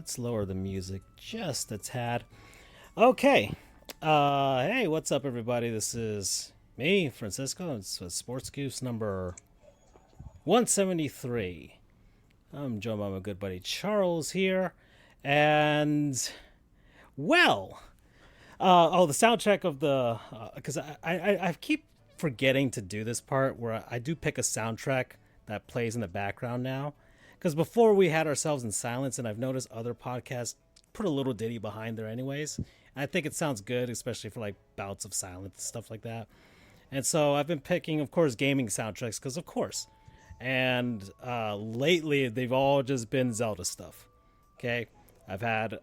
Let's lower the music just a tad. Okay. Hey, what's up, everybody? This is me, Francisco. It's Sports Goofs number 173. I'm joined by my good buddy Charles here. And, well, the soundtrack of the... Because I keep forgetting to do this part where I do pick a soundtrack that plays in the background now. Because before we had ourselves in silence, and I've noticed other podcasts put a little ditty behind there anyways. And I think it sounds good, especially for like bouts of silence, stuff like that. And so I've been picking, of course, gaming soundtracks, because of course. And lately, they've all just been Zelda stuff. Okay? I've had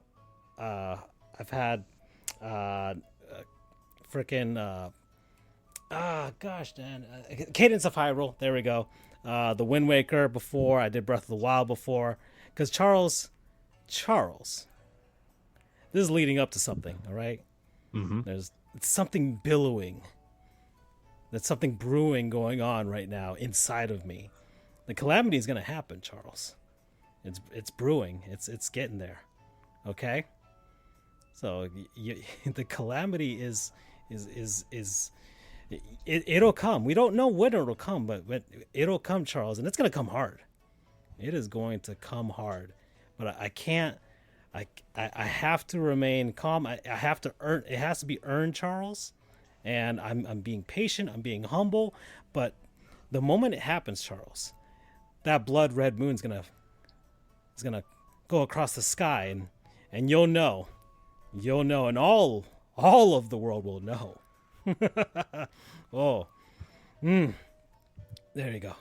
gosh, man. Cadence of Hyrule. There we go. The Wind Waker before. I did Breath of the Wild before. Because Charles, this is leading up to something, all right? Mm-hmm. It's something billowing. There's something brewing going on right now inside of me. The calamity is going to happen, Charles. It's brewing. It's getting there. Okay? So the calamity is it'll come. We don't know when it'll come, but it'll come, Charles, and it's going to come hard. It is going to come hard. But I can't. I have to remain calm. I have to earn. It has to be earned, Charles. And I'm being patient. I'm being humble. But the moment it happens, Charles, that blood red moon's gonna go across the sky, and you'll know, and all of the world will know. There you go.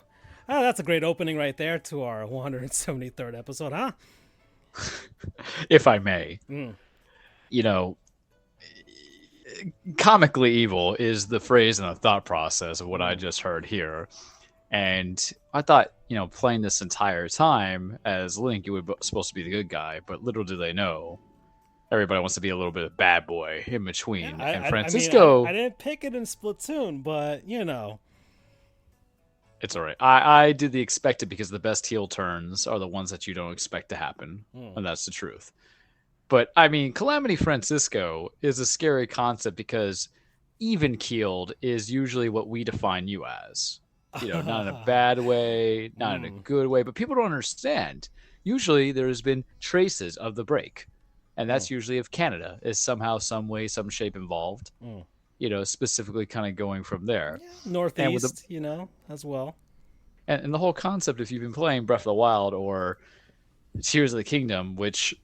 Oh, that's a great opening right there to our 173rd episode, huh? If I may, you know, comically evil is the phrase and the thought process of what I just heard here. And I thought, playing this entire time as Link, you were supposed to be the good guy, but little do they know, everybody wants to be a little bit of bad boy in between. Yeah, and Francisco... I didn't pick it in Splatoon, but, It's all right. I did the expected because the best heel turns are the ones that you don't expect to happen. And that's the truth. But, Calamity Francisco is a scary concept because even-keeled is usually what we define you as. Not in a bad way, not in a good way. But people don't understand. Usually there's been traces of the break. And that's usually of Canada is somehow, some way, some shape involved. Specifically kind of going from there. Yeah, Northeast, as well. And the whole concept, if you've been playing Breath of the Wild or Tears of the Kingdom, which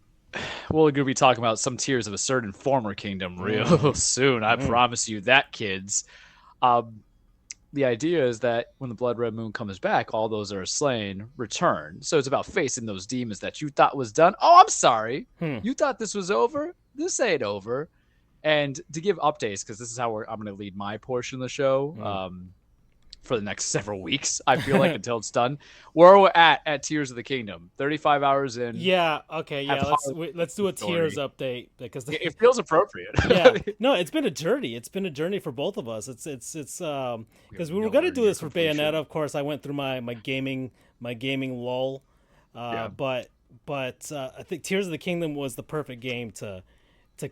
we're going to be talking about some Tears of a certain former kingdom real soon. I promise you that, kids. The idea is that when the Blood Red Moon comes back, all those that are slain return. So it's about facing those demons that you thought was done. Oh, I'm sorry. You thought this was over? This ain't over. And to give updates, because this is how I'm going to lead my portion of the show for the next several weeks, I feel like, until it's done. Where are we at Tears of the Kingdom? 35 hours in. Yeah, okay, yeah. Let's do a Tears update because it feels appropriate. Yeah, no, it's been a journey. It's been a journey for both of us. It's because we were going to do this for Bayonetta. Of course, I went through my gaming lull, but I think Tears of the Kingdom was the perfect game to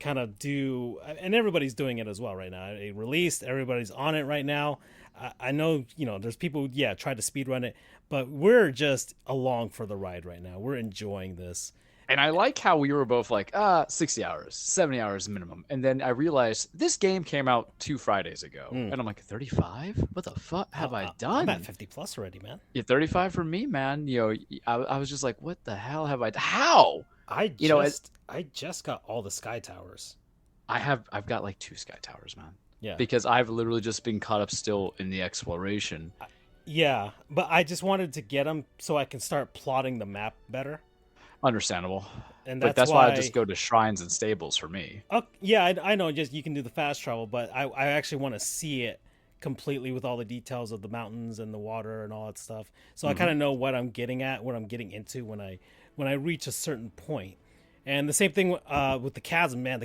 kind of do, and everybody's doing it as well right now. It released, everybody's on it right now. I know, there's people, try to speedrun it, but we're just along for the ride right now. We're enjoying this. And I like how we were both like, 60 hours, 70 hours minimum. And then I realized this game came out 2 Fridays ago. And I'm like, 35? What the fuck have I done? I'm at 50 plus already, man. Yeah, 35 for me, man. I was just like, what the hell have I done? How? I just got all the Sky Towers. I've got like 2 Sky Towers, man. Yeah. Because I've literally just been caught up still in the exploration. Yeah, but I just wanted to get them so I can start plotting the map better. Understandable. And that's why I just go to shrines and stables for me. Yeah, I know. Just you can do the fast travel, but I actually want to see it completely with all the details of the mountains and the water and all that stuff. So I kind of know what I'm getting at, what I'm getting into when I reach a certain point. And the same thing with the chasm, man.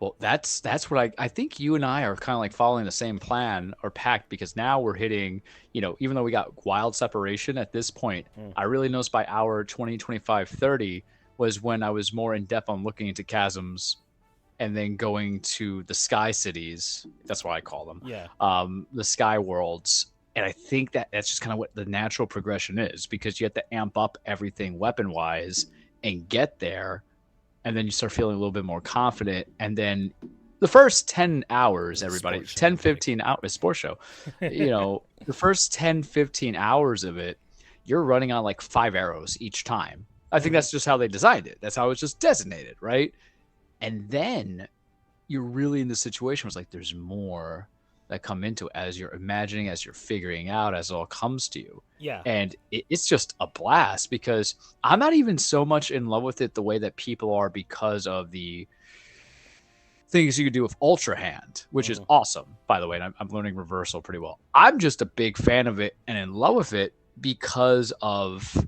Well, that's what I think you and I are kind of like following the same plan or pact, because now we're hitting, even though we got wild separation at this point, I really noticed by hour 20, 25, 30, was when I was more in depth on looking into chasms and then going to the sky cities. That's what I call them. Yeah. The sky worlds. And I think that's just kind of what the natural progression is, because you have to amp up everything weapon wise and get there. And then you start feeling a little bit more confident. And then the first 10 hours, everybody, 10, 15 hours, sports show, the first 10, 15 hours of it, you're running on like 5 arrows each time. I think that's just how they designed it. That's how it's just designated, right? And then you're really in the situation where it's like there's more that come into it as you're imagining, as you're figuring out, as it all comes to you. Yeah. And it's just a blast, because I'm not even so much in love with it the way that people are because of the things you can do with Ultra Hand, which is awesome, by the way. And I'm learning reversal pretty well. I'm just a big fan of it and in love with it because of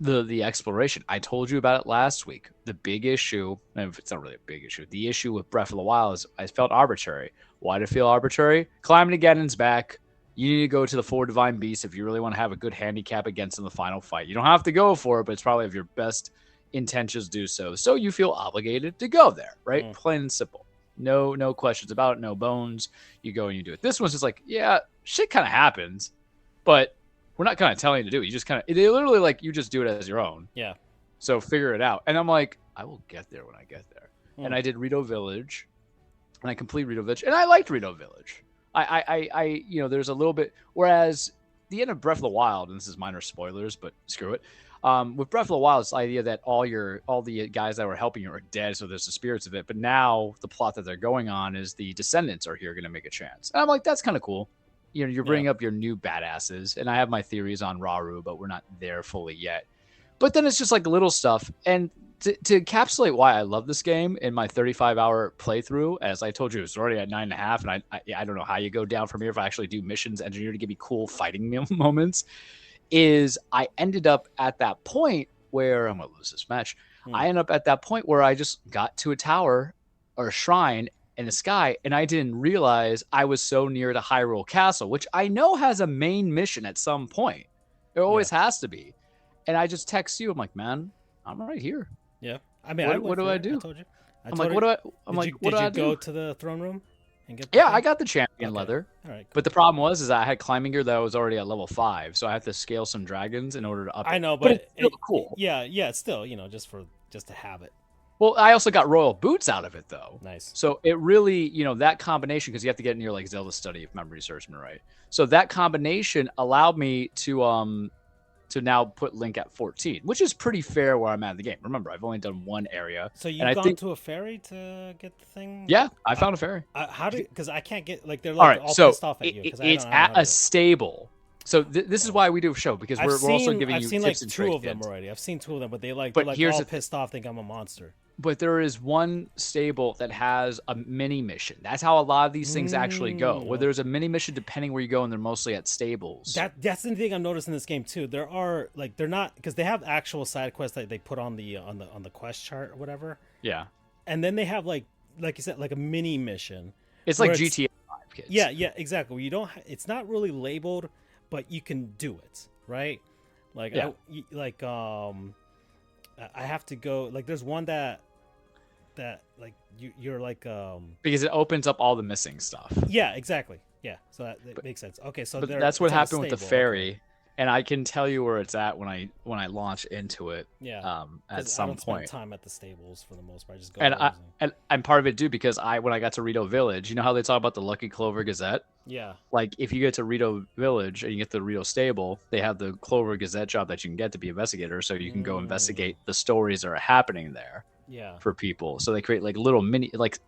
the exploration. I told you about it last week. The big issue, and it's not really a big issue, the issue with Breath of the Wild is I felt arbitrary. Why did it feel arbitrary? Climbing to Ganon's back. You need to go to the 4 Divine Beasts if you really want to have a good handicap against in the final fight. You don't have to go for it, but it's probably of your best intentions to do so. So you feel obligated to go there, right? Plain and simple. No questions about it, no bones. You go and you do it. This one's just like, yeah, shit kind of happens, but we're not kind of telling you to do it. You just kind of, they literally like, you just do it as your own. Yeah. So figure it out. And I'm like, I will get there when I get there. And I did Rito Village, and I completed Rito Village, and I liked Rito Village. I there's a little bit, whereas the end of Breath of the Wild, and this is minor spoilers, but screw it. With Breath of the Wild, it's the idea that all the guys that were helping you are dead, so there's the spirits of it. But now the plot that they're going on is the descendants are here going to make a chance. And I'm like, that's kind of cool. You're bringing up your new badasses, and I have my theories on Rauru, but we're not there fully yet. But then it's just like little stuff. And to encapsulate why I love this game in my 35-hour playthrough, as I told you, it's already at 9.5, and I don't know how you go down from here if I actually do missions engineer to give me cool fighting moments, is I ended up at that point where I'm going to lose this match. I ended up at that point where I just got to a tower or a shrine in the sky, and I didn't realize I was so near to Hyrule Castle, which I know has a main mission at some point. It always has to be. And I just text you. I'm like, man, I'm right here. Yeah. I mean, what do I do? I told you. Did you go to the throne room and get? I got the champion leather. All right. Cool. But the problem was I had climbing gear that was already at level 5, so I had to scale some dragons in order to up. I know, but it's still cool. Yeah, it's still just to have it. Well, I also got royal boots out of it, though. Nice. So it really, that combination, because you have to get in your like Zelda study if memory serves me right. So that combination allowed me to now put Link at 14, which is pretty fair where I'm at in the game. Remember, I've only done one area. So you've gone to a ferry to get the thing? Yeah, I found a ferry. Because I can't get, like, they're like all pissed off at you. It's at a stable. So this is why we do a show, because we're also giving you tips and tricks. I've seen like 2 of them already. I've seen 2 of them, but they're all pissed off, think I'm a monster. But there is one stable that has a mini mission. That's how a lot of these things actually go. Where there's a mini mission depending where you go, and they're mostly at stables. That's the thing I'm noticing in this game too. There are like they're not, because they have actual side quests that they put on the quest chart or whatever. Yeah. And then they have like you said, like a mini mission. It's like GTA 5 kids. Yeah, exactly. You don't. It's not really labeled, but you can do it, right? Like I have to go, like there's one that like you're like because it opens up all the missing stuff. Yeah, exactly. Yeah, so that makes sense. Okay, so that's what happened with the ferry, and I can tell you where it's at when I launch into it. Yeah, at some point. Spend time at the stables for the most part. I just go and part of it too, because when I got to Rito Village, you know how they talk about the Lucky Clover Gazette? Yeah. Like if you get to Rito Village and you get the Rito stable, they have the Clover Gazette job that you can get to be investigator, so you can go investigate the stories that are happening there. Yeah. For people, so they create like little mini, like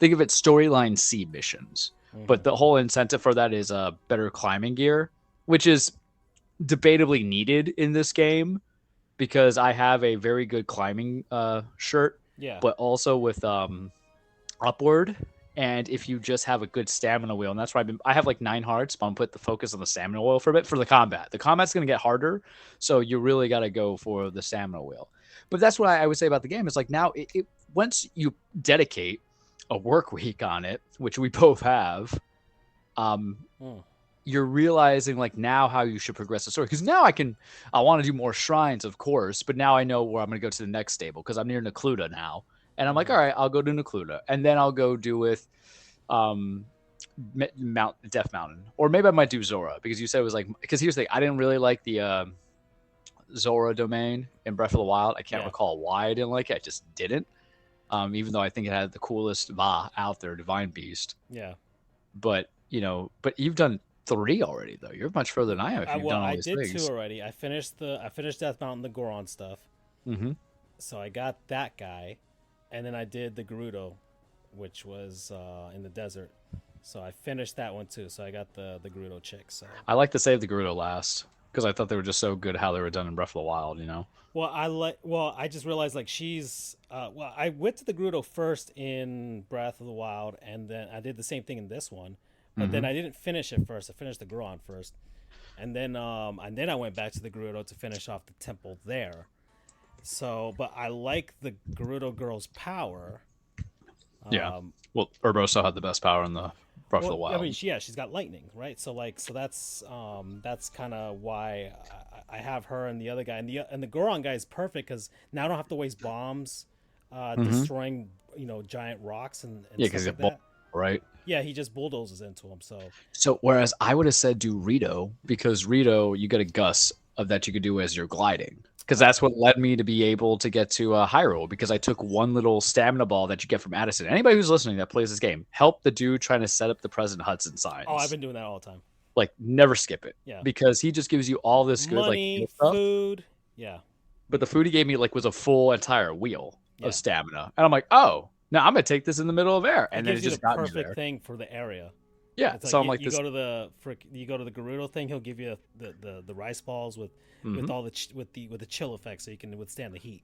think of it storyline C missions. But the whole incentive for that is better climbing gear, which is debatably needed in this game, because I have a very good climbing shirt. Yeah. But also with upward. And if you just have a good stamina wheel, and that's why I have like 9 hearts, but I'm put the focus on the stamina wheel for a bit for the combat. The combat's going to get harder, so you really got to go for the stamina wheel. But that's what I would say about the game. It's like now, once you dedicate a work week on it, which we both have, you're realizing like now how you should progress the story. Because now I want to do more shrines, of course, but now I know where I'm going to go to the next stable because I'm near Necluda now. And I'm like, all right, I'll go to Necluda. And then I'll go do with Death Mountain. Or maybe I might do Zora because you said it was like, because here's the thing, I didn't really like the Zora domain in Breath of the Wild. I can't recall why I didn't like it. I just didn't. Even though I think it had the coolest Va out there, Divine Beast. Yeah. But, but you've done 3 already, though. You're much further than I am if you've done all these things. I did 2 already. I finished Death Mountain, the Goron stuff. Mm-hmm. So I got that guy. And then I did the Gerudo, which was in the desert. So I finished that one, too. So I got the Gerudo chick. So I like to save the Gerudo last because I thought they were just so good how they were done in Breath of the Wild, Well, I just realized like she's I went to the Gerudo first in Breath of the Wild, and then I did the same thing in this one, but then I didn't finish it first. I finished the Goron first, and then I went back to the Gerudo to finish off the temple there. So, but I like the Gerudo girl's power. Yeah. Well, Urbosa had the best power in the Breath of the Wild. I mean, she's got lightning, right? So that's kind of why I have her and the other guy, and the Goron guy is perfect because now I don't have to waste bombs, destroying giant rocks and because stuff like that. Right? Yeah, he just bulldozes into them. So whereas I would have said do Rito because Rito you get a Gus of that you could do as you're gliding. Because that's what led me to be able to get to Hyrule, because I took one little stamina ball that you get from Addison. Anybody who's listening that plays this game, help the dude trying to set up the President Hudson signs. Oh, I've been doing that all the time. Like, never skip it. Yeah. Because he just gives you all this good money, stuff. food. Yeah. But the food he gave me was a full entire wheel of stamina. And I'm like, oh, now I'm going to take this in the middle of air. And then it just got me there. Perfect thing for the area. Yeah, it's so like I'm like, you go to the Gerudo thing. He'll give you the rice balls with all with the chill effect, so you can withstand the heat.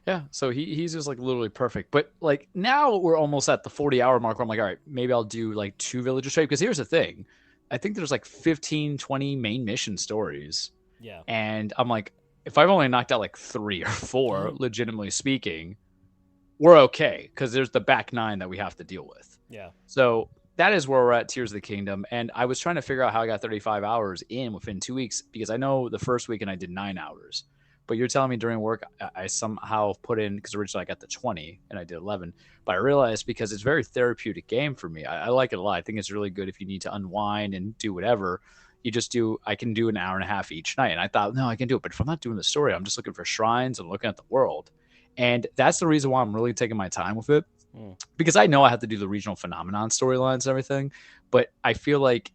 Yeah, so he's just like literally perfect. But like now we're almost at the 40-hour mark where I'm like, all right, maybe I'll do like 2 villages straight. Because here's the thing, I think there's like 15, 20 main mission stories. Yeah, and I'm like, if I've only knocked out like 3 or 4, legitimately speaking, we're okay because there's the back 9 that we have to deal with. Yeah, so. That is where we're at Tears of the Kingdom. And I was trying to figure out how I got 35 hours in within 2 weeks, because I know the first weekend I did 9 hours. But you're telling me during work, I somehow put in, because originally I got the 20 and I did 11. But I realized because it's a very therapeutic game for me. I like it a lot. I think it's really good if you need to unwind and do whatever. I can do an hour and a half each night. And I thought, no, I can do it. But if I'm not doing the story, I'm just looking for shrines and looking at the world. And that's the reason why I'm really taking my time with it. Because I know I have to do the regional phenomenon storylines and everything, but I feel like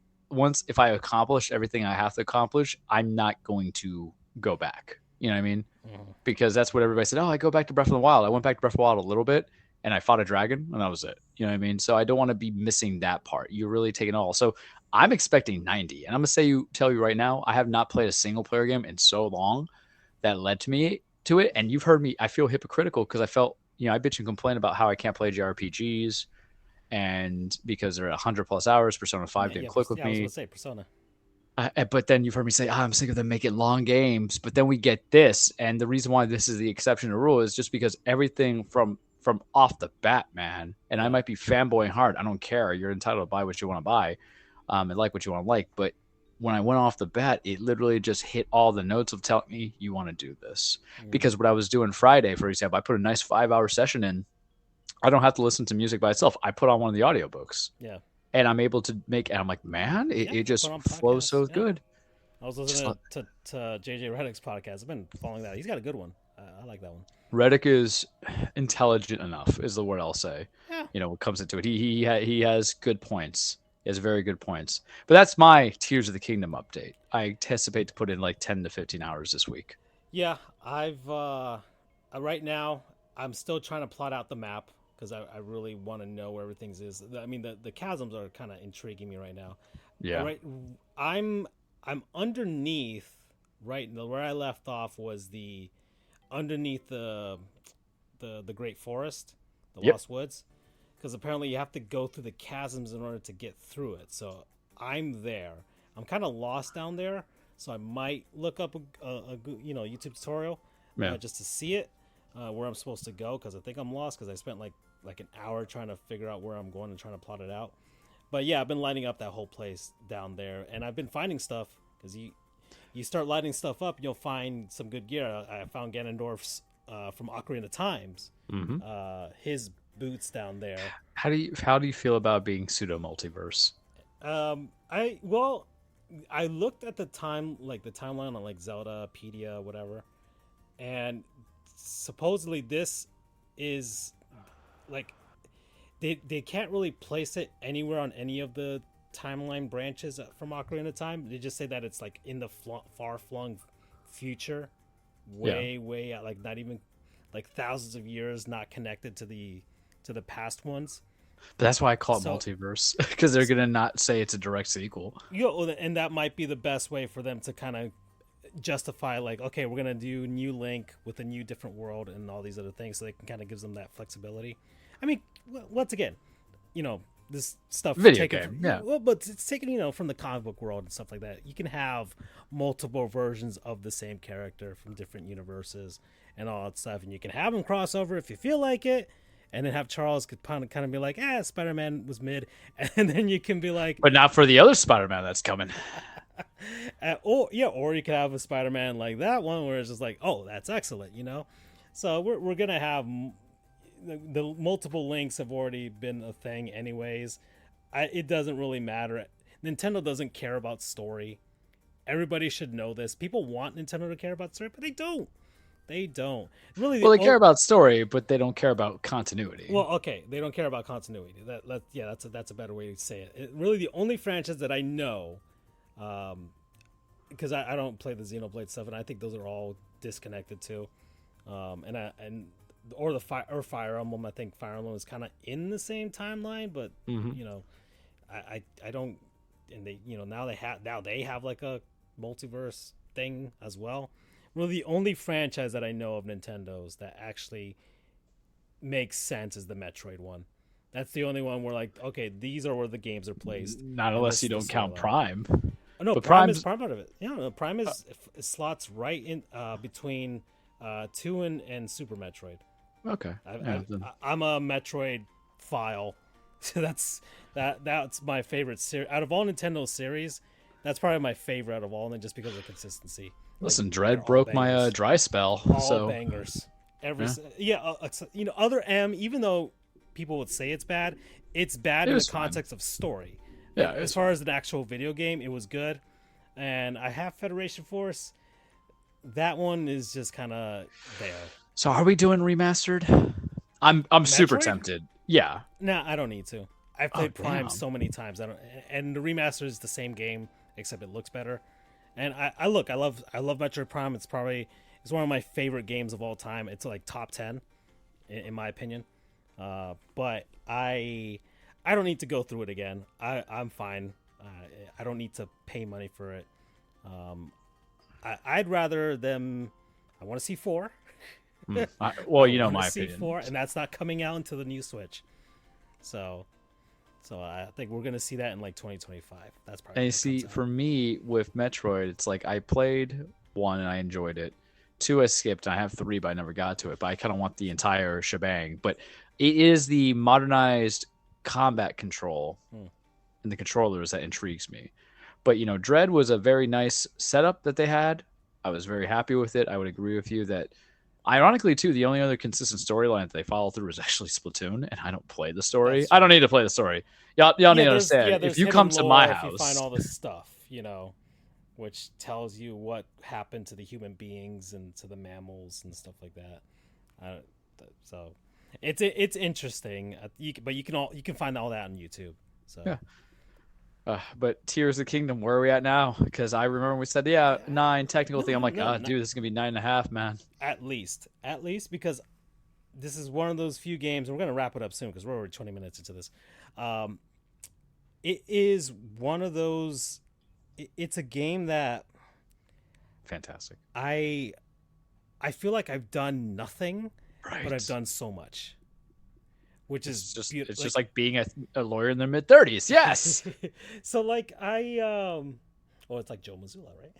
if I accomplish everything I have to accomplish, I'm not going to go back. You know what I mean? Because that's what everybody said. Oh, I go back to Breath of the Wild. I went back to Breath of the Wild a little bit, and I fought a dragon, and that was it. You know what I mean? So I don't want to be missing that part. You're really taking it all. So I'm expecting 90, and I'm gonna tell you right now, I have not played a single player game in so long that led to it. And you've heard me. I feel hypocritical because I felt. I bitch and complain about how I can't play JRPGs, and because they're 100+ hours. Persona 5 didn't click with me. I was going to say Persona. But then you've heard me say, I'm sick of them making long games. But then we get this, and the reason why this is the exception to rule is just because everything from off the bat, man. And I might be fanboying hard. I don't care. You're entitled to buy what you want to buy, and like what you want to like. But when I went off the bat, it literally just hit all the notes of telling me you want to do this. Because what I was doing Friday, for example, I put a nice 5-hour session in. I don't have to listen to music by itself. I put on one of the audiobooks. Yeah. And I'm able to and I'm like, man, it just flows so good. I was listening to JJ Reddick's podcast. I've been following that. He's got a good one. I like that one. Reddick is intelligent enough, is the word I'll say. Yeah. When it comes into it. He has good points. He has very good points. But that's my Tears of the Kingdom update. I anticipate to put in like 10 to 15 hours this week. Yeah, I've right now I'm still trying to plot out the map because I really want to know where everything is. I mean, the chasms are kind of intriguing me right now. Yeah. I'm underneath where I left off was underneath the Great Forest, the Lost Woods. Because apparently you have to go through the chasms in order to get through it. So I'm there. I'm kind of lost down there. So I might look up a YouTube tutorial just to see it, where I'm supposed to go. Because I think I'm lost because I spent like an hour trying to figure out where I'm going and trying to plot it out. But yeah, I've been lighting up that whole place down there, and I've been finding stuff because you start lighting stuff up, you'll find some good gear. I found Ganondorf's from Ocarina of Times, his boots down there. How do you feel about being pseudo multiverse? I looked at the timeline on like Zelda, Pedia, whatever, and supposedly this is like they can't really place it anywhere on any of the timeline branches from Ocarina of Time. They just say that it's like in the far-flung future, way out, like not even like thousands of years, not connected to the past ones. But that's why I call it multiverse, because they're gonna not say it's a direct sequel. Yeah, and that might be the best way for them to kind of justify, like, okay, we're gonna do new Link with a new different world and all these other things, so they can kind of gives them that flexibility. I mean, once again, this stuff video game, well, but it's taken from the comic book world and stuff like that. You can have multiple versions of the same character from different universes and all that stuff, and you can have them cross over if you feel like it. And then have Charles could kind of be like, Spider-Man was mid. And then you can be like... But not for the other Spider-Man that's coming. or you could have a Spider-Man like that one where it's just like, oh, that's excellent, So we're going to have... The multiple links have already been a thing anyways. It doesn't really matter. Nintendo doesn't care about story. Everybody should know this. People want Nintendo to care about story, but they don't. They don't really. Well, they care about story, but they don't care about continuity. Well, okay, they don't care about continuity. That's a better way to say it. Really, the only franchise that I know, because I don't play the Xenoblade stuff, and I think those are all disconnected too. Fire Emblem. I think Fire Emblem is kind of in the same timeline, but I don't. And they now they have like a multiverse thing as well. Really, the only franchise that I know of Nintendo's that actually makes sense is the Metroid one. That's the only one where, like, okay, these are where the games are placed. Not unless you don't count Prime. Oh, no, but Prime is part of it. Yeah, no, Prime is slots right in between 2 and Super Metroid. Okay. I'm a Metroid file. So that's my favorite series. Out of all Nintendo series, that's probably my favorite out of all of them, just because of consistency. Listen, Dread broke my dry spell. All bangers. Other M, even though people would say it's bad in the context of story. Yeah. As far as an actual video game, it was good. And I have Federation Force. That one is just kind of there. So are we doing remastered? I'm super tempted. Yeah. No, I don't need to. I've played Prime so many times. And the remaster is the same game, except it looks better. And I love Metroid Prime. It's one of my favorite games of all time. It's like top 10 in my opinion. But I don't need to go through it again. I'm fine. I don't need to pay money for it. I'd rather them. I want to see 4. My opinion. 4, and that's not coming out until the new Switch. So I think we're gonna see that in like 2025. That's probably. And you see, for me with Metroid, it's like I played 1 and I enjoyed it. 2 I skipped. I have 3, but I never got to it. But I kind of want the entire shebang. But it is the modernized combat control and the controllers that intrigues me. But Dread was a very nice setup that they had. I was very happy with it. I would agree with you that. Ironically, too, the only other consistent storyline that they follow through is actually Splatoon, and I don't play the story. I don't need to play the story. Y'all need to understand. If you come to my house, you find all this stuff, which tells you what happened to the human beings and to the mammals and stuff like that. So it's interesting. But you can find all that on YouTube. So. Yeah. But Tears of the Kingdom, where are we at now? Because I remember we said, 9 technical thing. I'm like, dude, this is going to be 9.5, man. At least, because this is one of those few games, and we're going to wrap it up soon because we're already 20 minutes into this. It is one of those, it's a game that... Fantastic. I feel like I've done nothing, but I've done so much. Which is just just like being a lawyer in their mid-30s. Yes. So like it's like Joe Mazzulla, right?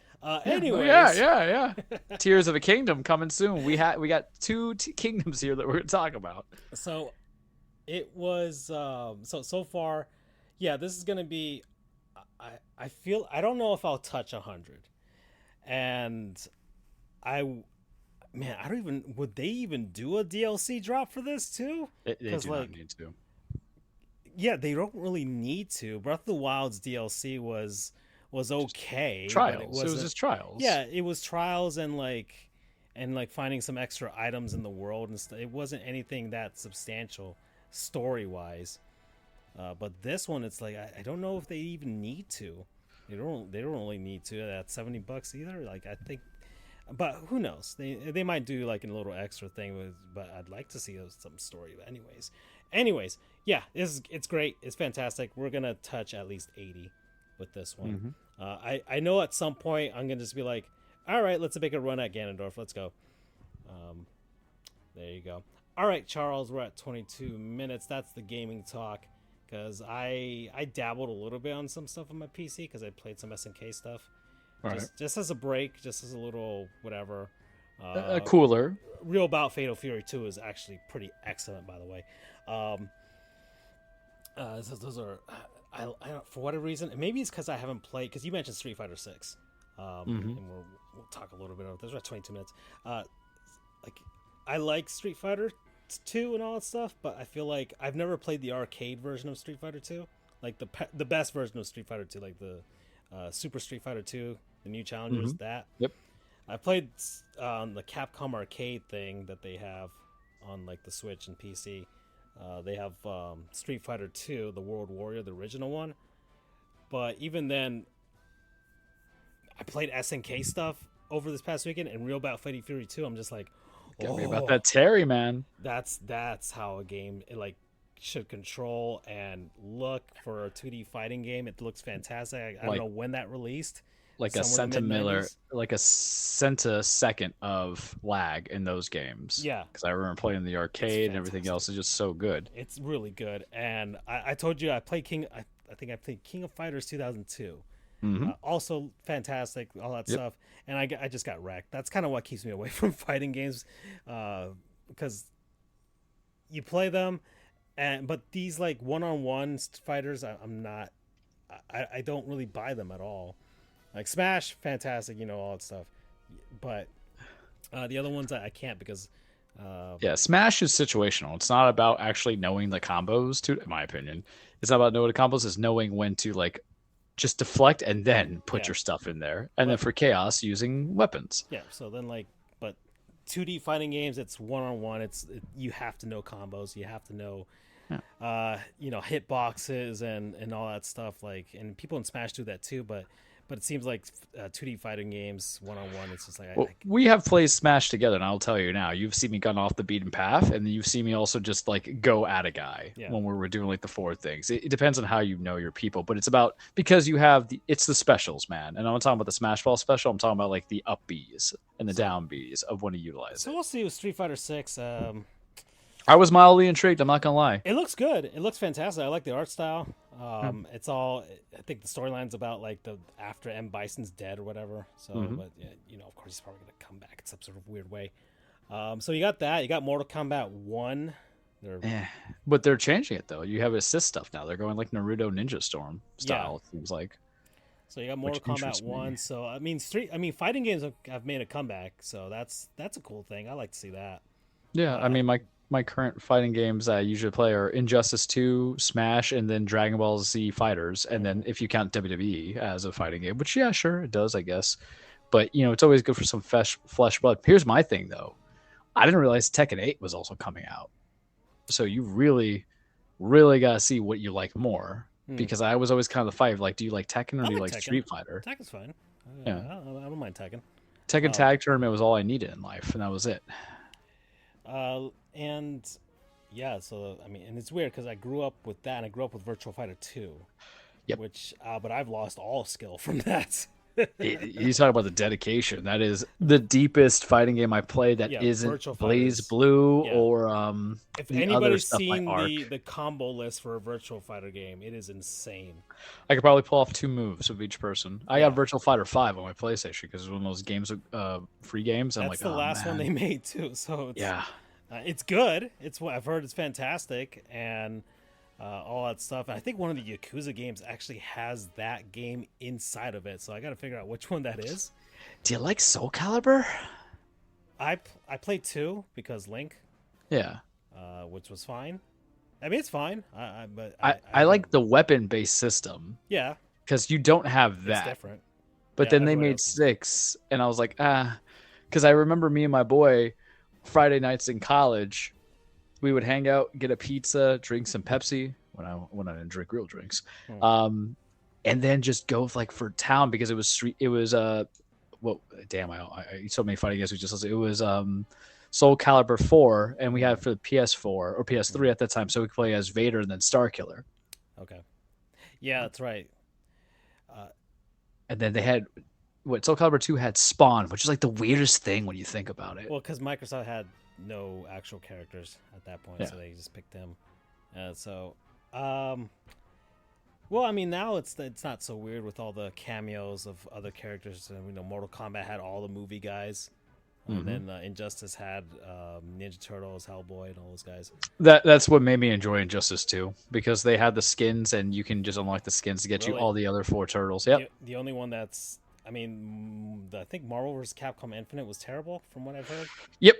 Anyways. Yeah. Tears of a Kingdom coming soon. We got 2 kingdoms here that we're going to talk about. So it was so far, Yeah, this is gonna be. I feel I don't know if I'll touch 100, and I man, I don't even would they even do a DLC drop for this too? They Because do not need to. yeah, they don't really need to. Breath of the Wild's DLC was okay, but it Trials. It was wasn't. just trials. Yeah, it was trials and like finding some extra items in the world and stuff. It wasn't anything that substantial story wise. But this one, it's like I don't know if they even need to. They don't really need to at $70 either. Like I think, but who knows? They might do like a little extra thing with. But I'd like to see some story. But anyways, yeah, it's great. It's fantastic. We're gonna touch at least 80 with this one. I know at some point I'm gonna just be like, all right, let's make a run at Ganondorf. Let's go. There you go. All right, Charles, we're at 22 minutes. That's the gaming talk. Because I dabbled a little bit on some stuff on my PC because I played some SNK stuff. Just as a break, just as a little whatever. Cooler. Real Bout Fatal Fury 2 is actually pretty excellent, by the way. Those are, I don't, for whatever reason, maybe it's because I haven't played, because you mentioned Street Fighter 6. And we'll talk a little bit about this. We're at 22 minutes. Like, I like Street Fighter 2 and all that stuff, but I feel like I've never played the arcade version of Street Fighter 2, like the best version of Street Fighter 2, like the Super Street Fighter 2, the new challengers. That I played the Capcom arcade thing that they have on like the Switch and PC. They have Street Fighter 2, the World Warrior, the original one, but even then, I played SNK stuff over this past weekend, and Real Bout Fatal Fury 2. I'm just like, Got me about that Terry, man. That's how a game should control and look for a 2D fighting game. It looks fantastic. I don't know when that released. Like a centisecond of lag in those games. Yeah, because I remember playing the arcade and everything else is just so good. It's really good. And I told you I played I think I played King of Fighters 2002. Also fantastic, all that stuff, and I just got wrecked. That's kind of what keeps me away from fighting games, because you play them, but these like one-on-one fighters, I'm not, I don't really buy them at all. Like Smash, fantastic, all that stuff, but the other ones I can't because. Smash is situational. It's not about actually knowing the combos. In my opinion, it's not about knowing the combos. It's knowing when to like. Just deflect and then put your stuff in there. And then for chaos, using weapons. Yeah, so then but 2D fighting games, it's one-on-one. You have to know combos. You have to know, hit boxes and all that stuff. And people in Smash do that too, but it seems like 2D fighting games, one-on-one, it's just like... we have played Smash together, and I'll tell you now, you've seen me gone off the beaten path, and you've seen me also just, like, go at a guy when we were doing, like, the 4 things. It depends on how you know your people, but it's about... Because you have... It's the specials, man. And I'm not talking about the Smash Ball special, I'm talking about, like, the up Bs and the down Bs of when you utilize it. So we'll see with Street Fighter 6. I was mildly intrigued, I'm not gonna lie. It looks good. It looks fantastic. I like the art style. It's all... I think the storyline's about like the after M. Bison's dead or whatever. So, but of course he's probably gonna come back in some sort of weird way. So you got that. You got Mortal Kombat 1. But they're changing it though. You have assist stuff now. They're going like Naruto Ninja Storm style. It seems like. So you got Mortal Kombat 1. So I mean, fighting games have made a comeback. So that's a cool thing. I like to see that. Yeah, I mean my current fighting games I usually play are Injustice 2, Smash, and then Dragon Ball Z Fighters. And then if you count WWE as a fighting game, which, yeah, sure, it does, I guess. But, it's always good for some flesh blood. Here's my thing, though. I didn't realize Tekken 8 was also coming out. So you really, really got to see what you like more. Because I was always kind of the fight of, like, do you like Tekken or do you like Street Fighter? Tekken's fine. Yeah. I don't mind Tekken. Tekken Tag Tournament was all I needed in life, and that was it. And yeah, so I mean, and it's weird because I grew up with that, and I grew up with Virtua Fighter 2, which but I've lost all skill from that. You talk about the dedication. That is the deepest fighting game I played that isn't Blaze Blue or if anybody's seen the combo list for a Virtua Fighter game, it is insane. I could probably pull off 2 moves of each person. I got Virtua Fighter 5 on my PlayStation because it's one of those games, free games. That's the last one they made too. So it's, it's good. It's what I've heard. It's fantastic, and all that stuff. And I think one of the Yakuza games actually has that game inside of it. So I got to figure out which one that is. Do you like Soul Calibur? I played 2 because Link, Yeah. which was fine. I mean, it's fine. But I like the weapon-based system. Yeah, Because you don't have that. it's different. But then they made 6, and I was like, because I remember me and my boy, Friday nights in college, we would hang out, get a pizza, drink some Pepsi when I didn't drink real drinks, and then just go like for town because it was street. It was well, damn, I so many fighting games we just listened. It was Soul Calibur 4, and we had it for the PS4 or PS3 at that time, so we could play as Vader and then Starkiller. Okay, yeah, that's right. And then they had Soul Calibur 2 had Spawn, which is like the weirdest thing when you think about it. Well, because Microsoft had no actual characters at that point, so they just picked him. Well, I mean, now it's not so weird with all the cameos of other characters. And, Mortal Kombat had all the movie guys, and then Injustice had Ninja Turtles, Hellboy, and all those guys. That's what made me enjoy Injustice 2, because they had the skins, and you can just unlock the skins to get you all the other 4 turtles. Yep. The only one that's, I think Marvel vs. Capcom Infinite was terrible, from what I've heard. Yep.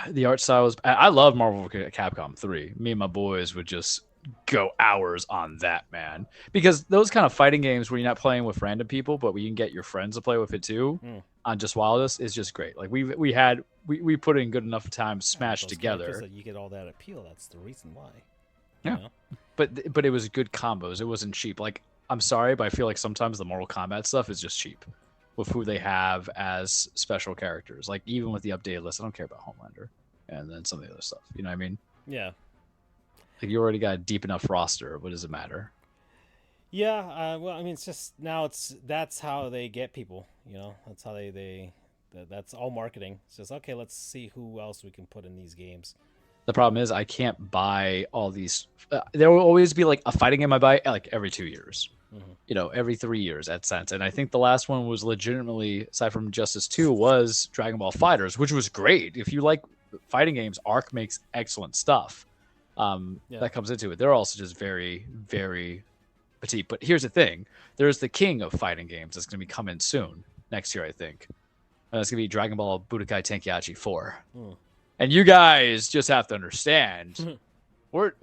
The art style was. I love Marvel vs. Capcom 3. Me and my boys would just go hours on that, man, because those kind of fighting games where you're not playing with random people, but we can get your friends to play with it too on just Wildest is just great. Like we put in good enough time smashed together that you get all that appeal. That's the reason why. Yeah. But it was good combos. It wasn't cheap. Like, I'm sorry, but I feel like sometimes the Mortal Kombat stuff is just cheap with who they have as special characters. Like, even with the updated list, I don't care about Homelander and then some of the other stuff. You know what I mean? Yeah. Like, you already got a deep enough roster. What does it matter? Yeah. Well, I mean, it's just now that's how they get people. That's how that's all marketing. It's just, okay, let's see who else we can put in these games. The problem is I can't buy all these. There will always be like a fighting game I buy like every 2 years. Every 3 years at sense. And I think the last one was legitimately, aside from Justice 2, was Dragon Ball FighterZ, which was great. If you like fighting games, Arc makes excellent stuff. That comes into it. They're also just very, very petite. But here's the thing. There's the king of fighting games that's going to be coming soon, next year, I think. And that's going to be Dragon Ball Budokai Tenkaichi 4. And you guys just have to understand, I'm going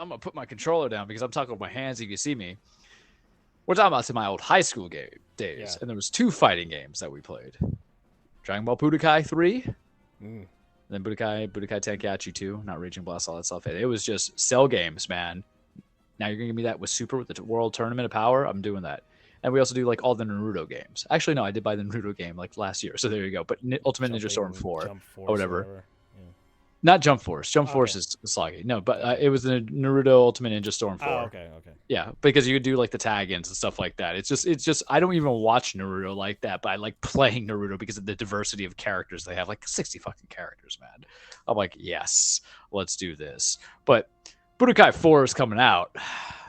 to put my controller down because I'm talking with my hands if you see me. We're talking about to my old high school days. Yeah. And there was 2 fighting games that we played. Dragon Ball Budokai 3. And then Budokai Tenkaichi 2, not Raging Blast, all that stuff. It was just cell games, man. Now you're going to give me that with Super, with the World Tournament of Power? I'm doing that. And we also do like all the Naruto games. Actually, no, I did buy the Naruto game like last year. So there you go. But Ultimate Ninja Storm 4 or whatever. Yeah. Not Jump Force. Jump Force is soggy. No, but it was the Naruto Ultimate Ninja Storm 4. Oh, okay. Yeah, because you could do like the tag-ins and stuff like that. It's just I don't even watch Naruto like that, but I like playing Naruto because of the diversity of characters they have. Like 60 fucking characters, man. I'm like, yes, let's do this. But Budokai 4 is coming out.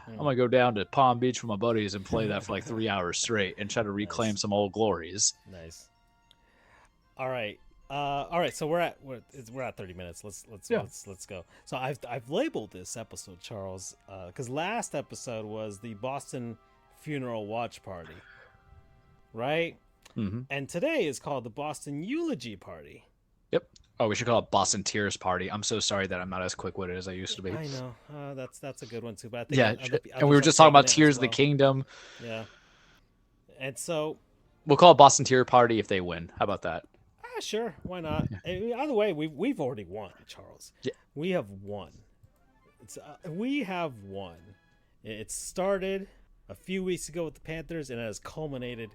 I'm going to go down to Palm Beach with my buddies and play that for like 3 hours straight and try to reclaim some old glories. Nice. All right. So we're at 30 minutes. Let's go. So I've labeled this episode, Charles, because last episode was the Boston funeral watch party, right? And today is called the Boston eulogy party. Yep. Oh, we should call it Boston Tears Party. I'm so sorry that I'm not as quick-witted as I used to be. I know. That's a good one too. But I think and we were just talking about Tears of the Kingdom. Yeah. And so we'll call it Boston Tear Party if they win. How about that? Sure. Why not? Either way, we've already won, Charles. Yeah. We have won. We have won. It started a few weeks ago with the Panthers, and it has culminated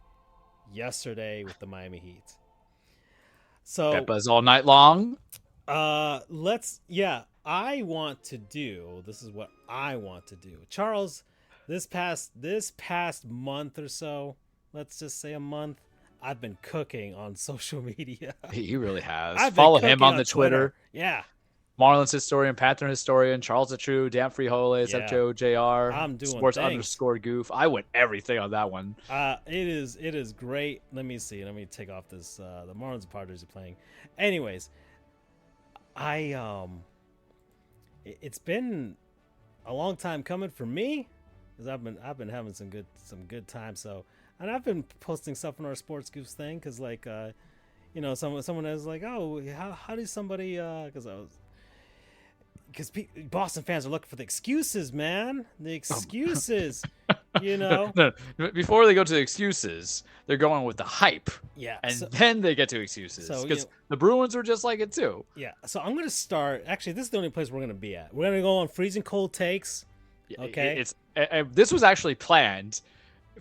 yesterday with the Miami Heat. So that buzz all night long. I want to do. This is what I want to do, Charles. This past month or so, let's just say a month, I've been cooking on social media. He really has. Follow him on the Twitter. Yeah. Marlins historian, Panther historian, Charles the True, Dan Freehole, SFJO, JR. I'm doing Sports _Goof. I went everything on that one. It is great. Let me see. Let me take off this. The Marlins and Padres are playing. Anyways, it's been a long time coming for me, because I've been having some good time. So, and I've been posting stuff on our Sports Goofs thing, because like someone is like, oh, how does somebody because Boston fans are looking for the excuses, man. The excuses, No, before they go to the excuses, they're going with the hype. Yeah. And then they get to excuses. Because the Bruins were just like it too. Yeah. So I'm going to start. Actually, this is the only place we're going to be at. We're going to go on freezing cold takes. Okay. This was actually planned.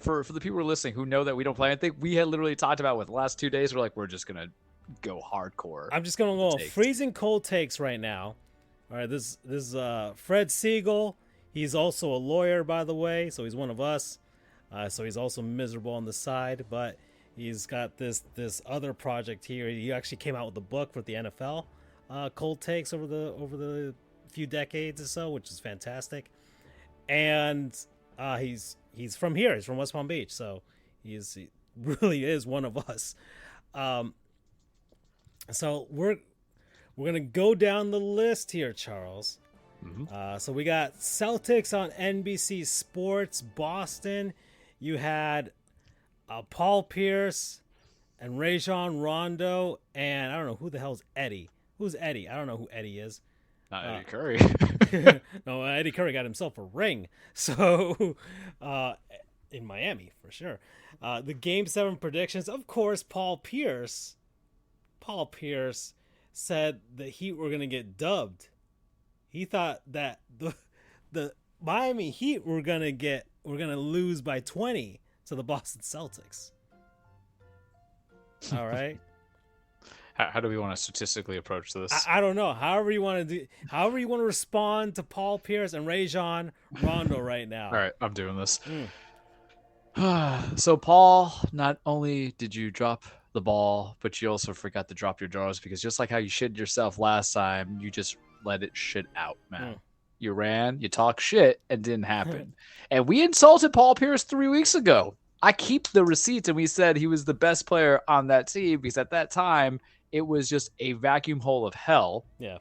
For the people who are listening who know that we don't plan anything, we had literally talked about with the last 2 days. We're like, we're just going to go hardcore. I'm just going to go on freezing cold takes right now. All right, this is Fred Siegel. He's also a lawyer, by the way, so he's one of us. So he's also miserable on the side, but he's got this other project here. He actually came out with a book for the NFL, cold takes over the few decades or so, which is fantastic. And he's from here. He's from West Palm Beach, so he really is one of us. So we're going to go down the list here, Charles. Mm-hmm. So we got Celtics on NBC Sports, Boston. You had Paul Pierce and Rajon Rondo, and I don't know who the hell's Eddie. Who's Eddie? I don't know who Eddie is. Not Eddie Curry. No, Eddie Curry got himself a ring. So in Miami, for sure. The Game 7 predictions, of course, Paul Pierce said the Heat were going to get dubbed. He thought that the Miami Heat were going to lose by 20 to the Boston Celtics. All right. How do we want to statistically approach this? I don't know. However you want to respond to Paul Pierce and Rajon Rondo right now. All right, I'm doing this. So Paul, not only did you drop the ball, but you also forgot to drop your drawers, because just like how you shit yourself last time, you just let it shit out, man. You ran, you talk shit, and didn't happen. And we insulted Paul Pierce 3 weeks ago. I keep the receipts, and we said he was the best player on that team, because at that time it was just a vacuum hole of hell. Yeah.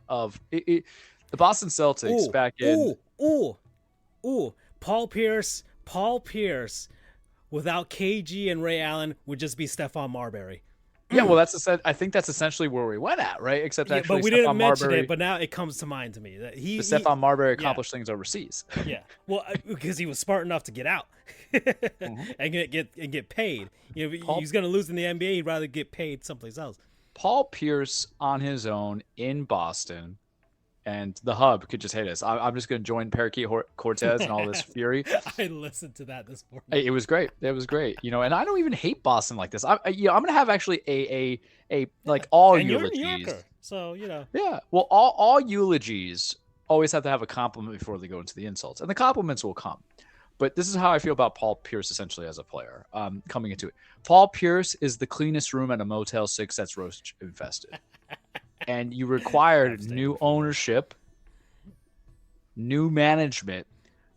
Of the Boston Celtics back in. Paul Pierce without KG and Ray Allen would just be Stephon Marbury. Yeah, well, I think that's essentially where we went at, right? Except actually, but we didn't mention it. But now it comes to mind to me that Stephon Marbury accomplished things overseas. Yeah, well, because he was smart enough to get out and get paid. He's going to lose in the NBA. He'd rather get paid someplace else. Paul Pierce on his own in Boston, and the Hub could just hate us. I'm just going to join Parakeet Cortez and all this fury. I listened to that this morning. It was great. It was great. And I don't even hate Boston like this. I'm going to have actually a like all and eulogies. You're a New Yorker, so Yeah. Well, all eulogies always have to have a compliment before they go into the insults, and the compliments will come. But this is how I feel about Paul Pierce essentially as a player. Coming into it, Paul Pierce is the cleanest room at a Motel 6 that's roach infested. And you required new ownership, new management,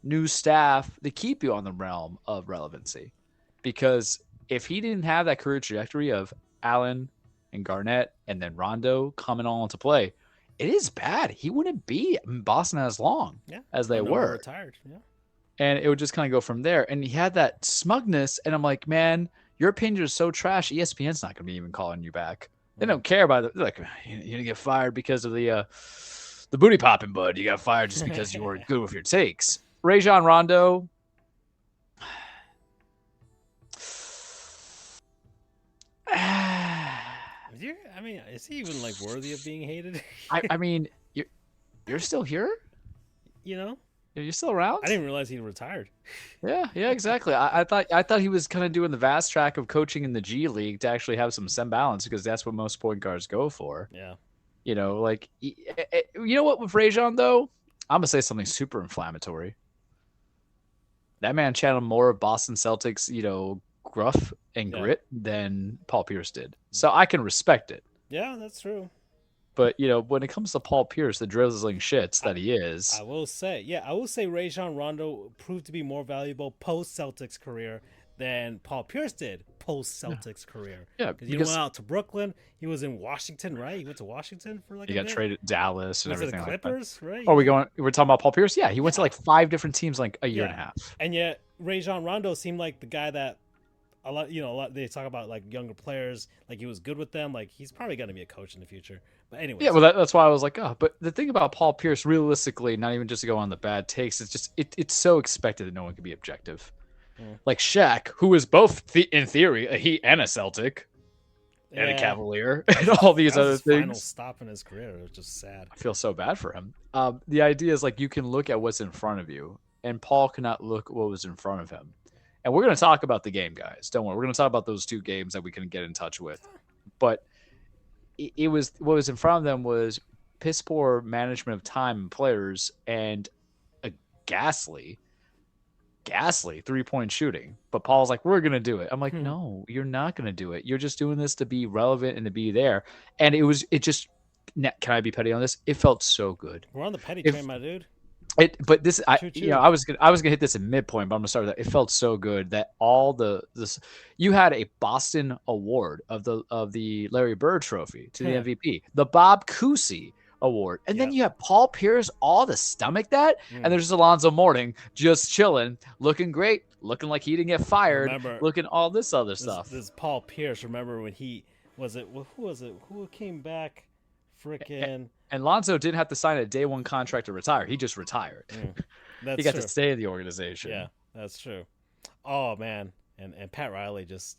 new staff to keep you on the realm of relevancy. Because if he didn't have that career trajectory of Allen and Garnett and then Rondo coming all into play, it is bad. He wouldn't be in Boston as long as they were. Retired. Yeah. And it would just kind of go from there. And he had that smugness. And I'm like, man, your opinion is so trash. ESPN's not going to be even calling you back. They don't care about it. They're like, you didn't get fired because of the booty popping, bud. You got fired just because you weren't good with your takes. Rajon Rondo. Is he even worthy of being hated? I mean, you're still here. You're still around. I didn't realize he retired. Yeah, exactly. I thought he was kind of doing the vast track of coaching in the G League to actually have some balance, because that's what most point guards go for. Yeah. You know what, with Rajon though, I'm gonna say something super inflammatory. That man channeled more of Boston Celtics, gruff and grit than Paul Pierce did. So I can respect it. Yeah, that's true. But, when it comes to Paul Pierce, the drizzling shits that he is. I will say Rajon Rondo proved to be more valuable post-Celtics career than Paul Pierce did post Celtics career. Yeah, because he went out to Brooklyn. He was in Washington, right? He went to Washington for like he got traded to Dallas and everything the Clippers, like that. right? Oh, we're talking about Paul Pierce? Yeah, he went to like 5 different teams like a year and a half. And yet Rajon Rondo seemed like the guy that a lot they talk about, like younger players, like he was good with them. Like he's probably going to be a coach in the future. But anyway, yeah, well that's why I was like, oh. But the thing about Paul Pierce, realistically, not even just to go on the bad takes, it's just it's so expected that no one can be objective. Like Shaq, who is both in theory a Heat and a Celtic, and a Cavalier, and all these other things. Final stop in his career. It was just sad. I feel so bad for him. The idea is like you can look at what's in front of you, and Paul cannot look at what was in front of him. And we're going to talk about the game, guys. Don't worry. We're going to talk about those 2 games that we can get in touch with. But it was what was in front of them was piss poor management of time and players and a ghastly 3-point shooting. But Paul's like, we're going to do it. I'm like, no, you're not going to do it. You're just doing this to be relevant and to be there. And it just, can I be petty on this? It felt so good. We're on the petty train, my dude. But this, I was gonna hit this at midpoint, but I'm gonna start with that. It felt so good that all this, you had a Boston award of the Larry Bird Trophy to the MVP, the Bob Cousy Award, and then you have Paul Pierce all to stomach that, and there's Alonzo Mourning just chilling, looking great, looking like he didn't get fired, looking all this other stuff. This Paul Pierce. Remember when who was it? Who came back? Freaking. And Lonzo didn't have to sign a day 1 contract to retire. He just retired. He got to stay in the organization. Yeah, that's true. Oh man, and Pat Riley just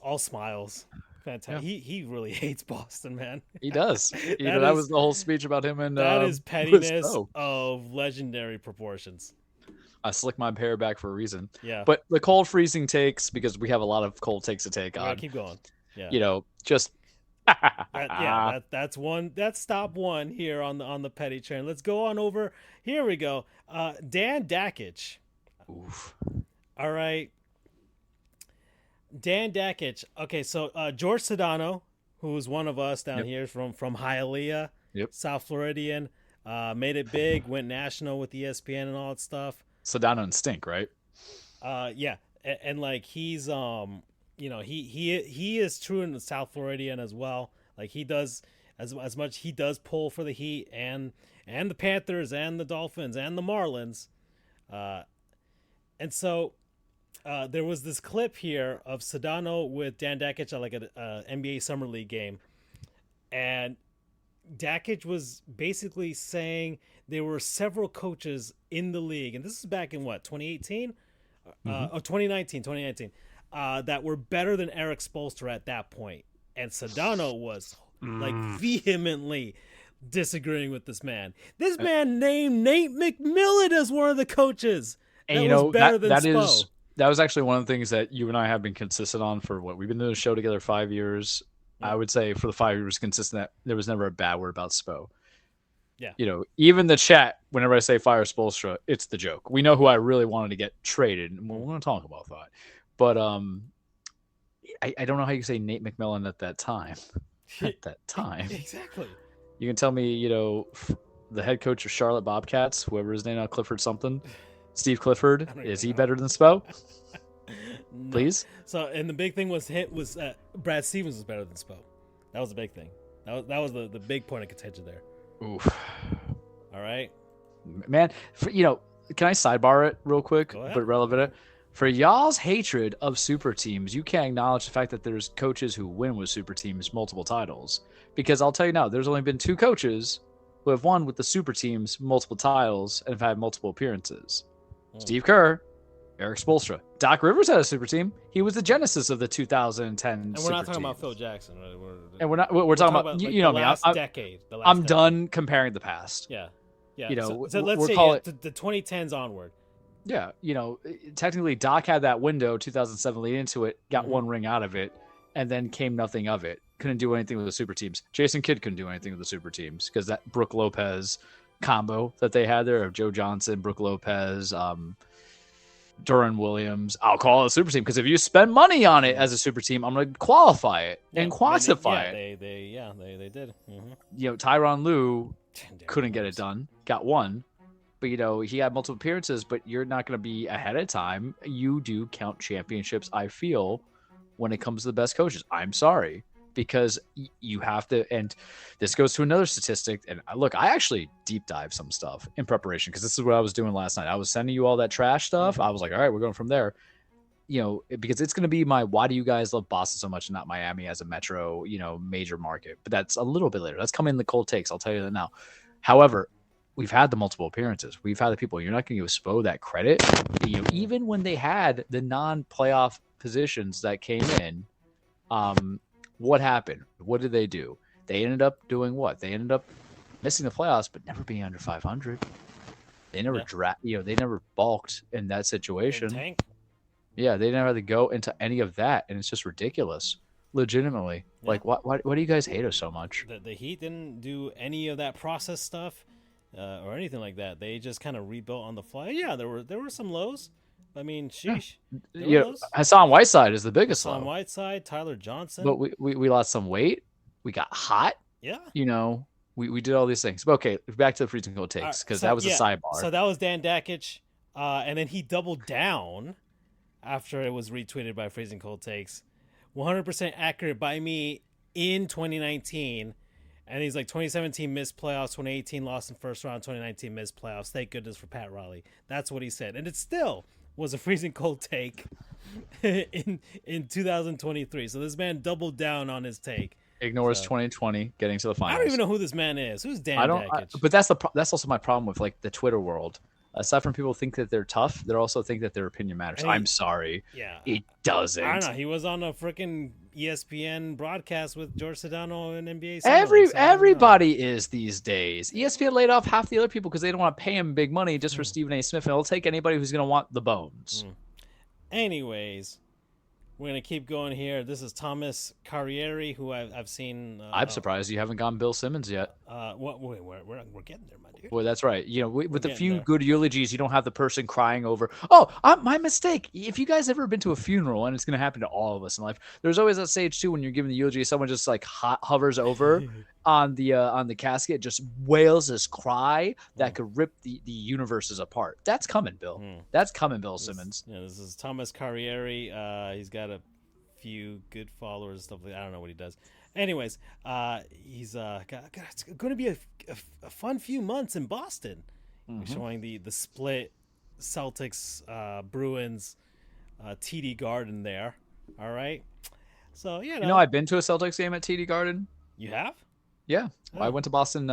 all smiles. Fantastic. Yeah. He really hates Boston, man. He does. That was the whole speech about him and that is pettiness of legendary proportions. I slick my hair back for a reason. Yeah. But the cold freezing takes, because we have a lot of cold takes to take on. Keep going. Yeah. Just. That's stop 1 here on the petty train. Let's go on over. Here we go. Dan Dakich. Oof. All right. Dan Dakich. Okay, so George Sedano, who is one of us down here from Hialeah, South Floridian, made it big, went national with ESPN and all that stuff. Sedano and Stink, right? Yeah, and like he's he is true in the South Floridian as well. Like he does as much. He does pull for the Heat and the Panthers and the Dolphins and the Marlins. And so there was this clip here of Sedano with Dan Dakich at like an NBA Summer League game. And Dakich was basically saying there were several coaches in the league. And this is back in what, 2018? 2019. That were better than Eric Spoelstra at that point. And Sedano was like vehemently disagreeing with this man. This man named Nate McMillan as one of the coaches. And that was actually one of the things that you and I have been consistent on for what we've been doing the show together 5 years. Yeah. I would say for the 5 years consistent that there was never a bad word about Spo. Yeah. Even the chat, whenever I say fire Spoelstra, it's the joke. We know who I really wanted to get traded, and we're going to talk about that. But I don't know how you say Nate McMillan at that time. At that time. Exactly. You can tell me, the head coach of Charlotte Bobcats, whoever his name now, Clifford something, Steve Clifford, is he better than Spo? No. Please? So, and the big thing was Brad Stevens was better than Spo. That was the big thing. That was the big point of contention there. Oof. All right. Man, can I sidebar it real quick, but relevant? For y'all's hatred of super teams, you can't acknowledge the fact that there's coaches who win with super teams multiple titles. Because I'll tell you now, there's only been 2 coaches who have won with the super teams multiple titles and have had multiple appearances. Steve Kerr, Eric Spoelstra. Doc Rivers had a super team. He was the genesis of the 2010 And we're not talking about Phil Jackson. Right? We're talking about like the last decade. I'm done comparing the past. Yeah. So let's say the 2010s onward. Yeah, technically Doc had that window, 2007 lead into it, got 1 ring out of it, and then came nothing of it. Couldn't do anything with the super teams. Jason Kidd couldn't do anything with the super teams because that Brooke Lopez combo that they had there of Joe Johnson, Brooke Lopez, Duran Williams. I'll call it a super team because if you spend money on it as a super team, I'm going to qualify it and quantify it. They did. Tyronn Lue couldn't get it done. Got 1. But, he had multiple appearances, but you're not going to be ahead of time. You do count championships, I feel, when it comes to the best coaches. I'm sorry, because you have to. And this goes to another statistic. And look, I actually deep dive some stuff in preparation, because this is what I was doing last night. I was sending you all that trash stuff. I was like, all right, we're going from there. Because it's going to be why do you guys love Boston so much and not Miami as a metro, major market? But that's a little bit later. That's coming in the cold takes. I'll tell you that now. However, we've had the multiple appearances. We've had the people. You're not going to give Spo that credit. Even when they had the non-playoff positions that came in, what happened? What did they do? They ended up doing what? They ended up missing the playoffs, but never being under 500. They never they never balked in that situation. Yeah, they never had to go into any of that, and it's just ridiculous. Legitimately. Yeah. Like, why do you guys hate us so much? The Heat didn't do any of that process stuff or anything like that. They just kind of rebuilt on the fly. Yeah, there were some lows. I mean, sheesh. Yeah. Hassan Whiteside is the biggest low. Hassan Whiteside, Tyler Johnson. But we lost some weight. We got hot. Yeah. We did all these things. But okay, back to the freezing cold takes, because that was a sidebar. So that was Dan Dakic, and then he doubled down after it was retweeted by Freezing Cold Takes. 100% accurate by me in 2019. And he's like, 2017 missed playoffs, 2018 lost in first round, 2019 missed playoffs. Thank goodness for Pat Riley. That's what he said. And it still was a Freezing Cold Take in 2023. So this man doubled down on his take. Ignores 2020 getting to the finals. I don't even know who this man is. Who's Dan Dakic? But that's also my problem with the Twitter world. Aside from people think that they're tough, they also think that their opinion matters. I'm sorry. Yeah. It doesn't. I don't know. He was on a freaking ESPN broadcast with George Sedano and NBA. Everybody is these days. ESPN laid off half the other people because they don't want to pay him big money just for Stephen A. Smith, and they'll take anybody who's going to want the bones. Anyways, we're going to keep going here. This is Thomas Carrieri, who I've seen. I'm surprised you haven't gone Bill Simmons yet. We're getting there, my dude. Well, that's right. With a few there. good eulogies, you don't have the person crying over, my mistake. If you guys ever been to a funeral, and it's going to happen to all of us in life, there's always that stage too when you're giving the eulogy, someone just hovers over on the casket, just wails this cry that could rip the universes apart. That's coming, Bill. That's coming, Bill Simmons. This is Thomas Carrieri. He's got a few good followers and stuff like that. I don't know what he does. Anyways, he's it's going to be a fun few months in Boston. Showing the split Celtics Bruins TD Garden there. All right. So I've been to a Celtics game at TD Garden. You have? Yeah, I went to Boston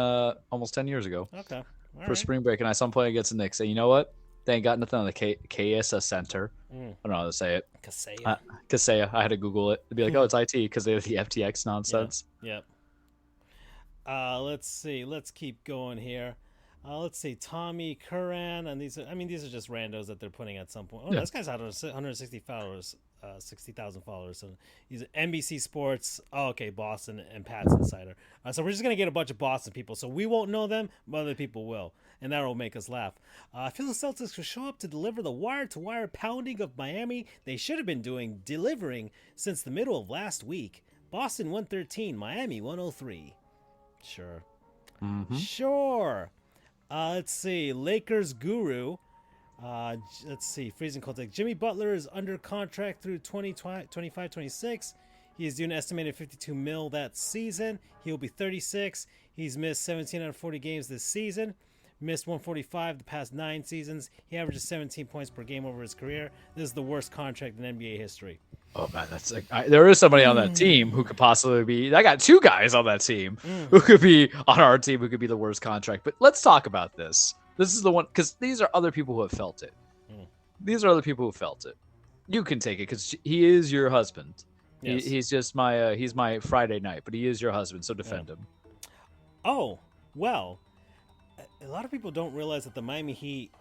almost 10 years ago. Okay. For spring break, and I saw them playing against the Knicks. And you know what? They ain't got nothing on the KSA Center. I don't know how to say it. Kaseya. I had to Google it. It'd be like, it's IT because they have the FTX nonsense. Yep. Let's see. Let's keep going here. Let's see. Tommy Curran, and these are just randos that they're putting at some point. This guy's had 160 followers, 60,000 followers. So he's NBC Sports. Boston and Pat's Insider. So we're just gonna get a bunch of Boston people. So we won't know them, but other people will, and that will make us laugh. I feel the Celtics will show up to deliver the wire-to-wire pounding of Miami. They should have been delivering since the middle of last week. Boston 113, Miami 103. Sure. Sure. Let's see. Lakers guru. Let's see. Freezing cold take. Jimmy Butler is under contract through 25-26. He is due an estimated $52 million that season. He will be 36. He's missed 17 out of 40 games this season. Missed 145 the past 9 seasons. He averages 17 points per game over his career. This is the worst contract in NBA history. Oh man, that's there is somebody on that team who could possibly be. I got 2 guys on that team who could be on our team who could be the worst contract. But let's talk about this. This is the one, because these are other people who have felt it. These are other people who felt it. You can take it because he is your husband. Yes. He's just he's my Friday night, but he is your husband, so defend him. Oh, well, a lot of people don't realize that the Miami Heat,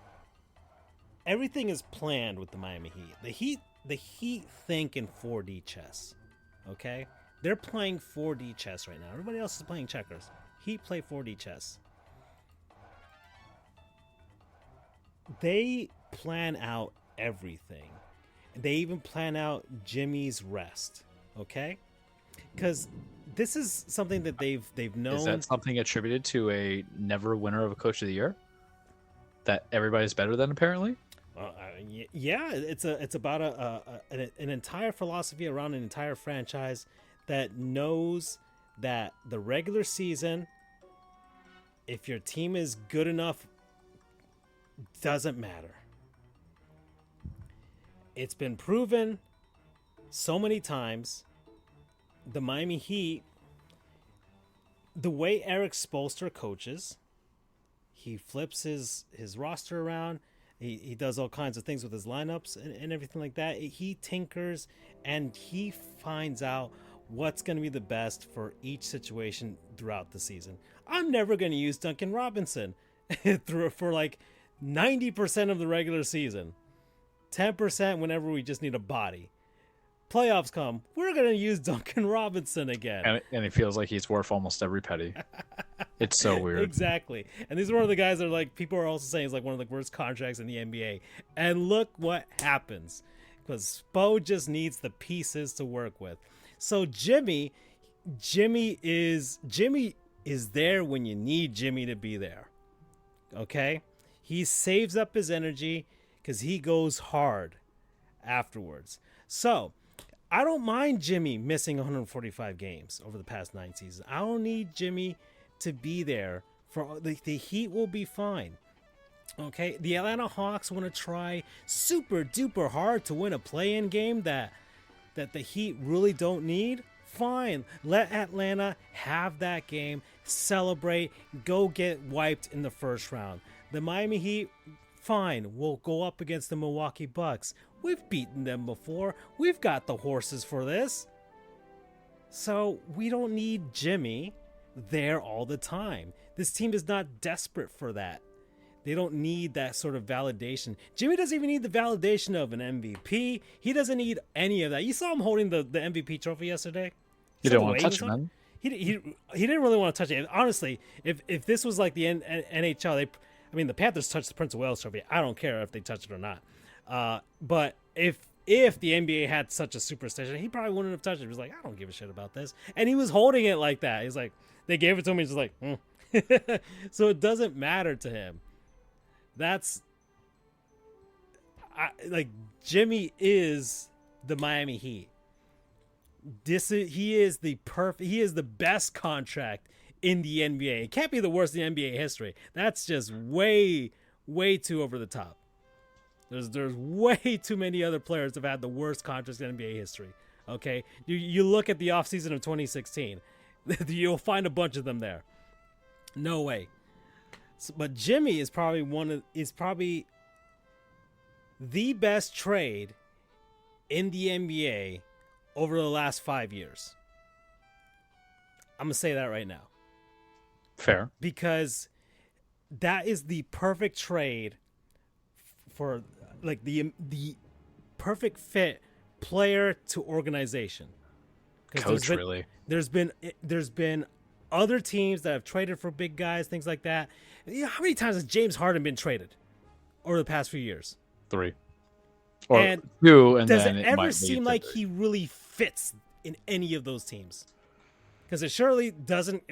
everything is planned with the Miami Heat. The Heat think in 4D chess, okay? They're playing 4D chess right now. Everybody else is playing checkers. Heat play 4D chess. They plan out everything. They even plan out Jimmy's rest, okay? Because this is something that they've known. Is that something attributed to a never winner of a Coach of the Year? That everybody's better than, apparently? Yeah, it's about an entire philosophy around an entire franchise that knows that the regular season, if your team is good enough, doesn't matter. It's been proven so many times. The Miami Heat, the way Eric Spoelstra coaches, he flips his roster around. He does all kinds of things with his lineups and everything like that. He tinkers and he finds out what's going to be the best for each situation throughout the season. I'm never going to use Duncan Robinson for like 90% of the regular season. 10% whenever we just need a body. Playoffs come, we're going to use Duncan Robinson again. And it feels like he's worth almost every penny. It's so weird. Exactly. And these are one of the guys that are like, people are also saying is like one of the worst contracts in the NBA. And look what happens. Because Spo just needs the pieces to work with. So Jimmy is there when you need Jimmy to be there. Okay? He saves up his energy because he goes hard afterwards. So I don't mind Jimmy missing 145 games over the past 9 seasons. I don't need Jimmy to be there. For the Heat will be fine. Okay, the Atlanta Hawks want to try super duper hard to win a play-in game that the Heat really don't need. Fine, let Atlanta have that game, celebrate, go get wiped in the first round. The Miami Heat, fine, we'll go up against the Milwaukee Bucks. We've beaten them before. We've got the horses for this. So we don't need Jimmy there all the time. This team is not desperate for that. They don't need that sort of validation. Jimmy doesn't even need the validation of an MVP. He doesn't need any of that. You saw him holding the MVP trophy yesterday. You didn't want to touch it, man. He didn't really want to touch it. Honestly, if this was like the NHL, the Panthers touched the Prince of Wales trophy. I don't care if they touch it or not. But if the NBA had such a superstition, he probably wouldn't have touched it. He was like, I don't give a shit about this. And he was holding it like that. He's like, they gave it to him. He's just like, So it doesn't matter to him. Jimmy is the Miami Heat. He is the best contract in the NBA. It can't be the worst in NBA history. That's just way, way too over the top. There's way too many other players that have had the worst contracts in NBA history. Okay, you look at the offseason of 2016, you'll find a bunch of them there. No way. But Jimmy is probably the best trade in the NBA over the last 5 years. I'm gonna say that right now. Fair. Because that is the perfect trade for like the perfect fit player to organization. Coach, really. There's been other teams that have traded for big guys, things like that. You know, how many times has James Harden been traded over the past few years? 3 or and 2, and does then it ever seem like he really fits in any of those teams? Because it surely doesn't.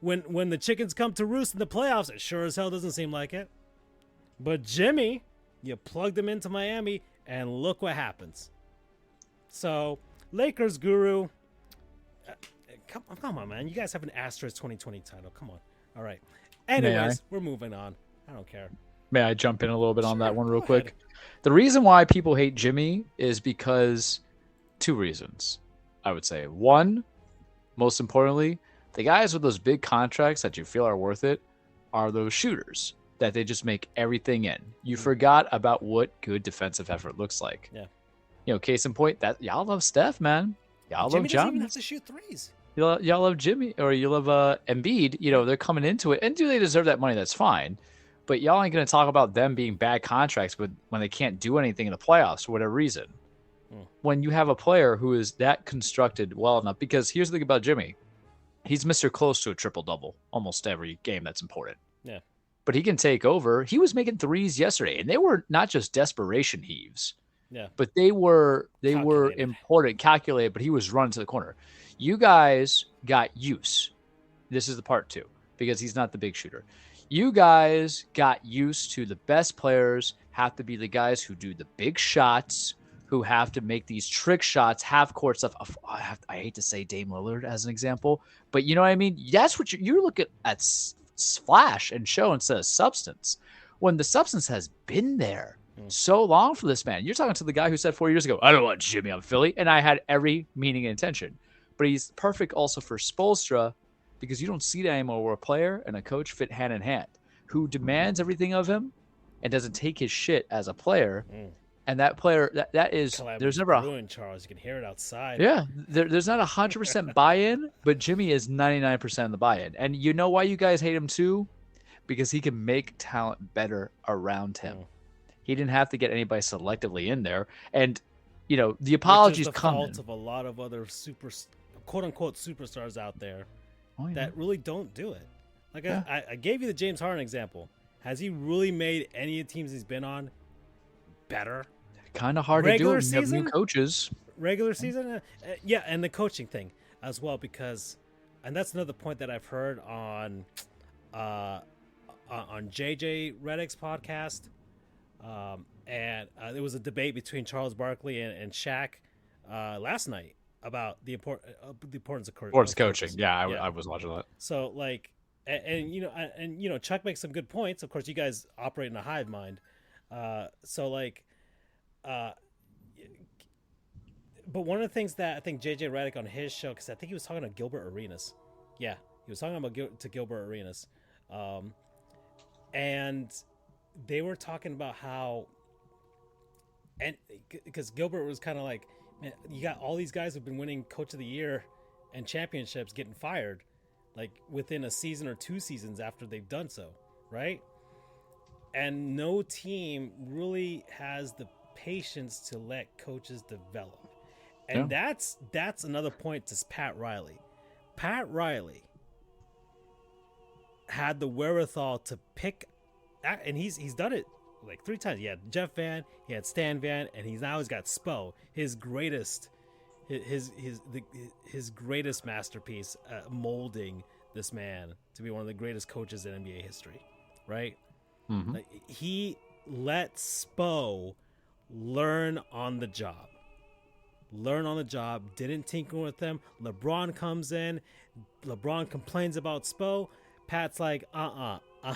When the chickens come to roost in the playoffs, it sure as hell doesn't seem like it. But Jimmy, you plugged him into Miami, and look what happens. So, Lakers guru, come on, man. You guys have an Astros 2020 title. Come on. All right. Anyways, we're moving on. I don't care. May I jump in a little bit on that one real quick? Ahead. The reason why people hate Jimmy is because 2 reasons, I would say. One, most importantly, the guys with those big contracts that you feel are worth it are those shooters that they just make everything in. You forgot about what good defensive effort looks like. Yeah. You know, case in point, that y'all love Steph, man. Y'all Jimmy love doesn't John. even have to shoot threes. Y'all love Jimmy, or you love Embiid. You know, they're coming into it. And do they deserve that money? That's fine. But y'all ain't going to talk about them being bad contracts when they can't do anything in the playoffs for whatever reason. When you have a player who is that constructed well enough, because here's the thing about Jimmy. He's Mr. Close to a triple-double almost every game that's important. Yeah. But he can take over. He was making threes yesterday, and they were not just desperation heaves. Yeah. But they were Calculated. important, calculated, but he was running to the corner. You guys got use. This is the part 2, because he's not the big shooter. You guys got used to the best players have to be the guys who do the big shots, who have to make these trick shots, half court stuff. I hate to say Dame Lillard as an example, but you know what I mean? That's what you're looking at flash and show instead of substance. When the substance has been there so long for this man. You're talking to the guy who said 4 years ago, I don't want Jimmy on Philly, and I had every meaning and intention. But he's perfect also for Spoelstra because you don't see that anymore where a player and a coach fit hand in hand, who demands everything of him and doesn't take his shit as a player. And that player, that is, there's never a Charles. You can hear it outside. Yeah, there's not 100% buy-in, but Jimmy is 99% of the buy-in. And you know why you guys hate him too? Because he can make talent better around him. He didn't have to get anybody selectively in there. And, you know, the apologies come. Which is the fault of a lot of other quote-unquote superstars out there that really don't do it. Like I gave you the James Harden example. Has he really made any teams he's been on better? Kind of hard to do when you have new coaches. Regular season? Yeah, and the coaching thing as well, because, and that's another point that I've heard on JJ Redick's podcast. And there was a debate between Charles Barkley and Shaq last night about the importance of sports coaching. Yeah, I was watching that. So like, and you know, Chuck makes some good points. Of course, you guys operate in a hive mind. So like, but one of the things that I think JJ Redick on his show, because I think he was talking to Gilbert Arenas. Yeah, he was talking about Gilbert Arenas, and they were talking about how, and because Gilbert was kind of like, man, you got all these guys who've been winning Coach of the Year and championships getting fired, like within a season or 2 seasons after they've done so, right? And no team really has the patience to let coaches develop. And that's another point to Pat Riley. Pat Riley had the wherewithal to pick, and he's done it like 3 times. He had Jeff Van, he had Stan Van, and he's got Spo, his greatest masterpiece, molding this man to be one of the greatest coaches in NBA history, right? Mm-hmm. Like, he let Spo learn on the job, didn't tinker with them. LeBron comes in, LeBron complains about Spo. Pat's like,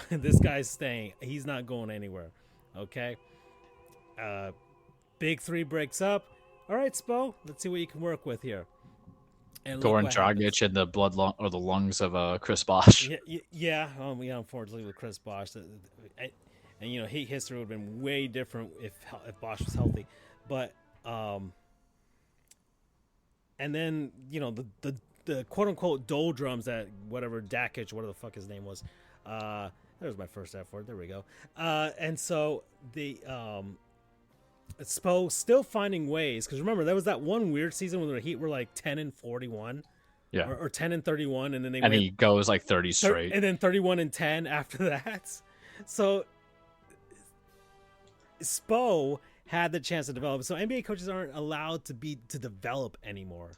this guy's staying. He's not going anywhere. Okay. Big 3 breaks up. All right, Spo, let's see what you can work with here. And Goran Dragic in the the lungs of Chris Bosh. Yeah. Unfortunately with Chris Bosh, and you know, history would have been way different if Bosh was healthy. But and then, you know, the quote unquote doldrums that whatever Dakic, whatever the fuck his name was, there's my first F word. There we go. And so the Spo still finding ways, because remember there was that one weird season when the Heat were like 10-41, or 10-31, and then he goes like 30 straight, and then 31-10 after that. So Spo had the chance to develop. So NBA coaches aren't allowed to develop anymore,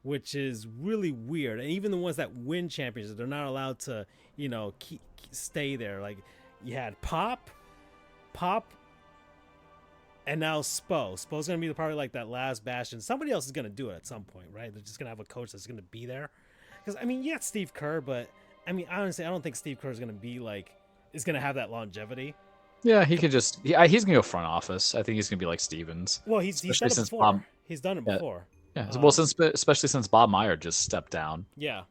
which is really weird. And even the ones that win championships, they're not allowed to, you know, stay there. Like you had Pop, and now Spo. Spo's going to be probably like that last bastion. Somebody else is going to do it at some point, right? They're just going to have a coach that's going to be there. Because, I mean, you got Steve Kerr, but, I mean, honestly, I don't think Steve Kerr is going to be like, is going to have that longevity. Yeah, he could just, he's going to go front office. I think he's going to be like Stevens. Well, he's done it before. He's done it before. Yeah, well, especially since Bob Meyer just stepped down. Yeah,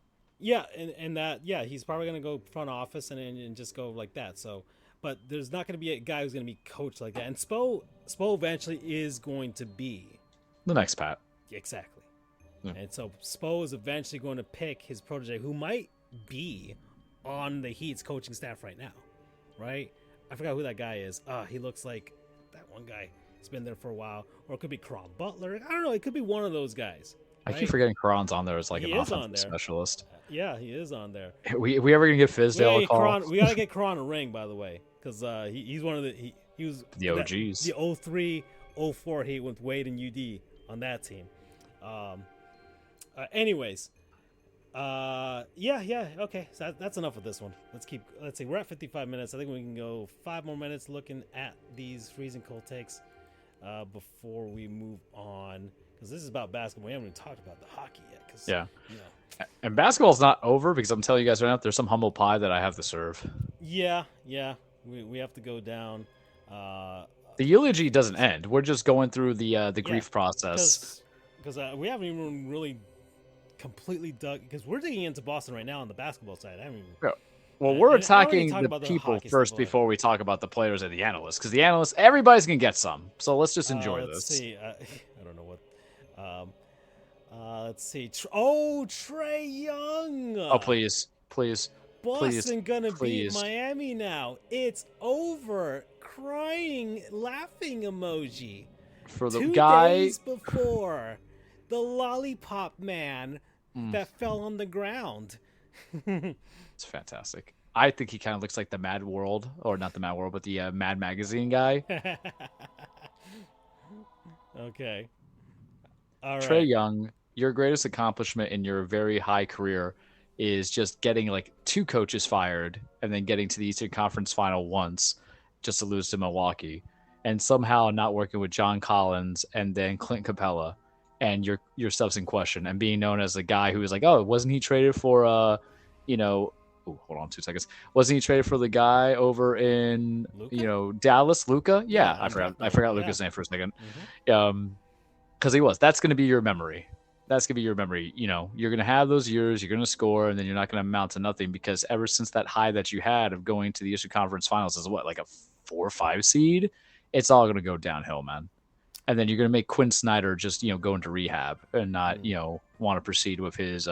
and that, he's probably going to go front office and just go like that. So, but there's not going to be a guy who's going to be coached like that. And Spo eventually is going to be the next Pat. Exactly. Yeah. And so Spo is eventually going to pick his protege, who might be on the Heat's coaching staff right now, right? I forgot who that guy is. He looks like that one guy. He's been there for a while. Or it could be Caron Butler. I don't know. It could be one of those guys. Right? I keep forgetting Caron's on there as like an offensive specialist. Yeah, he is on there. We ever going to give Fizdale a call? We got to get Caron a ring, by the way, because he's one of the he was the OGs. The 03-04 Heat with Wade and UD on that team. Anyways, Yeah. Okay, so that's enough of this one. Let's see. We're at 55 minutes. I think we can go 5 more minutes looking at these freezing cold takes before we move on, because this is about basketball. We haven't even talked about the hockey yet. Yeah. You know, And basketball's not over because I'm telling you guys right now, there's some humble pie that I have to serve. yeah. We have to go down. The eulogy doesn't end. We're just going through the Yeah, grief process. because we haven't even really completely dug, because we're digging into Boston right now on the basketball side. I haven't even. Yeah. Well, And we're I already attacking talked the about the people hockey first stuff, before we talk about the players and the analysts, because the analysts, everybody's gonna get some. So let's just enjoy Let's this. see. I don't know what. Let's see. Trey Young. Oh, please. Boston gonna please. beat Miami now. It's over. Crying, laughing emoji. For the 2 guy days before, the lollipop man that fell on the ground. It's fantastic. I think he kind of looks like the Mad World, or not the Mad World, but the Mad Magazine guy. Okay. All Trey right. Young, your greatest accomplishment in your very high career is just getting like 2 coaches fired and then getting to the Eastern Conference Final once just to lose to Milwaukee, and somehow not working with John Collins and then Clint Capella, and your stuff's in question, and being known as the guy who was like, oh, wasn't he traded for hold on 2 seconds. Wasn't he traded for the guy over in Luka? Dallas, Luka? Yeah, Yeah, I forgot Luka's name for a second. Because he was. That's going to be your memory. That's going to be your memory. You're going to have those years, you're going to score, and then you're not going to amount to nothing, because ever since that high that you had of going to the Eastern Conference Finals as what, like a 4 or 5 seed, it's all going to go downhill, man. And then you're going to make Quinn Snyder just, go into rehab and not, want to proceed with his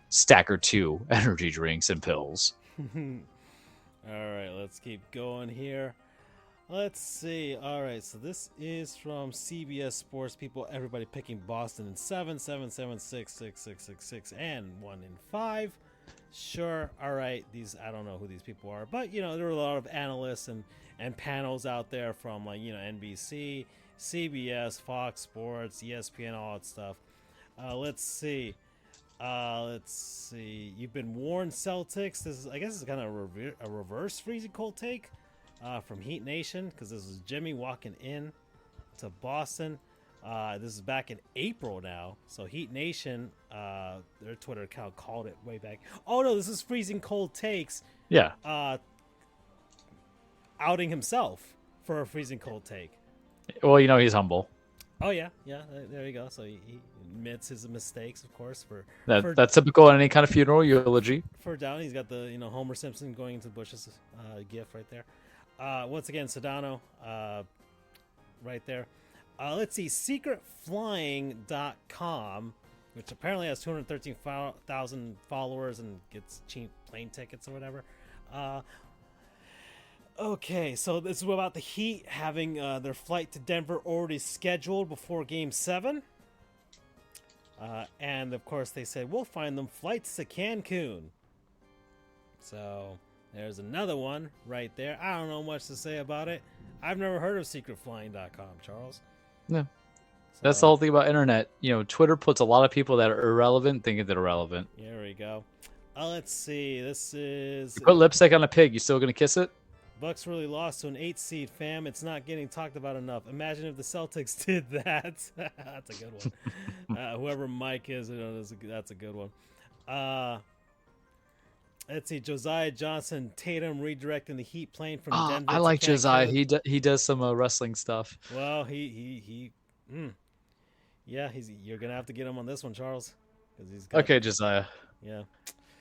stacker 2 energy drinks and pills. All right, let's keep going here. Let's see. All right, so this is from CBS Sports People. Everybody picking Boston in 7, 7, 7, 6, 6, 6, 6, 6, and 1 in 5. Sure. All right. I don't know who these people are, but there are a lot of analysts and panels out there from NBC, CBS, Fox Sports, ESPN, all that stuff. Let's see. You've been warned, Celtics. I guess it's kind of a reverse freezing cold take from Heat Nation, because this is Jimmy walking in to Boston. This is back in April now. So Heat Nation, their Twitter account called it way back. Oh no, this is freezing cold takes. Yeah. Outing himself for a freezing cold take. Well, he's humble. Oh yeah. There you go. So he admits his mistakes, of course. That's typical in any kind of funeral eulogy. For down, he's got the Homer Simpson going into bushes gif right there. Once again, Sedano, right there. Let's see, secretflying.com, which apparently has 213,000 followers and gets cheap plane tickets or whatever. Okay, so this is about the Heat having their flight to Denver already scheduled before Game 7. And, of course, they said, we'll find them flights to Cancun. So there's another one right there. I don't know much to say about it. I've never heard of secretflying.com, Charles. No. That's the whole thing about internet. Twitter puts a lot of people that are irrelevant thinking they're relevant. There we go. Let's see. This is... You put lipstick on a pig, you still going to kiss it? Bucks really lost to an 8 seed, fam. It's not getting talked about enough. Imagine if the Celtics did that. That's a good one. Whoever Mike is, that's a good one. Let's see. Josiah Johnson, Tatum redirecting the Heat plane from Denver. I like to Josiah. He does some wrestling stuff. Well, you're gonna have to get him on this one, Charles. Okay, Josiah. Yeah.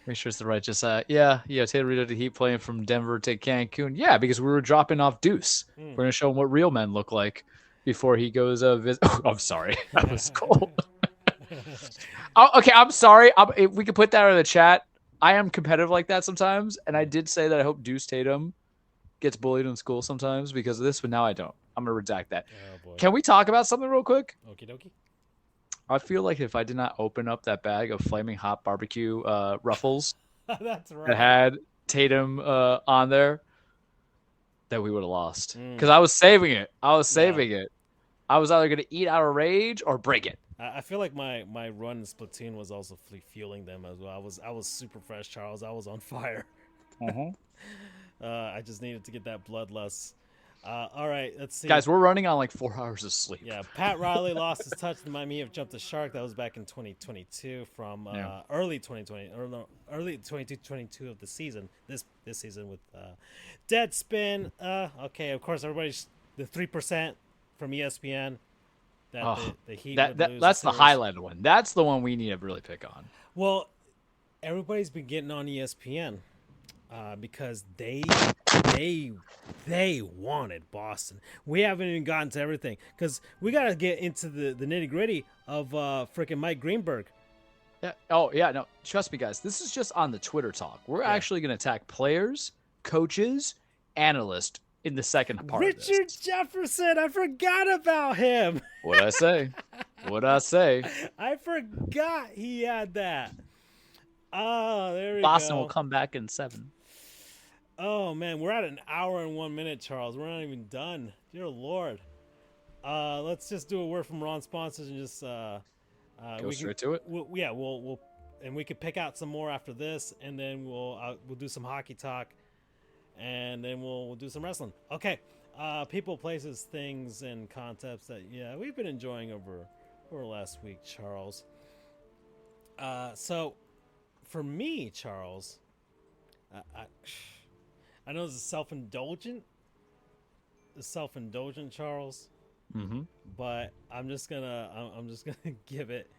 Make sure it's the right Josiah. Yeah. Tatum redirected the Heat plane from Denver to Cancun. Yeah, because we were dropping off Deuce. We're gonna show him what real men look like before he goes visit. Oh, I'm sorry. That was cold. Okay, I'm sorry. If we could put that in the chat. I am competitive like that sometimes, and I did say that I hope Deuce Tatum gets bullied in school sometimes because of this, but now I don't. I'm going to redact that. Oh, boy. Can we talk about something real quick? Okie dokie. I feel like if I did not open up that bag of flaming hot barbecue Ruffles That's right. that had Tatum on there, that we would have lost. Because I was saving it. I was either going to eat out of rage or break it. I feel like my run in Splatoon was also fueling them as well. I was super fresh, Charles. I was on fire. I just needed to get that bloodlust. All right, let's see. Guys, we're running on like 4 hours of sleep. Yeah, Pat Riley lost his touch. The Miami have jumped the shark. That was back in 2022 from early 2020 or no, early 2022 of the season. This season with Deadspin. Okay, of course, everybody's the 3% from ESPN. That the Heat would lose that's the series. highlighted one. That's the one we need to really pick on. Well, everybody's been getting on ESPN because they wanted Boston. We haven't even gotten to everything because we got to get into the nitty gritty of freaking Mike Greenberg. Yeah. Oh yeah. No, trust me, guys. This is just on the Twitter talk. We're actually going to attack players, coaches, analysts in the second part. Richard of this. Jefferson. I forgot about him. What'd I say? What'd I say? I forgot he had that. Oh, there we Boston go. will come back in 7. Oh man, we're at an hour and 1 minute, Charles. We're not even done. Dear Lord. Let's just do a word from Ron sponsors and just Go straight to it. We'll and we could pick out some more after this, and then we'll do some hockey talk, and then we'll do some wrestling. Okay. People, places, things, and concepts that we've been enjoying over last week, Charles. So for me, Charles, I know this is self-indulgent, Charles. Mm-hmm. But I'm just gonna give it.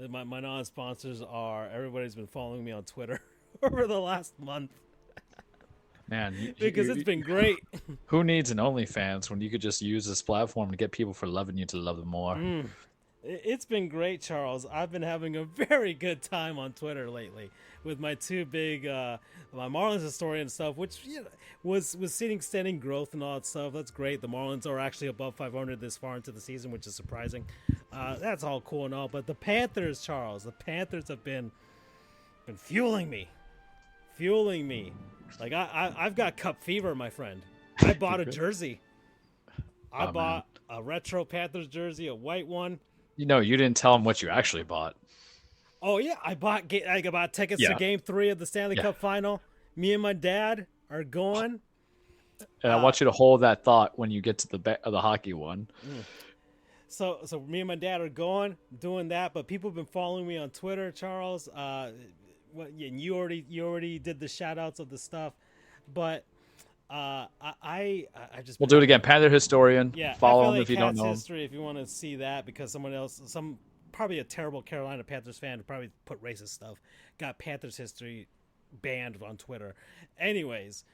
My non-sponsors are everybody's been following me on Twitter over the last month. Man, because it's been great. Who needs an OnlyFans when you could just use this platform to get people for loving you to love them more? It's been great, Charles. I've been having a very good time on Twitter lately with my two big, my Marlins historian stuff, which was seeing steady growth and all that stuff. That's great. The Marlins are actually above 500 this far into the season, which is surprising. That's all cool and all. But the Panthers, Charles, have been fueling me. Like I've got Cup fever, my friend. I bought a jersey. I bought a retro Panthers jersey, a white one. You didn't tell them what you actually bought. Oh yeah, I bought tickets to Game 3 of the Stanley Cup Final. Me and my dad are going. And I want you to hold that thought when you get to the hockey one. So me and my dad are going, doing that. But people have been following me on Twitter, Charles. And you already did the shout outs of the stuff, but I just we'll do it again. Panther historian. Yeah, follow him if you don't know him. History, if you want to see that, because someone else, probably a terrible Carolina Panthers fan who probably put racist stuff, got Panthers history banned on Twitter. Anyways,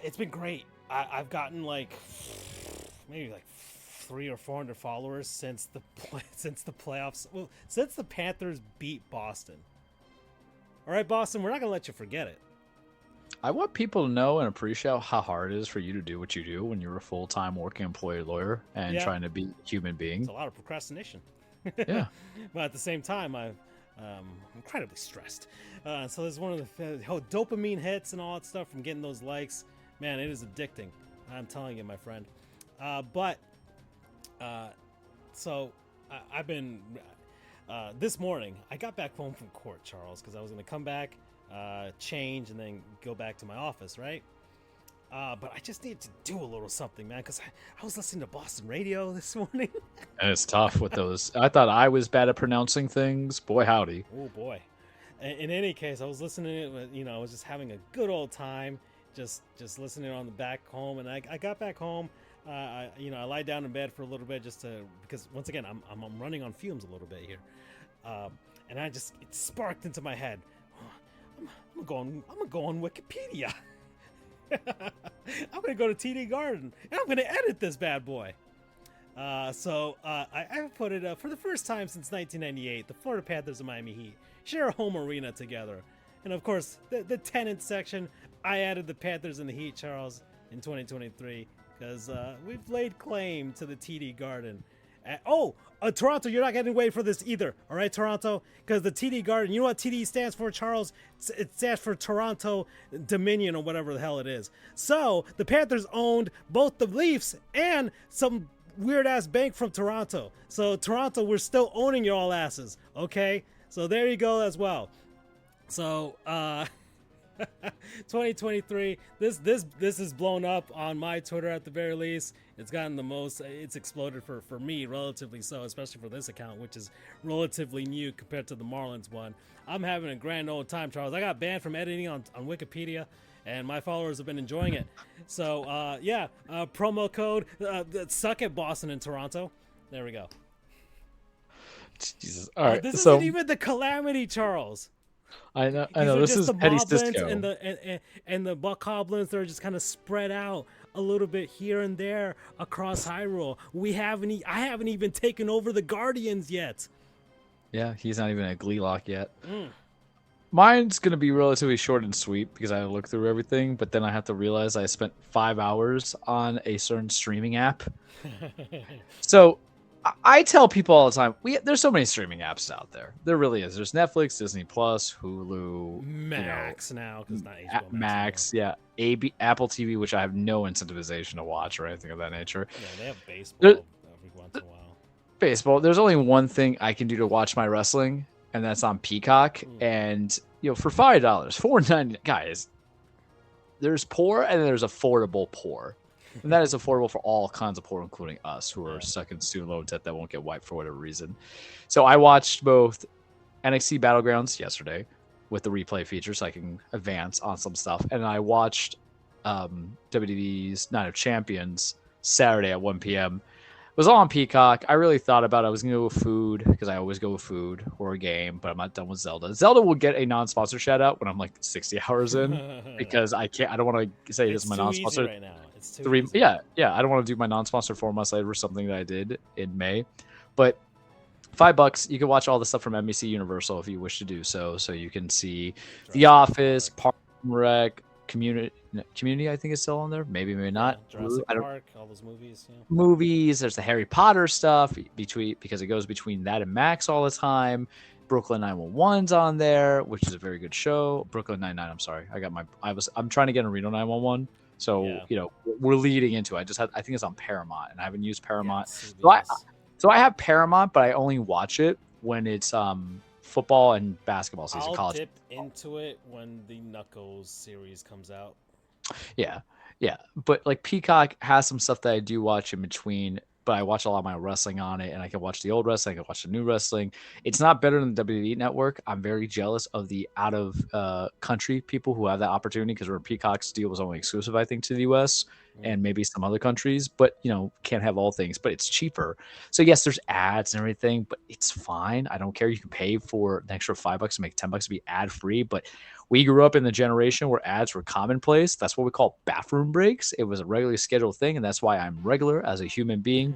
it's been great. I've gotten maybe 300 or 400 followers since the playoffs. Well, since the Panthers beat Boston. All right, Boston, we're not gonna let you forget it. I want people to know and appreciate how hard it is for you to do what you do when you're a full-time working employee lawyer and trying to be a human being. It's a lot of procrastination. Yeah. But at the same time, I'm incredibly stressed. So there's one of the dopamine hits and all that stuff from getting those likes. Man, it is addicting. I'm telling you, my friend. So I've been this morning. I got back home from court, Charles, because I was going to come back, change, and then go back to my office, right? But I just needed to do a little something, man, because I was listening to Boston radio this morning. And it's tough with those. I thought I was bad at pronouncing things. Boy, howdy. Oh, boy. In any case, I was listening to it. I was just having a good old time, just listening on the back home. And I got back home. I lied down in bed for a little bit because once again I'm running on fumes a little bit here, and it sparked into my head. I'm gonna go on Wikipedia. I'm gonna go to TD Garden and I'm gonna edit this bad boy. So I put it for the first time since 1998. The Florida Panthers and Miami Heat share a home arena together, and of course the tenant section. I added the Panthers and the Heat, Charles, in 2023. Because we've laid claim to the TD Garden. Toronto, you're not getting away for this either. All right, Toronto? Because the TD Garden, you know what TD stands for, Charles? It stands for Toronto Dominion or whatever the hell it is. So the Panthers owned both the Leafs and some weird ass bank from Toronto. So Toronto, we're still owning your all asses. Okay, so there you go as well. So 2023, this is blown up on my Twitter at the very least. It's gotten the most, it's exploded for me, relatively so, especially for this account, which is relatively new compared to the Marlins one. I'm having a grand old time, Charles. I got banned from editing on Wikipedia, and my followers have been enjoying it. So promo code suck at Boston and Toronto. There we go. Jesus. All right. This isn't even the calamity, Charles. I know. This is petty Cisco. And the Bokoblins that are just kind of spread out a little bit here and there across Hyrule. I haven't even taken over the Guardians yet. Yeah, he's not even at Gleelock yet. Mine's gonna be relatively short and sweet because I look through everything, but then I have to realize I spent 5 hours on a certain streaming app. So I tell people all the time, there's so many streaming apps out there. There really is. There's Netflix, Disney Plus, Hulu, Max now, because not HBO Max, yeah, Apple TV, which I have no incentivization to watch or anything of that nature. Yeah, they have baseball every once in a while. Baseball. There's only one thing I can do to watch my wrestling, and that's on Peacock. And for $5, $4.99, guys, there's poor and there's affordable poor. And that is affordable for all kinds of poor, including us, who are stuck in student loan debt that won't get wiped for whatever reason. So I watched both NXT Battlegrounds yesterday with the replay feature so I can advance on some stuff. And I watched WWE's Night of Champions Saturday at 1 p.m. It was all on Peacock. I really thought about it. I was going to go with food because I always go with food or a game, but I'm not done with Zelda. Zelda will get a non-sponsor shout out when I'm like 60 hours in because I don't want to say this is my non-sponsor. Right now. It's too easy. Yeah. I don't want to do my non-sponsor 4 months later or something that I did in May. But $5, you can watch all the stuff from NBC Universal if you wish to do so. So you can see The Office, Park and Rec, Community, I think is still on there. Maybe not. Jurassic Park, all those movies. Yeah. Movies. There's the Harry Potter stuff because it goes between that and Max all the time. Brooklyn 911's on there, which is a very good show. Brooklyn 99. I'm sorry, I'm trying to get a Reno 911. So we're leading into it. I think it's on Paramount, and I haven't used Paramount. Yeah, so I have Paramount, but I only watch it when it's football and basketball season. I'll dip into it when the Knuckles series comes out. Yeah. But like Peacock has some stuff that I do watch in between, but I watch a lot of my wrestling on it, and I can watch the old wrestling, I can watch the new wrestling. It's not better than the WWE Network. I'm very jealous of the out of country people who have that opportunity because Peacock's deal was only exclusive, I think, to the US and maybe some other countries, but can't have all things, but it's cheaper. So yes, there's ads and everything, but it's fine. I don't care. You can pay for an extra $5 to make $10 to be ad free, but we grew up in the generation where ads were commonplace. That's what we call bathroom breaks. It was a regularly scheduled thing, and that's why I'm regular as a human being.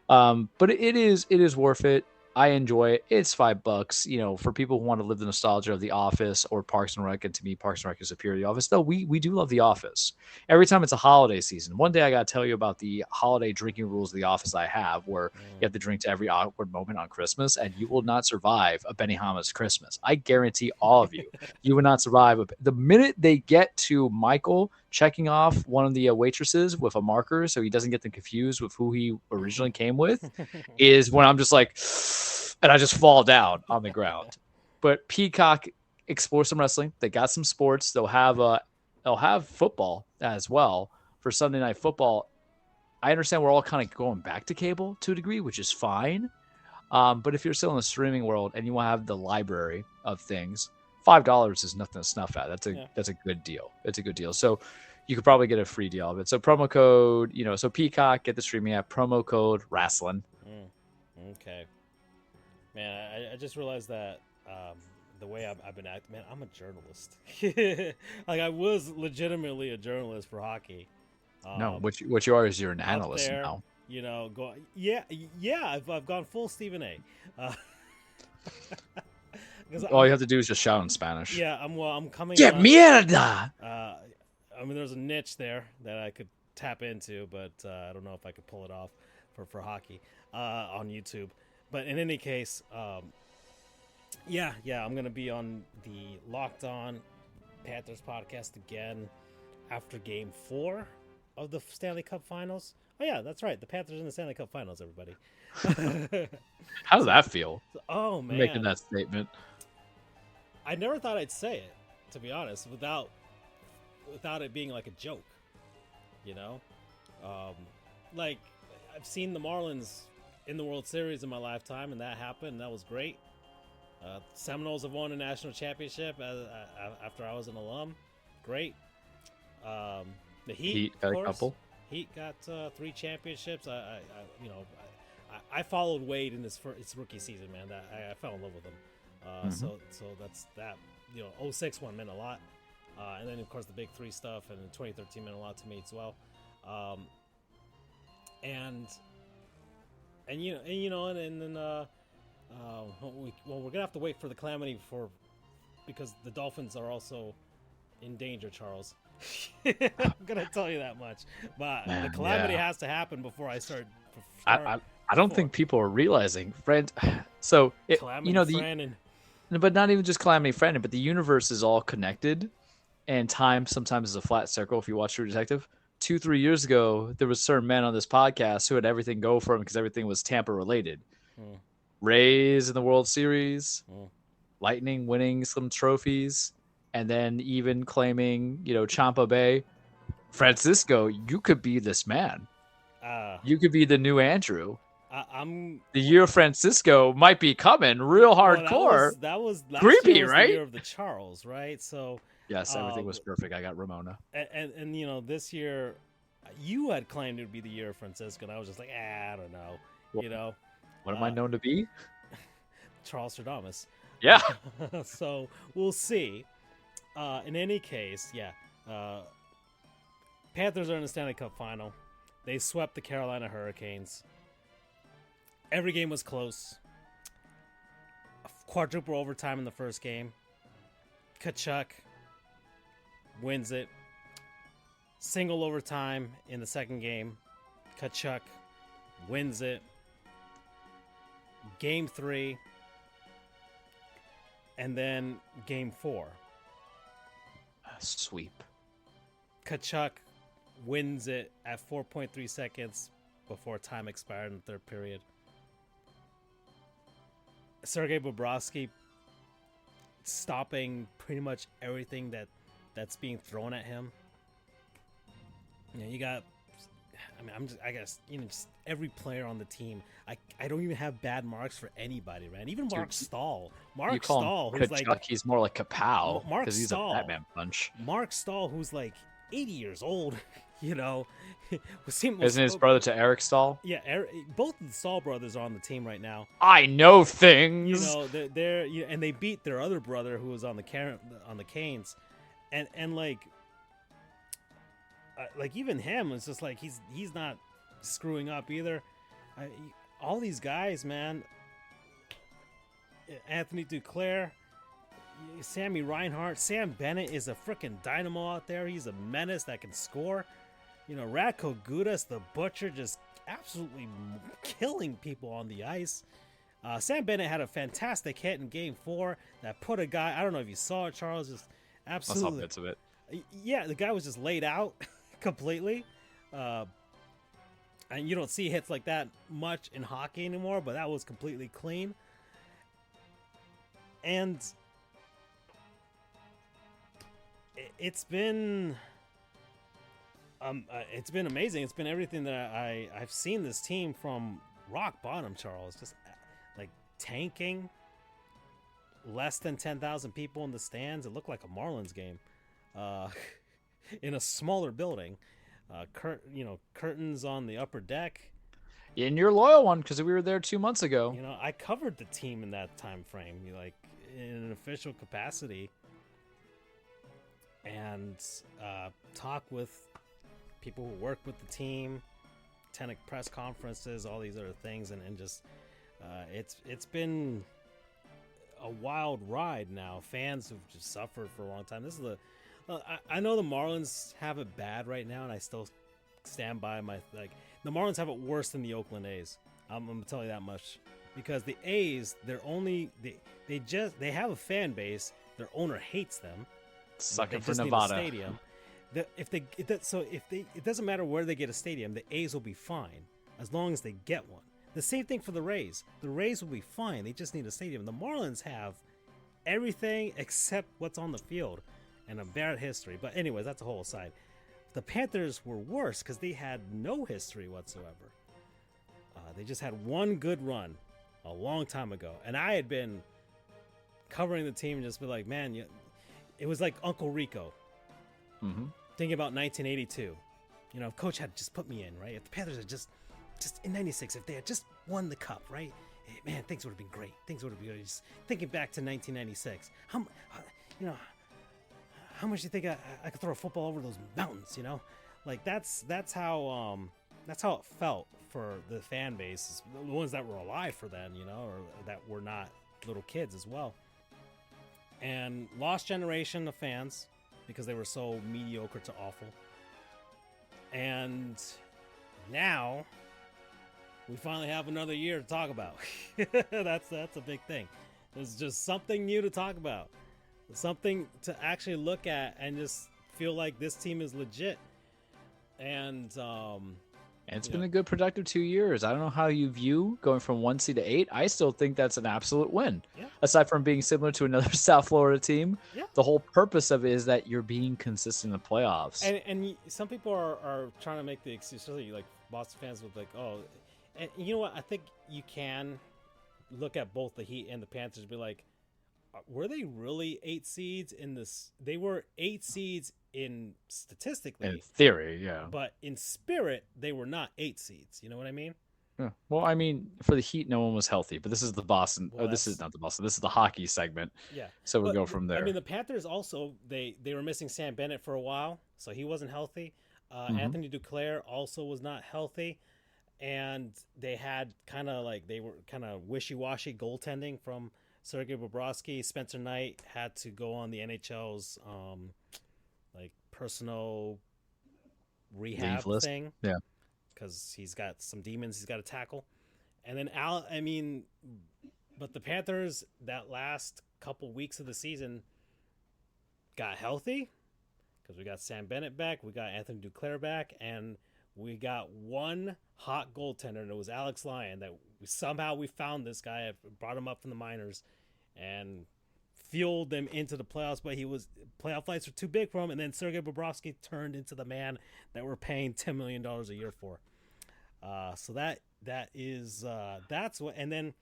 But it is worth it. I enjoy it. It's $5. For people who want to live the nostalgia of The Office or Parks and Rec, and to me, Parks and Rec is superior to The Office. Though we do love The Office. Every time it's a holiday season. One day I got to tell you about the holiday drinking rules of The Office I have, where you have to drink to every awkward moment on Christmas, and you will not survive a Benihana's Christmas. I guarantee all of you, you will not survive. The minute they get to Michael checking off one of the waitresses with a marker so he doesn't get them confused with who he originally came with is when I'm just like, and I just fall down on the ground. But Peacock explores some wrestling. They got some sports. They'll have football as well for Sunday Night Football. I understand we're all kind of going back to cable to a degree, which is fine. But if you're still in the streaming world and you want to have the library of things, $5 is nothing to snuff at. That's a good deal. It's a good deal. So you could probably get a free deal of it. So promo code, so Peacock, get the streaming app, promo code wrestling. Okay. Man, I just realized that the way I've been acting, man, I'm a journalist. Like I was legitimately a journalist for hockey. No, what you are is you're an analyst there, now. I've gone full Stephen A. All you have to do is just shout in Spanish. Yeah, I'm coming. ¡Qué mierda! I mean, there's a niche there that I could tap into, but I don't know if I could pull it off for hockey on YouTube. But in any case, I'm gonna be on the Locked On Panthers podcast again after Game 4 of the Stanley Cup Finals Oh yeah, that's right. The Panthers in the Stanley Cup Finals, everybody. How does that feel? Oh Making man, that statement. I never thought I'd say it, to be honest, without it being like a joke. You know, like I've seen the Marlins in the World Series in my lifetime, and that happened, and that was great. Seminoles have won a national championship after I was an alum. Great. The Heat got of a course. couple. Heat got 3 championships. I followed Wade in his rookie season, man. I fell in love with him. So that's that. 06 one meant a lot, and then of course the big 3 stuff, and 2013 meant a lot to me as well. And then we're gonna have to wait for the calamity because the Dolphins are also in danger, Charles. I'm gonna tell you that much, but the calamity has to happen before I start. I don't think people are realizing, friend. So but not even just calamity, friend, but the universe is all connected, and time sometimes is a flat circle. If you watch True Detective, 2-3 years ago, there was certain men on this podcast who had everything go for them because everything was Tampa related. Rays in the World Series, Lightning winning some trophies, and then even claiming, Champa Bay. Francisco, you could be this man. You could be the new Andrew. The year of Francisco might be coming real hardcore. Well, that was creepy, right? The year of the Charles, right? So yes, everything was perfect. I got Ramona, and this year, you had claimed it would be the year of Francisco, and I was just like, I don't know, What am I known to be? Charles Stradamus. Yeah. So we'll see. In any case, Panthers are in the Stanley Cup Final. They swept the Carolina Hurricanes. Every game was close. Quadruple overtime in the first game. Tkachuk wins it. Single overtime in the second game. Tkachuk wins it. Game 3. And then game 4. Sweep. Tkachuk wins it at 4.3 seconds before time expired in the third period. Sergei Bobrovsky stopping pretty much everything that's being thrown at him. You got, I guess, just every player on the team. I don't even have bad marks for anybody, man. Even Mark Stahl. Mark Stahl, who's like, he's more like Kapow because he's Stahl, a Batman punch. Mark Stahl, who's like 80 years old, Isn't his brother to Eric Stahl? Yeah, both of the Stahl brothers are on the team right now. I know things. They're and they beat their other brother who was on the Canes, and like even him, it's just like he's not screwing up either. All these guys, man. Anthony Duclair, Sammy Reinhart, Sam Bennett is a freaking dynamo out there. He's a menace that can score. Radko Gudas, the butcher, just absolutely killing people on the ice. Sam Bennett had a fantastic hit in Game 4 that put a guy, I don't know if you saw it, Charles, just absolutely. I saw bits of it. Yeah, the guy was just laid out completely. And you don't see hits like that much in hockey anymore, but that was completely clean. And it's been amazing. It's been everything that I've seen this team from rock bottom, Charles. Just like tanking, less than 10,000 people in the stands. It looked like a Marlins game in a smaller building. Curtains on the upper deck. In your loyal one, because we were there 2 months ago. I covered the team in that time frame, like in an official capacity, and talk with people who work with the team, attend press conferences, all these other things, and just it's been a wild ride now. Fans have just suffered for a long time. This is I know the Marlins have it bad right now, and I still stand by the Marlins have it worse than the Oakland A's. I'm gonna tell you that much, because the A's, they have a fan base. Their owner hates them. Sucking for Nevada. Stadium. It doesn't matter where they get a stadium, the A's will be fine as long as they get one. The same thing for the Rays. The Rays will be fine. They just need a stadium. The Marlins have everything except what's on the field and a bad history. But anyways, that's a whole aside. The Panthers were worse because they had no history whatsoever. They just had one good run a long time ago. And I had been covering the team and just be like, man, it was like Uncle Rico. Mm-hmm. Thinking about 1982. You know, if Coach had just put me in, right? If the Panthers had just in 96, if they had just won the cup, right? Man, things would have been great. Things would have been just thinking back to 1996. How much do you think I could throw a football over those mountains, you know? Like that's how it felt for the fan base, the ones that were alive for then, you know, or that were not little kids as well. And lost generation of fans because they were so mediocre to awful. And now we finally have another year to talk about. That's a big thing. There's just something new to talk about. Something to actually look at and just feel like this team is legit. And it's been a good productive 2 years. I don't know how you view going from 1 seed to 8. I still think that's an absolute win. Yeah. Aside from being similar to another South Florida team, yeah. The whole purpose of it is that you're being consistent in the playoffs. And some people are trying to make the excuse, especially like Boston fans with like, oh, and you know what? I think you can look at both the Heat and the Panthers and be like, were they really 8 seeds in this? They were 8 seeds in statistically. In theory, yeah. But in spirit, they were not 8 seeds. You know what I mean? Yeah. Well, I mean, for the Heat, no one was healthy. But this is the Boston. Well, this is not the Boston. This is the hockey segment. Yeah. So we'll go from there. I mean, the Panthers also, they were missing Sam Bennett for a while, so he wasn't healthy. Anthony Duclair also was not healthy. And they had they were kind of wishy-washy goaltending from Sergei Bobrovsky. Spencer Knight had to go on the NHL's personal rehab thing. Yeah. Because he's got some demons he's got to tackle. And then but the Panthers, that last couple weeks of the season, got healthy because we got Sam Bennett back, we got Anthony Duclair back, and we got one hot goaltender, and it was Alex Lyon. That we found this guy, brought him up from the minors, and fueled them into the playoffs. But playoff lights were too big for him, and then Sergei Bobrovsky turned into the man that we're paying $10 million a year for. So that's what. And then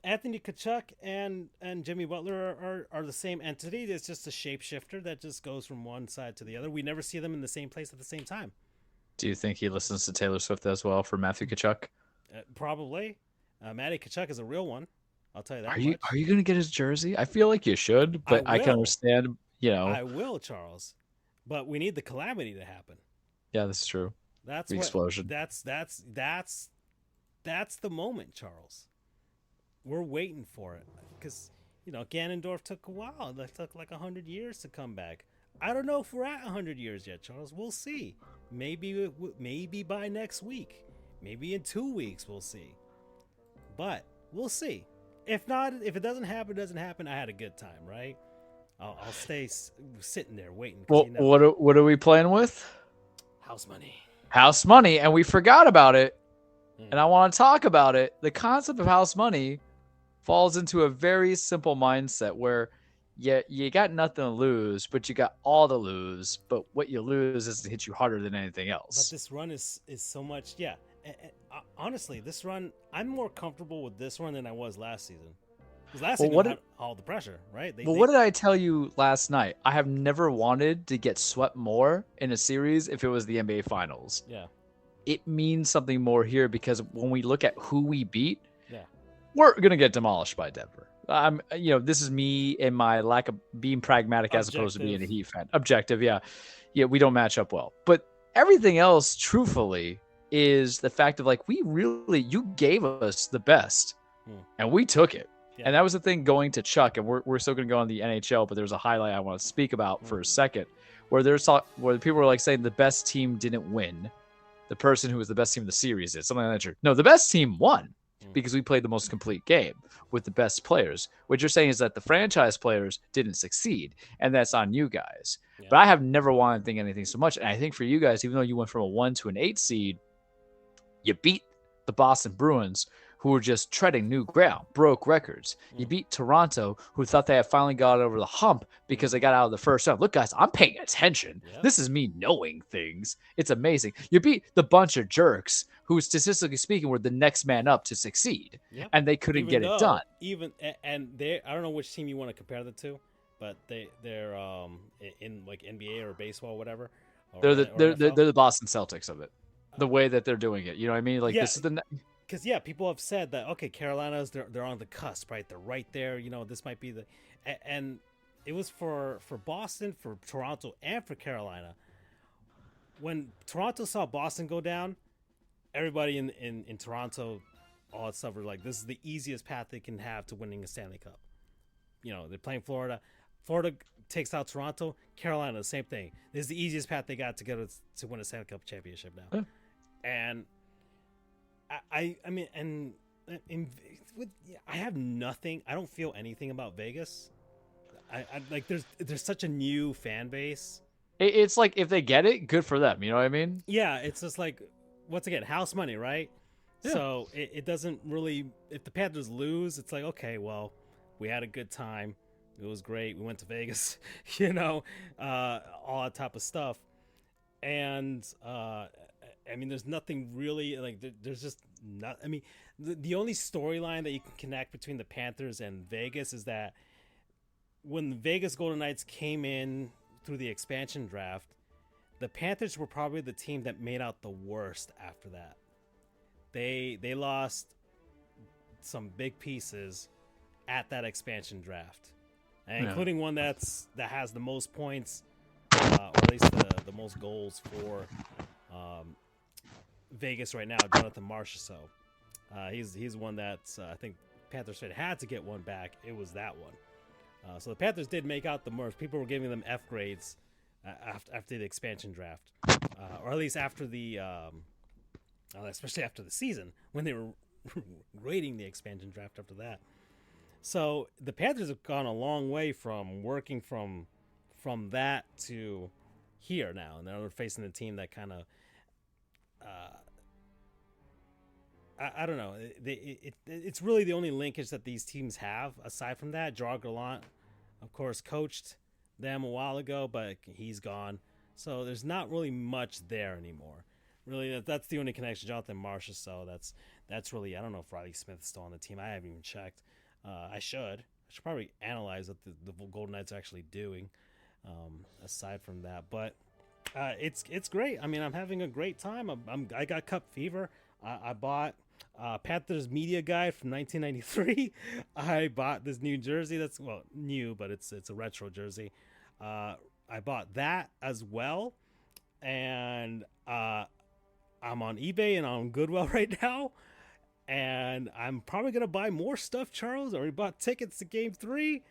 Anthony Tkachuk and Jimmy Butler are the same entity. It's just a shapeshifter that just goes from one side to the other. We never see them in the same place at the same time. Do you think he listens to Taylor Swift as well for Matthew Tkachuk? Probably. Matty Tkachuk is a real one. I'll tell you that. Are you going to get his jersey? I feel like you should, but I can understand. I will, Charles, but we need the calamity to happen. Yeah, that's true. That's the explosion. That's the moment, Charles. We're waiting for it because Ganondorf took a while. It took like 100 years to come back. I don't know if we're at 100 years yet, Charles. We'll see. Maybe by next week. Maybe in 2 weeks we'll see. But we'll see. If not, if it doesn't happen, it doesn't happen. I had a good time, right? I'll stay sitting there waiting. Well, what are we playing with? House money. House money, and we forgot about it. And I want to talk about it. The concept of house money falls into a very simple mindset where you got nothing to lose, but you got all to lose. But what you lose is to hit you harder than anything else. But this run is so much, yeah. Honestly, this run, I'm more comfortable with this run than I was last season. Because last season had all the pressure, right? What did I tell you last night? I have never wanted to get swept more in a series if it was the NBA Finals. Yeah. It means something more here because when we look at who we beat, we're going to get demolished by Denver. This is me and my lack of being pragmatic as opposed to being a Heat fan. Objective, yeah. Yeah, we don't match up well. But everything else, truthfully, is the fact of you gave us the best and we took it. Yeah. And that was the thing going to Chuck, and we're still going to go on the NHL, but there's a highlight I want to speak about for a second where people were saying the best team didn't win. The person who was the best team in the series did something like that. No, the best team won. because we played the most complete game with the best players. What you're saying is that the franchise players didn't succeed, and that's on you guys. Yeah. But I have never wanted to think anything so much. And I think for you guys, even though you went from a 1 to an 8 seed, you beat the Boston Bruins, who were just treading new ground, broke records. You beat Toronto, who thought they had finally got over the hump because they got out of the first round. Look, guys, I'm paying attention. Yep. This is me knowing things. It's amazing. You beat the bunch of jerks who, statistically speaking, were the next man up to succeed, and they couldn't get it done. And they, I don't know which team you want to compare the two, but they're in like NBA or baseball, or whatever. They're the Boston Celtics of it. The way that they're doing it, you know what I mean? Like this is the. Because people have said that Carolina's they're on the cusp, right? They're right there. This might be the, and it was for Boston, for Toronto, and for Carolina. When Toronto saw Boston go down, everybody in Toronto, all that stuff were like, this is the easiest path they can have to winning a Stanley Cup. They're playing Florida. Florida takes out Toronto. Carolina, the same thing. This is the easiest path they got to get to win a Stanley Cup championship now. Yeah. And I have nothing. I don't feel anything about Vegas. I like there's such a new fan base. It's like if they get it, good for them. You know what I mean? Yeah, it's just like, once again, house money, right? Yeah. So it doesn't really. If the Panthers lose, it's like, okay, well, we had a good time. It was great. We went to Vegas, all that type of stuff. And there's nothing really like. There's just not. The only storyline that you can connect between the Panthers and Vegas is that when the Vegas Golden Knights came in through the expansion draft, the Panthers were probably the team that made out the worst after that. They lost some big pieces at that expansion draft, and including one that has the most points, or at least the most goals for Vegas right now, Jonathan Marchessault. He's one that I think Panthers had to get one back. It was that one. So the Panthers did make out the worst. People were giving them F grades after the expansion draft, or at least after the, especially after the season when they were grading the expansion draft after that. So the Panthers have gone a long way from working from that to here now, and they're facing a team that kind of, I don't know. It's really the only linkage that these teams have. Aside from that, Gerard Gallant, of course, coached them a while ago, but he's gone. So there's not really much there anymore. Really, that's the only connection. Jonathan Marchessault. That's really. I don't know if Riley Smith's still on the team. I haven't even checked. I should probably analyze what the Golden Knights are actually doing. Aside from that, but it's great. I'm having a great time. I got Cup fever. I bought Panthers media guide from 1993. I bought this new jersey. That's new, but it's a retro jersey. I bought that as well, and I'm on eBay and on Goodwill right now. And I'm probably gonna buy more stuff, Charles. I already bought tickets to Game 3.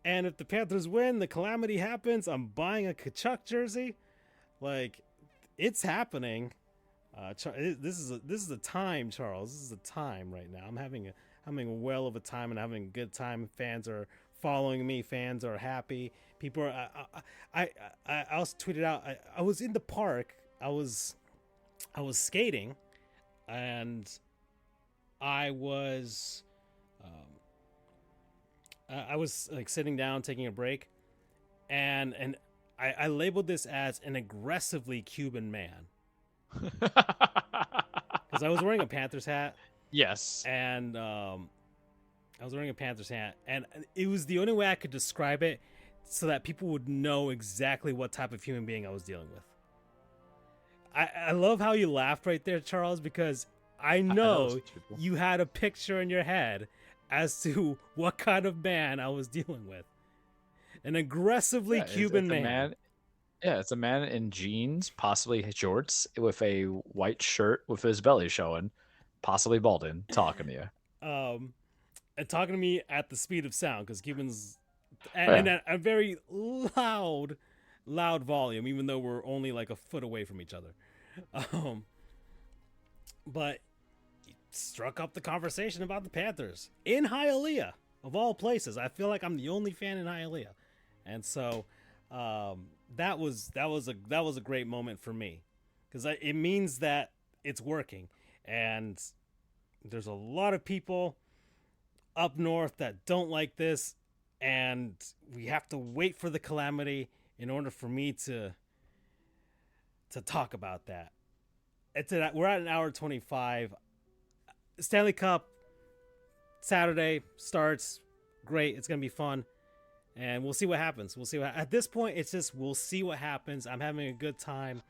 And if the Panthers win, the calamity happens, I'm buying a Kachuk jersey. Like, it's happening. This is a time, Charles. This is a time right now. I'm having a well of a time and having a good time. Fans are following me. Fans are happy. People are. I also tweeted out. I was in the park. I was skating, and I was like sitting down, taking a break, and I labeled this as an aggressively Cuban man. Because I was wearing a Panthers hat. Yes. And I was wearing a Panthers hat, and it was the only way I could describe it so that people would know exactly what type of human being I was dealing with. I love how you laughed right there, Charles, because I know you had a picture in your head as to what kind of man I was dealing with. An aggressively Cuban man. It's a man in jeans, possibly shorts, with a white shirt with his belly showing, possibly balding, talking to you. And talking to me at the speed of sound, because Cubans, and at a very loud volume, even though we're only like a foot away from each other. But struck up the conversation about the Panthers in Hialeah, of all places. I feel like I'm the only fan in Hialeah, and so that was a great moment for me, because it means that it's working, and there's a lot of people up north that don't like this, and we have to wait for the calamity in order for me to talk about that. We're at an hour 25. Stanley Cup Saturday starts. Great, it's gonna be fun, and we'll see what happens. At this point, it's just we'll see what happens. I'm having a good time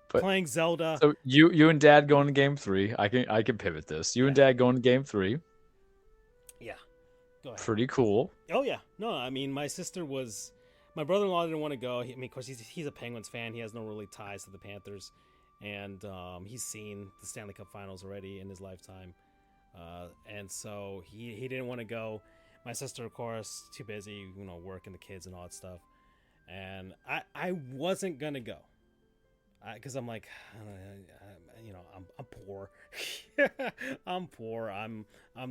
playing Zelda. So you and Dad going to Game 3. I can pivot this. You and Dad going to Game 3. Yeah, go ahead. Pretty cool. Oh yeah, no, I mean my brother-in-law didn't want to go. Of course, he's a Penguins fan. He has no really ties to the Panthers, and he's seen the Stanley Cup Finals already in his lifetime, and so he didn't want to go. My sister, of course, too busy, working the kids and all that stuff, and I wasn't gonna go, because I'm like, I'm poor. I'm poor. I'm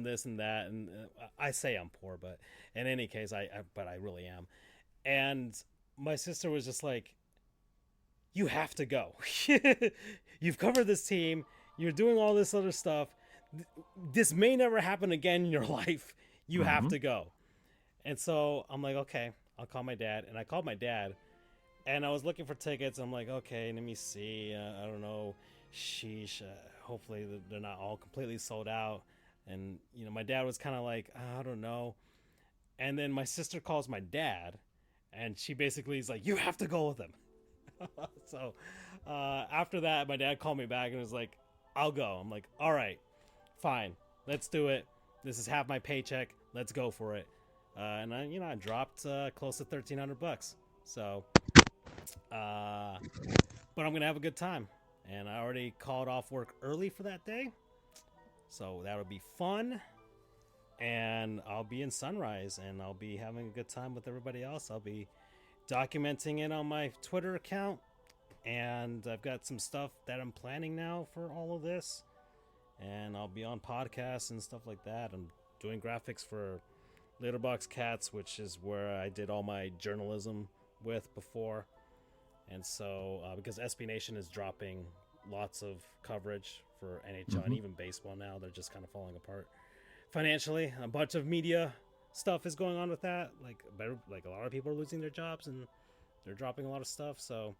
this and that, and I say I'm poor, but in any case, I really am. And my sister was just like, you have to go. You've covered this team. You're doing all this other stuff. This may never happen again in your life. You have to go. And so I'm like, okay, I'll call my dad. And I called my dad, and I was looking for tickets. I'm like, okay, let me see. I don't know. Sheesh. Hopefully they're not all completely sold out. And, my dad was kind of like, I don't know. And then my sister calls my dad, and she basically is like, you have to go with him. So after that, my dad called me back and was like, I'll go. I'm like, all right, fine. Let's do it. This is half my paycheck. Let's go for it. And I dropped close to $1,300. So, but I'm going to have a good time. And I already called off work early for that day. So that'll be fun. And I'll be in Sunrise, and I'll be having a good time with everybody else. I'll be documenting it on my Twitter account, and I've got some stuff that I'm planning now for all of this, and I'll be on podcasts and stuff like that. I'm doing graphics for Litterbox Cats, which is where I did all my journalism with before, and so because SB Nation is dropping lots of coverage for NHL and even baseball now, they're just kind of falling apart financially. A bunch of media stuff is going on with that. Like a lot of people are losing their jobs, and they're dropping a lot of stuff. So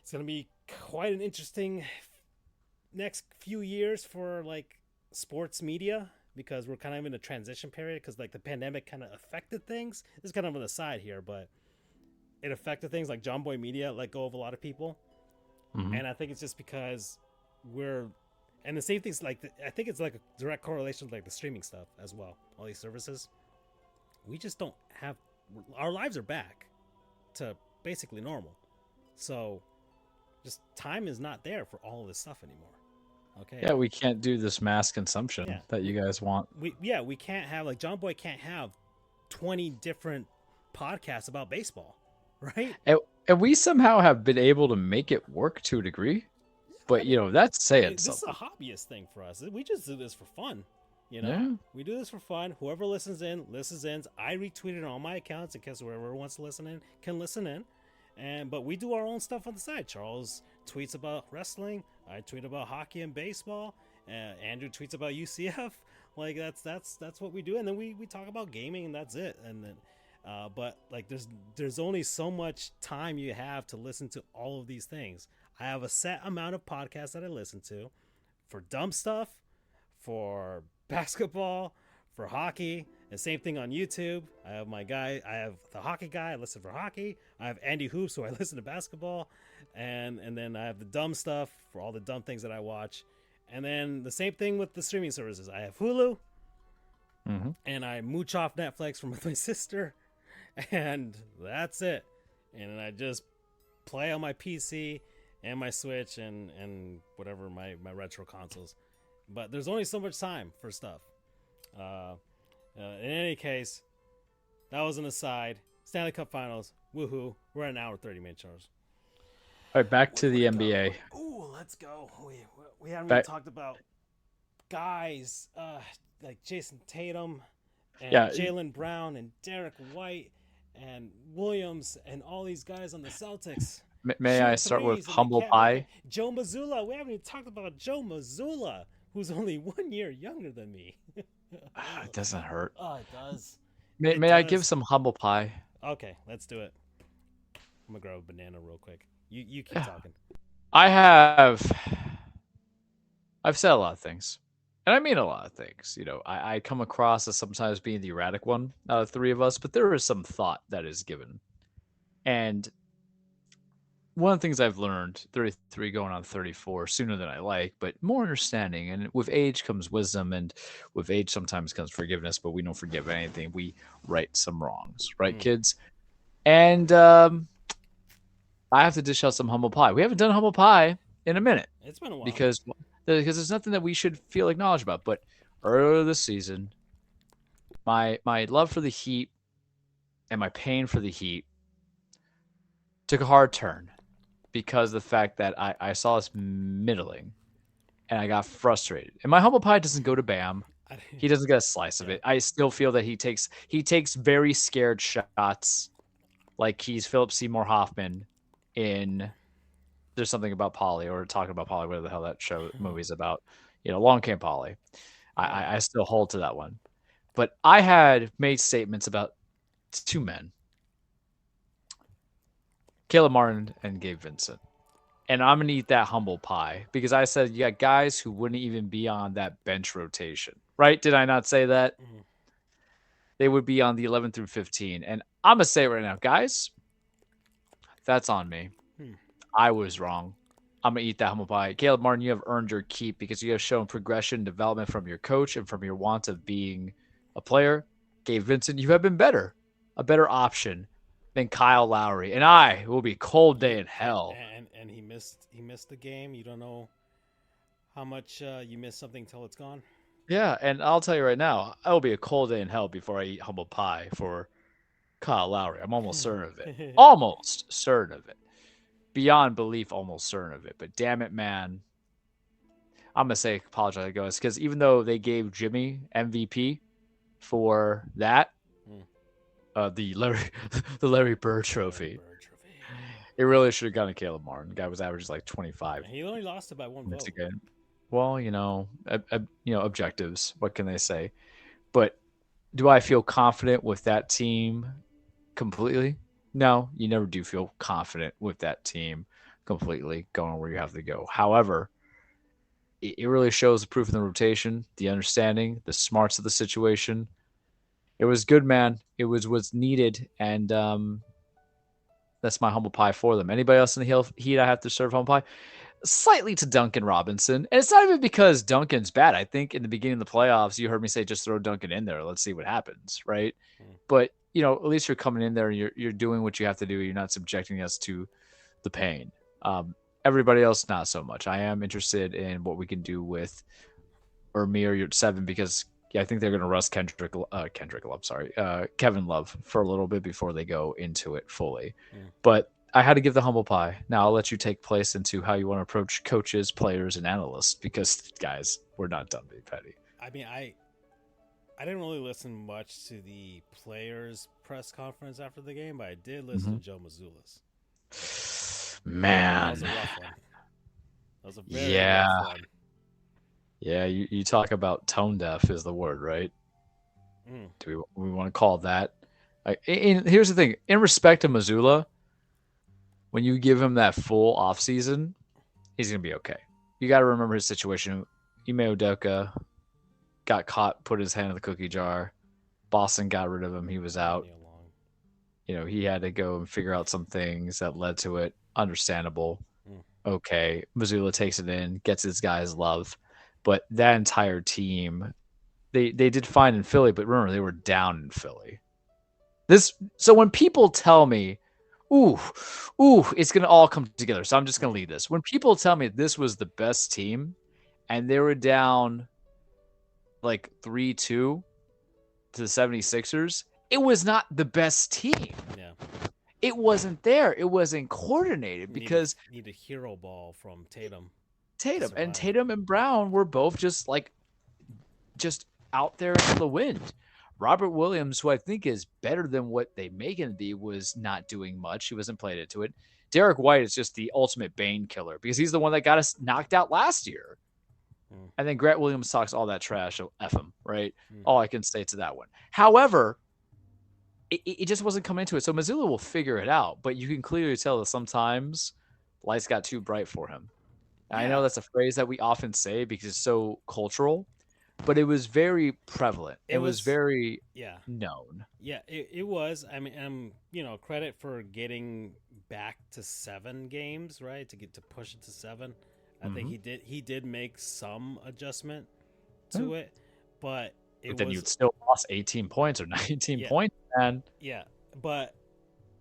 it's going to be quite an interesting next few years for like sports media, because we're kind of in a transition period, because like the pandemic kind of affected things. This is kind of on the side here, but it affected things. Like John Boy Media let go of a lot of people. And I think it's just because and the same thing's like, I think it's like a direct correlation with like the streaming stuff as well. All these services, we just don't have, our lives are back to basically normal. So just time is not there for all of this stuff anymore. Okay. Yeah, we can't do this mass consumption that you guys want. We can't have, like, John Boy can't have 20 different podcasts about baseball, right? And we somehow have been able to make it work to a degree. But, that's saying this something. This is a hobbyist thing for us. We just do this for fun. We do this for fun. Whoever listens in. I retweet it on all my accounts in case whoever wants to listen in can listen in. But we do our own stuff on the side. Charles tweets about wrestling. I tweet about hockey and baseball. Andrew tweets about UCF. Like that's what we do. And then we talk about gaming, and that's it. And then, but like there's only so much time you have to listen to all of these things. I have a set amount of podcasts that I listen to for dumb stuff, for basketball, for hockey, and same thing on YouTube. I have I have the hockey guy, I listen for hockey. I have Andy Hoops, who I listen to basketball, and then I have the dumb stuff for all the dumb things that I watch. And then the same thing with the streaming services. I have Hulu, and I mooch off Netflix from my sister, and that's it. And then I just play on my PC and my Switch and whatever my retro consoles. But there's only so much time for stuff. In any case, that was an aside. Stanley Cup Finals, woohoo! We're at an hour 30 minutes, Charles. All right, back to the NBA. Ooh, let's go. We haven't even talked about guys like Jason Tatum and Yeah. Jaylen Brown and Derek White and Williams and all these guys on the Celtics May I shooting start with threes and they humble can't make it. pie? Joe Mazzulla, we haven't even talked about Joe Mazzulla, who's only 1 year younger than me. It doesn't hurt. Oh, it does. May I give some humble pie? Okay, let's do it. I'm gonna grab a banana real quick. You keep talking. I've said a lot of things, and I mean a lot of things. I come across as sometimes being the erratic one out of three of us, but there is some thought that is given. And one of the things I've learned, 33 going on 34, sooner than I like, but more understanding. And with age comes wisdom, and with age sometimes comes forgiveness, but we don't forgive anything. We right some wrongs, right, kids? And I have to dish out some humble pie. We haven't done humble pie in a minute. It's been a while. Because there's nothing that we should feel acknowledged about. But earlier this season, my love for the Heat and my pain for the Heat took a hard turn because of the fact that I saw us middling and I got frustrated. And my humble pie doesn't go to Bam. He doesn't get a slice of it. I still feel that he takes very scared shots like he's Philip Seymour Hoffman in There's Something About Polly, or Talking About Polly, whatever the hell that movie's about. Long Came Polly. I still hold to that one. But I had made statements about two men, Caleb Martin and Gabe Vincent. And I'm going to eat that humble pie because I said you got guys who wouldn't even be on that bench rotation. Right? Did I not say that? Mm-hmm. They would be on the 11 through 15. And I'm going to say it right now, guys, that's on me. I was wrong. I'm going to eat that humble pie. Caleb Martin, you have earned your keep because you have shown progression, development from your coach and from your want of being a player. Gabe Vincent, you have been better, a better option than Kyle Lowry. And it will be a cold day in hell. And he missed the game. You don't know how much you missed something till it's gone. Yeah, and I'll tell you right now, it will be a cold day in hell before I eat humble pie for Kyle Lowry. I'm almost certain of it. Almost certain of it. Beyond belief, almost certain of it. But damn it, man. I'm going to say apologize, guys, because even though they gave Jimmy MVP for that, the Larry Bird trophy, it really should have gone to Caleb Martin. The guy was averaging like 25. He only lost it by one vote. Well, objectives. What can they say? But do I feel confident with that team completely? No, you never do feel confident with that team completely going where you have to go. However, it really shows the proof in the rotation, the understanding, the smarts of the situation. It was good, man. It was what's needed, and that's my humble pie for them. Anybody else in the Heat I have to serve humble pie? Slightly to Duncan Robinson. And it's not even because Duncan's bad. I think in the beginning of the playoffs, you heard me say just throw Duncan in there. Let's see what happens, right? But at least you're coming in there and you're doing what you have to do. You're not subjecting us to the pain. Everybody else, not so much. I am interested in what we can do with Ermir at 7 because I think they're going to rust Kevin Love for a little bit before they go into it fully. But I had to give the humble pie. Now I'll let you take place into how you want to approach coaches, players, and analysts because, guys, we're not done being petty. I mean, I didn't really listen much to the players' press conference after the game, but I did listen to Joe Mazzulla's. Man. That was a rough one. That was a very rough one. Yeah, you talk about tone deaf is the word, right? Do we want to call that? Here's the thing. In respect to Mazzulla, when you give him that full offseason, he's going to be okay. You got to remember his situation. Ime Udoka got caught, put his hand in the cookie jar. Boston got rid of him. He was out. He had to go and figure out some things that led to it. Understandable. Okay. Mazzulla takes it in, gets his guys love. But that entire team, they did fine in Philly, but remember, they were down in Philly. So when people tell me, ooh, it's going to all come together. So I'm just going to lead this. When people tell me this was the best team and they were down like 3-2 to the 76ers, it was not the best team. Yeah. It wasn't there. It wasn't coordinated because need a hero ball from Tatum. And Tatum and Brown were both just like just out there in the wind. Robert Williams, who I think is better than what they make him be, was not doing much. He wasn't played into it. Derek White is just the ultimate Bane killer because he's the one that got us knocked out last year. And then Grant Williams talks all that trash. So F him, right? All I can say to that one. However, it just wasn't coming into it. So Missoula will figure it out, but you can clearly tell that sometimes lights got too bright for him. And I know that's a phrase that we often say because it's so cultural, but it was very prevalent. It was very known. Yeah, it was. I mean, credit for getting back to 7 games, right? To push it to 7. I think he did make some adjustment to it, but then you'd still lost 18 points or 19 points, man. Yeah, but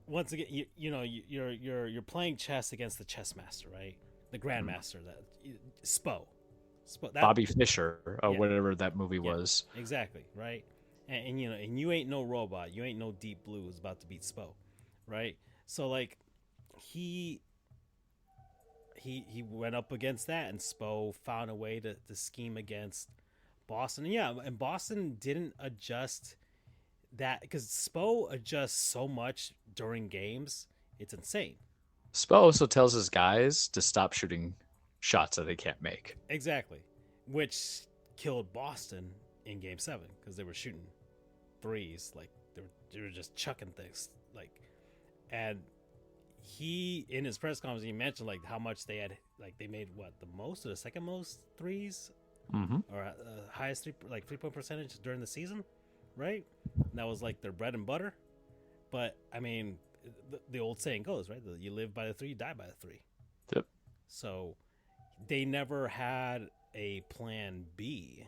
once again, you're playing chess against the chess master, right? The grandmaster, that Spo, Bobby Fischer, whatever that movie was. Exactly, right? And you ain't no robot. You ain't no Deep Blue who's about to beat Spo, right? So like he went up against that, and Spo found a way to scheme against Boston. And Boston didn't adjust that because Spo adjusts so much during games. It's insane. Spo also tells his guys to stop shooting shots that they can't make. Exactly. Which killed Boston in Game 7 because they were shooting threes. Like, they were just chucking things. Like, and he, in his press conference, he mentioned, like, how much they had, like, they made, the most or the second most threes? Or highest three-point percentage during the season, right? And that was, like, their bread and butter. But, I mean, the old saying goes, right? You live by the 3, you die by the 3. Yep. So they never had a plan B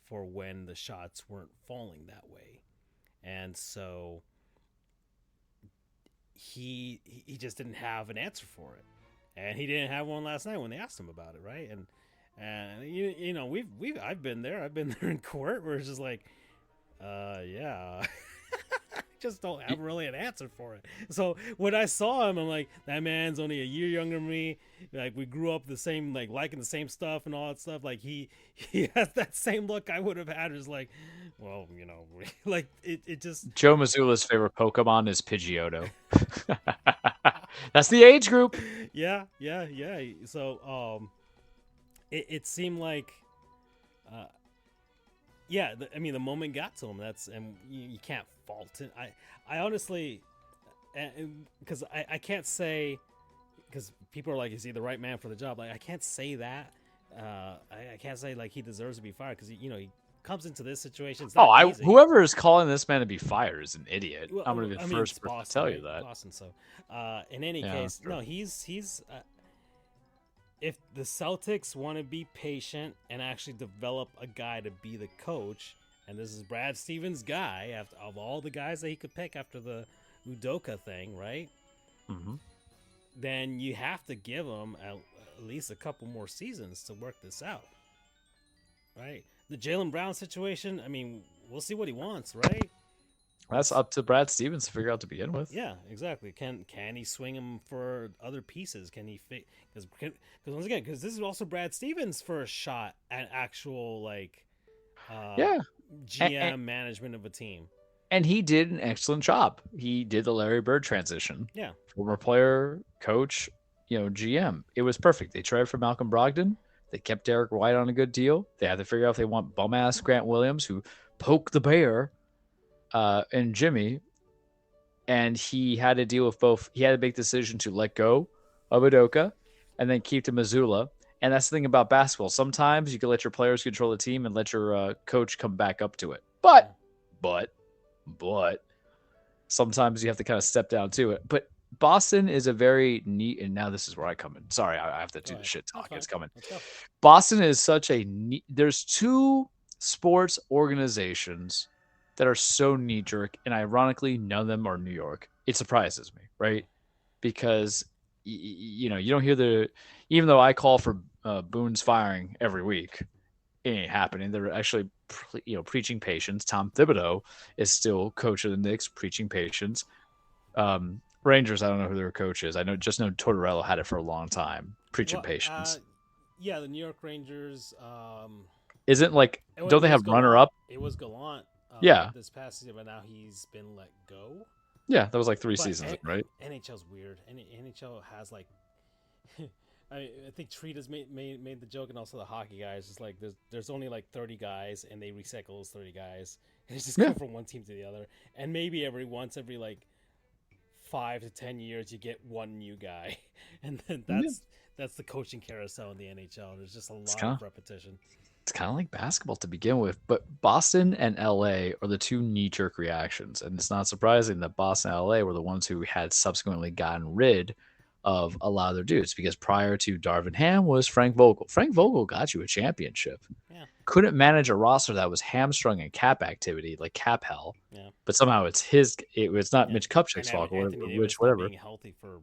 for when the shots weren't falling that way. And so he just didn't have an answer for it. And he didn't have one last night when they asked him about it, right? And I've been there. I've been there in court where it's just like, yeah. Just don't have really an answer for it. So when I saw him, I'm like, that man's only a year younger than me. Like, we grew up the same, like, liking the same stuff and all that stuff. Like, he has that same look I would have had. It's like, well, like, it just. Joe Missoula's favorite Pokemon is Pidgeotto. That's the age group. Yeah. So, it seemed like, the moment got to him. And you can't fault it. I honestly, because I can't say, because people are like, is he the right man for the job? Like, I can't say that. I can't say like he deserves to be fired because he comes into this situation. It's not easy. Whoever is calling this man to be fired is an idiot. I'm going to be the first person to tell you that. Boston. So, in any case, no, he's. If the Celtics want to be patient and actually develop a guy to be the coach, and this is Brad Stevens' guy, of all the guys that he could pick after the Udoka thing, right? Mm-hmm. Then you have to give him at least a couple more seasons to work this out, right? The Jaylen Brown situation, I mean, we'll see what he wants, right? That's up to Brad Stevens to figure out to begin with. Yeah, exactly. Can he swing him for other pieces? Can he fit? Because once again, because this is also Brad Stevens' first shot at actual GM management of a team. And he did an excellent job. He did the Larry Bird transition. Yeah, former player, coach, GM. It was perfect. They traded for Malcolm Brogdon. They kept Derek White on a good deal. They had to figure out if they want bum ass Grant Williams, who poked the bear. And Jimmy, and he had to deal with both. He had a big decision to let go of Udoka and then keep to Missoula. And that's the thing about basketball. Sometimes you can let your players control the team and let your coach come back up to it. But sometimes you have to kind of step down to it. But Boston is a very neat, and now this is where I come in. Sorry, I have to do the shit talk. It's coming. Boston is such a neat. There's 2 sports organizations that are so knee-jerk, and ironically, none of them are New York. It surprises me, right? Because, you don't hear even though I call for Boone's firing every week, it ain't happening. They're actually, preaching patience. Tom Thibodeau is still coach of the Knicks, preaching patience. Rangers, I don't know who their coach is. I just know Tortorella had it for a long time, preaching patience. The New York Rangers. isn't like Oh, don't they have runner up? It was Gallant Yeah, this past season, but now he's been let go. yeah, that was like 3 seasons, But right? NHL's weird. NHL has like, I think Treat has made the joke, and also the hockey guys. It's like there's only like 30 guys, and they recycle those 30 guys, and it's just Yeah. go from one team to the other. And maybe every like 5 to 10 years, you get one new guy, and then that's the coaching carousel in the NHL. There's just a lot of repetition. It's kind of like basketball to begin with, but Boston and LA are the two knee-jerk reactions, and it's not surprising that Boston and LA were the ones who had subsequently gotten rid of a lot of their dudes, because prior to Darvin Ham was Frank Vogel. Frank Vogel got you a championship. Yeah. Couldn't manage a roster that was hamstrung in cap activity, like cap hell. Yeah. But somehow it was not Mitch Kupchak's fault, or whatever. Being healthy for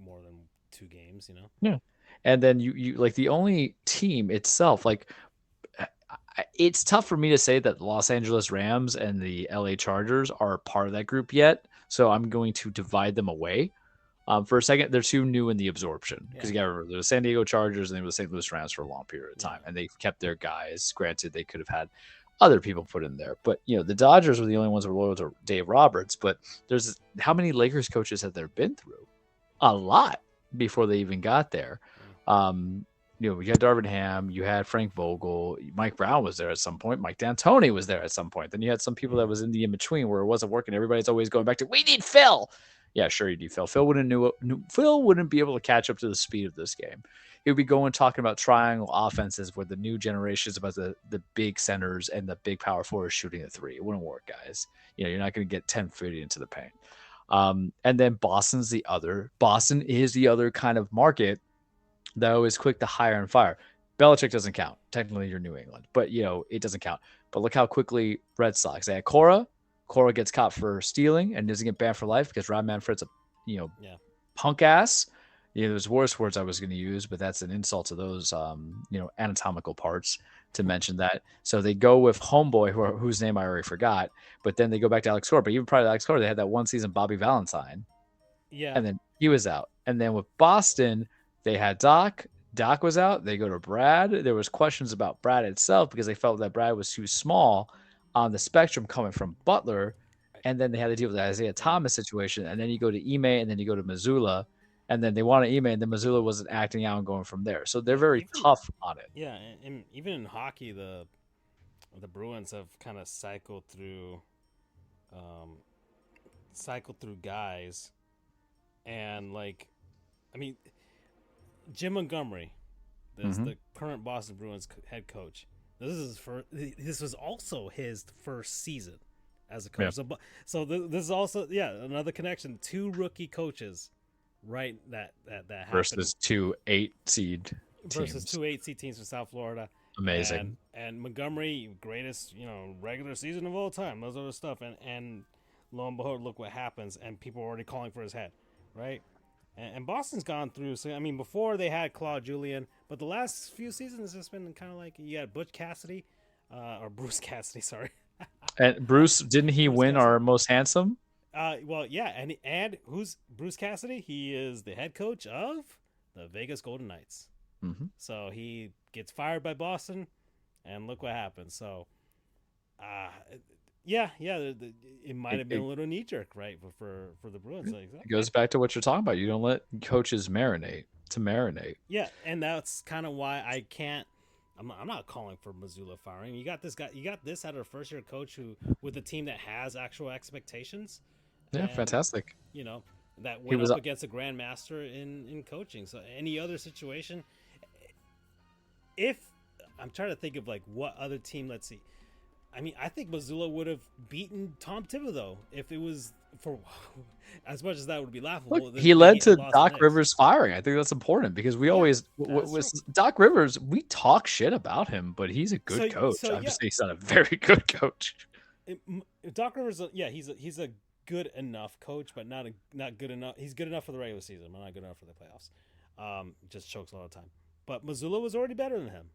more than 2 games, Yeah. And then you like the only team itself, like it's tough for me to say that the Los Angeles Rams and the LA Chargers are part of that group yet. So I'm going to divide them away. For a second, they're too new in the absorption, because you got to remember the San Diego Chargers and they were the St. Louis Rams for a long period of time, and they kept their guys. Granted, they could have had other people put in there, but the Dodgers were the only ones who were loyal to Dave Roberts. But there's how many Lakers coaches have there been through? A lot before they even got there. You had Darvin Ham, you had Frank Vogel, Mike Brown was there at some point, Mike D'Antoni was there at some point. Then you had some people that was in the in-between where it wasn't working. Everybody's always going back to, we need Phil. Yeah, sure you do, Phil. Phil wouldn't be able to catch up to the speed of this game. He would be talking about triangle offenses where the new generation is about the big centers and the big power forwards shooting a 3. It wouldn't work, guys. You're not going to get 10 feet into the paint. And then Boston is the other kind of market that always quick to hire and fire. Belichick doesn't count. Technically, you're New England, but it doesn't count. But look how quickly Red Sox. They had Cora. Cora gets caught for stealing and doesn't get banned for life because Rob Manfred's a punk ass. There's worse words I was going to use, but that's an insult to those anatomical parts to mention that. So they go with Homeboy, whose name I already forgot, but then they go back to Alex Cora. But even prior to Alex Cora, they had that one season Bobby Valentine. Yeah. And then he was out. And then with Boston, they had Doc. Doc was out. They go to Brad. There was questions about Brad itself because they felt that Brad was too small on the spectrum coming from Butler. And then they had to deal with the Isaiah Thomas situation. And then you go to Ime, and then you go to Missoula. And then they wanted Ime, and then Missoula wasn't acting out and going from there. So they're very tough on it. Yeah, and even in hockey, the Bruins have kind of cycled through guys. And, Jim Montgomery, the current Boston Bruins head coach. This was also his first season as a coach. Yeah. So this is also another connection. 2 rookie coaches, right? That happened versus 2 8-seed teams. Versus 2 8-seed teams from South Florida. Amazing. And Montgomery, greatest regular season of all time. Those other stuff. And lo and behold, look what happens. And people are already calling for his head, right? And Boston's gone through. So before they had Claude Julien, but the last few seasons it's just been kind of like you got Butch Cassidy, or Bruce Cassidy, sorry. And Bruce, didn't he win Cassidy. Our most handsome? Well, yeah, and who's Bruce Cassidy? He is the head coach of the Vegas Golden Knights. Mm-hmm. So he gets fired by Boston, and look what happens. So, it might have been a little knee-jerk, right, for the Bruins. It goes back to what you're talking about. You don't let coaches marinate. Yeah, and that's kind of why I can't. I'm not calling for Missoula firing. You got this guy. You got this out of a first-year coach who, with a team that has actual expectations. Yeah, and, fantastic. That went up against a grandmaster in coaching. So any other situation, if I'm trying to think of what other team. Let's see. I think Missoula would have beaten Tom Thibodeau if it was for as much as that would be laughable. Look, he led to Doc Rivers firing. I think that's important because we always with Doc Rivers, we talk shit about him, but he's a good coach. I'm just saying he's not a very good coach. Doc Rivers, he's a good enough coach, but not good enough. He's good enough for the regular season, but not good enough for the playoffs. Just chokes a lot of time. But Missoula was already better than him.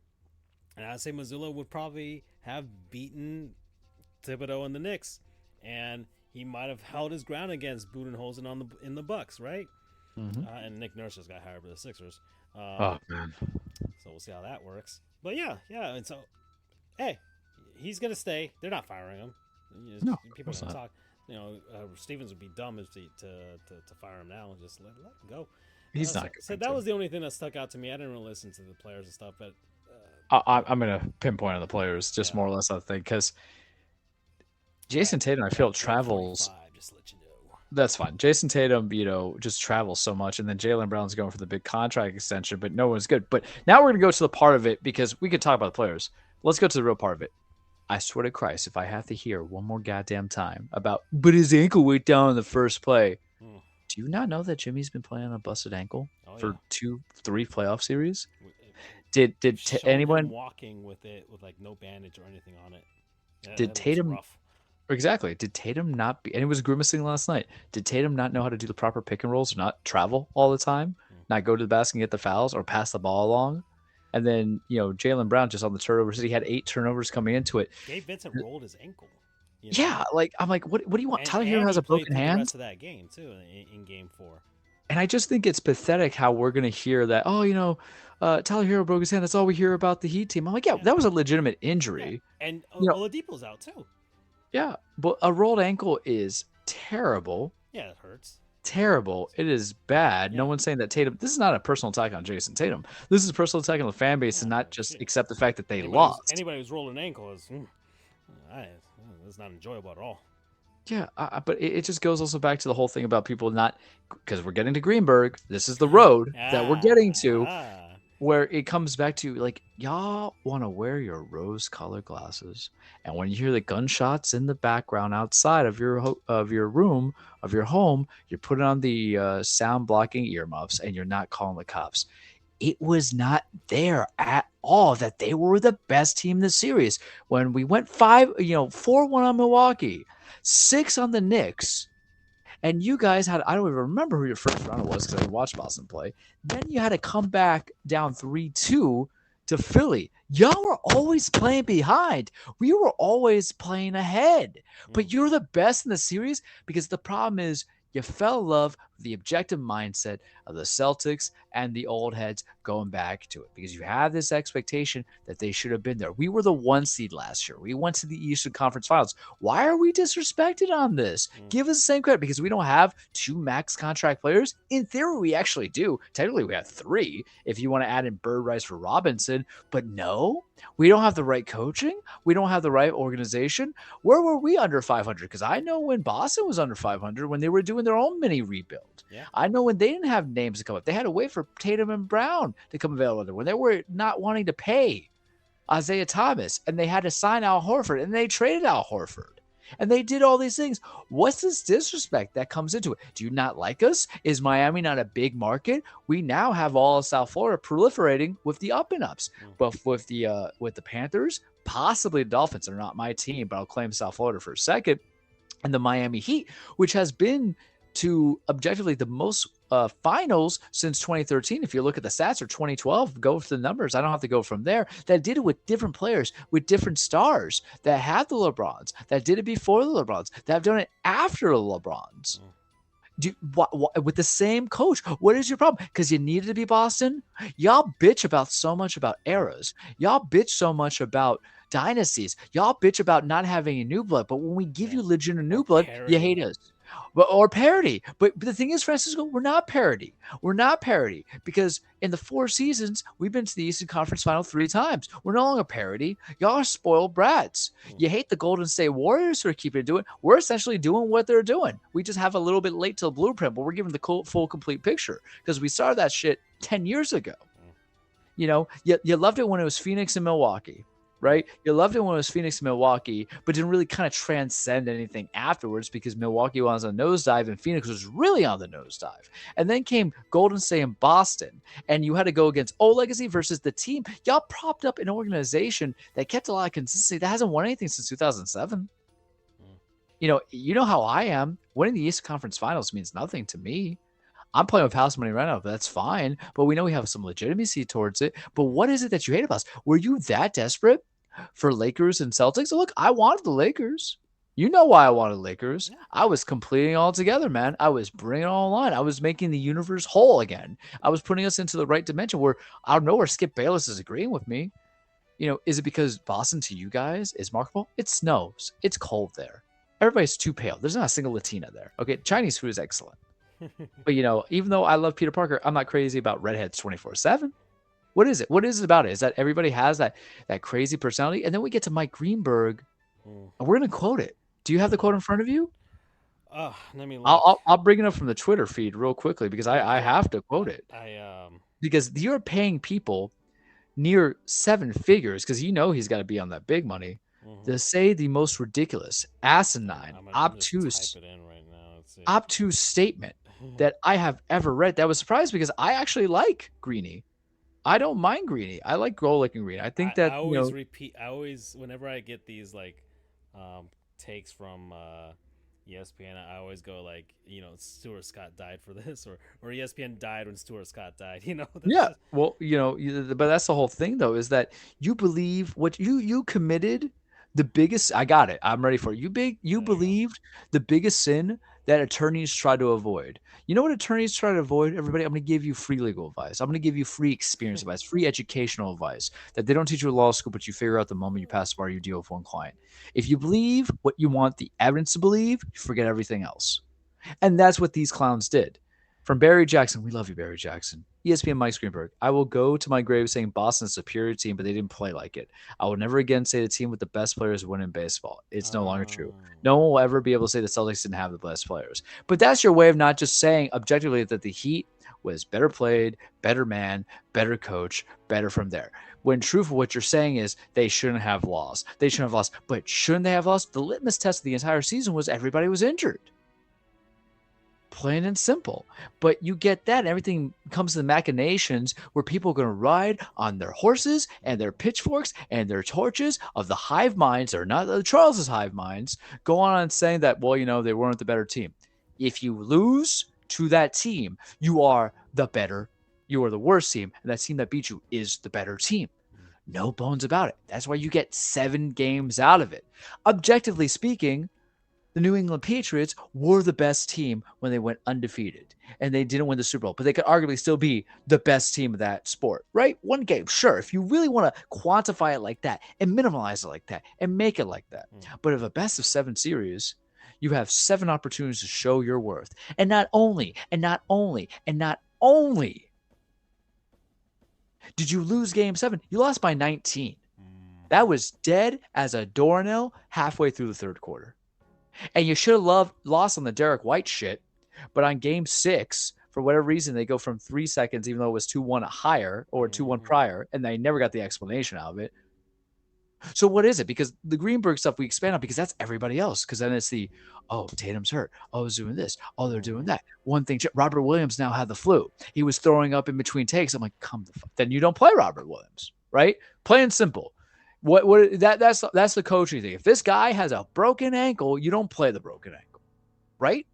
And I'd say Missoula would probably have beaten Thibodeau and the Knicks, and he might have held his ground against Budenholzer in the Bucks, right? Mm-hmm. And Nick Nurse just got hired by the Sixers. Oh man! So we'll see how that works. But yeah, and so hey, he's gonna stay. They're not firing him. No, People are of gonna course not. talk. Stevens would be dumb if to fire him now. Just let him go. He's not So going that to. was the only thing that stuck out to me. I didn't really listen to the players and stuff, but I'm going to pinpoint on the players, just more or less, I think, because Jason Tatum, I feel, travels. Just to let you know. That's fine. Jason Tatum, just travels so much, and then Jaylen Brown's going for the big contract extension, but no one's good. But now we're going to go to the part of it, because we could talk about the players. Let's go to the real part of it. I swear to Christ, if I have to hear one more goddamn time about, but his ankle went down in the first play. Do you not know that Jimmy's been playing on a busted ankle for 2-3 playoff series? Did anyone walking with it with like no bandage or anything on it? Did Tatum rough. Exactly? Did Tatum not be? And he was grimacing last night. Did Tatum not know how to do the proper pick and rolls, or not travel all the time, not go to the basket and get the fouls, or pass the ball along? And then Jaylen Brown just on the turnovers. He had 8 turnovers coming into it. Gabe Vincent rolled his ankle. Yeah, I'm like, what do you want? Tyler Hero has a broken hand. The rest of that game too in game 4. And I just think it's pathetic how we're going to hear that, Tyler Hero broke his hand. That's all we hear about the Heat team. I'm like, that was a legitimate injury. Yeah. And Oladipo's out too. Yeah, but a rolled ankle is terrible. Yeah, it hurts. Terrible. It is bad. Yeah. No one's saying that Tatum. This is not a personal attack on Jason Tatum. This is a personal attack on the fan base, and not just accept the fact that they lost. Anybody who's rolling an ankle is it's not enjoyable at all. Yeah, but it just goes also back to the whole thing about people not, because we're getting to Greenberg. This is the road that we're getting to, where it comes back to, like, y'all want to wear your rose-colored glasses, and when you hear the gunshots in the background outside of your room, of your home, you're putting on the sound-blocking earmuffs, and you're not calling the cops. It was not there at all that they were the best team in the series. When we went 4-1 on Milwaukee, 6 on the Knicks, and you guys had, I don't even remember who your first round was because I didn't watch Boston play. Then you had to come back down 3-2 to Philly. Y'all were always playing behind. We were always playing ahead. But you're the best in the series, because the problem is you fell in love with the objective mindset of the Celtics and the old heads going back to it, because you have this expectation that they should have been there. We were the 1 seed last year. We went to the Eastern Conference Finals. Why are we disrespected on this? Give us the same credit, because we don't have 2 max contract players. In theory, we actually do. Technically, we have 3 if you want to add in Bird, Rice for Robinson. But no, we don't have the right coaching. We don't have the right organization. Where were we under 500? Because I know when Boston was under 500, when they were doing their own mini rebuild. Yeah. I know when they didn't have names to come up. They had to wait for Tatum and Brown to come available. When they were not wanting to pay Isaiah Thomas, and they had to sign Al Horford, and they traded Al Horford. And they did all these things. What's this disrespect that comes into it? Do you not like us? Is Miami not a big market? We now have all of South Florida proliferating with the up and ups. But with the Panthers, possibly the Dolphins are not my team, but I'll claim South Florida for a second. And the Miami Heat, which has been to objectively the most finals since 2013. If you look at the stats, or 2012, go for the numbers. I don't have to go from there. That did it with different players, with different stars, that had the LeBrons, that did it before the LeBrons, that have done it after the LeBrons. With the same coach. What is your problem? Because you needed to be Boston? Y'all bitch about so much about eras. Y'all bitch so much about dynasties. Y'all bitch about not having a new blood. But when we give you legitimate new blood, you hate us. Or parody. But the thing is, Francisco, we're not parody. We're not parody, because in the 4 seasons, we've been to the Eastern Conference Final 3 times. We're no longer parody. Y'all are spoiled brats. You hate the Golden State Warriors who are keeping doing it. We're essentially doing what they're doing. We just have a little bit late to the blueprint, but we're giving the full, complete picture, because we started that shit 10 years ago. You loved it when it was Phoenix and Milwaukee. Right? You loved it when it was Phoenix and Milwaukee, but didn't really kind of transcend anything afterwards, because Milwaukee was on a nosedive and Phoenix was really on the nosedive. And then came Golden State and Boston, and you had to go against old legacy versus the team. Y'all propped up an organization that kept a lot of consistency that hasn't won anything since 2007. You know how I am. Winning the Eastern Conference Finals means nothing to me. I'm playing with house money right now, but that's fine. But we know we have some legitimacy towards it. But what is it that you hate about us? Were you that desperate for Lakers and Celtics? Look, I wanted the Lakers. You know why I wanted Lakers. I was completing it all together, man. I was bringing it all online. I was making the universe whole again. I was putting us into the right dimension, where I don't know where Skip Bayless is agreeing with me. Is it because Boston to you guys is marketable? It snows. It's cold there. Everybody's too pale. There's not a single Latina there. Okay, Chinese food is excellent. But even though I love Peter Parker, I'm not crazy about redheads 24/7. What is it? What is it about it? Is that everybody has that crazy personality? And then we get to Mike Greenberg, and we're gonna quote it. Do you have the quote in front of you? Let me look. I'll bring it up from the Twitter feed real quickly because I have to quote it. Because you're paying people near 7 figures, because he's got to be on that big money, to say the most ridiculous, asinine, obtuse statement that I have ever read. That was surprised because I actually like Greeny. I don't mind Greeny. I like Golick and Greeny. I think that I always repeat. I always, whenever I get these takes from ESPN, I always go Stuart Scott died for this, or ESPN died when Stuart Scott died. Yeah. Well, but that's the whole thing, though, is that you believe what you committed the biggest. I got it. I'm ready for it. You believed the biggest sin that attorneys try to avoid. You know what attorneys try to avoid, everybody? I'm going to give you free legal advice. I'm going to give you free experience advice, free educational advice that they don't teach you in law school, but you figure out the moment you pass the bar, you deal with one client. If you believe what you want the evidence to believe, you forget everything else. And that's what these clowns did. From Barry Jackson, we love you, Barry Jackson. ESPN Mike Greenberg, I will go to my grave saying Boston's a superior team, but they didn't play like it. I will never again say the team with the best players win in baseball. It's no longer true. No one will ever be able to say the Celtics didn't have the best players. But that's your way of not just saying objectively that the Heat was better played, better man, better coach, better from there. When truthful, what you're saying is they shouldn't have lost. They shouldn't have lost. But shouldn't they have lost? The litmus test of the entire season was everybody was injured. Plain and simple. But you get that, and everything comes to the machinations where people are going to ride on their horses and their pitchforks and their torches of the hive minds, or not the Charles's hive minds, go on and saying that, they weren't the better team. If you lose to that team, you are the worst team, and that team that beat you is the better team. No bones about it. That's why you get 7 games out of it. Objectively speaking, the New England Patriots were the best team when they went undefeated, and they didn't win the Super Bowl, but they could arguably still be the best team of that sport, right? 1 game, sure. If you really want to quantify it like that and minimalize it like that and make it like that. But if a best of 7 series, you have 7 opportunities to show your worth. And not only did you lose game 7, you lost by 19. That was dead as a doornail halfway through the 3rd quarter. And you should have lost on the Derek White shit, but on game 6, for whatever reason, they go from 3 seconds, even though it was 2-1 higher or 2-1 prior, and they never got the explanation out of it. So what is it? Because the Greenberg stuff we expand on, because that's everybody else. Because then it's Tatum's hurt. Oh, he's doing this. Oh, they're doing that. One thing, Robert Williams now had the flu. He was throwing up in between takes. I'm like, come the fuck. Then you don't play Robert Williams, right? Plain and simple. That's the coaching thing. If this guy has a broken ankle, you don't play the broken ankle, right?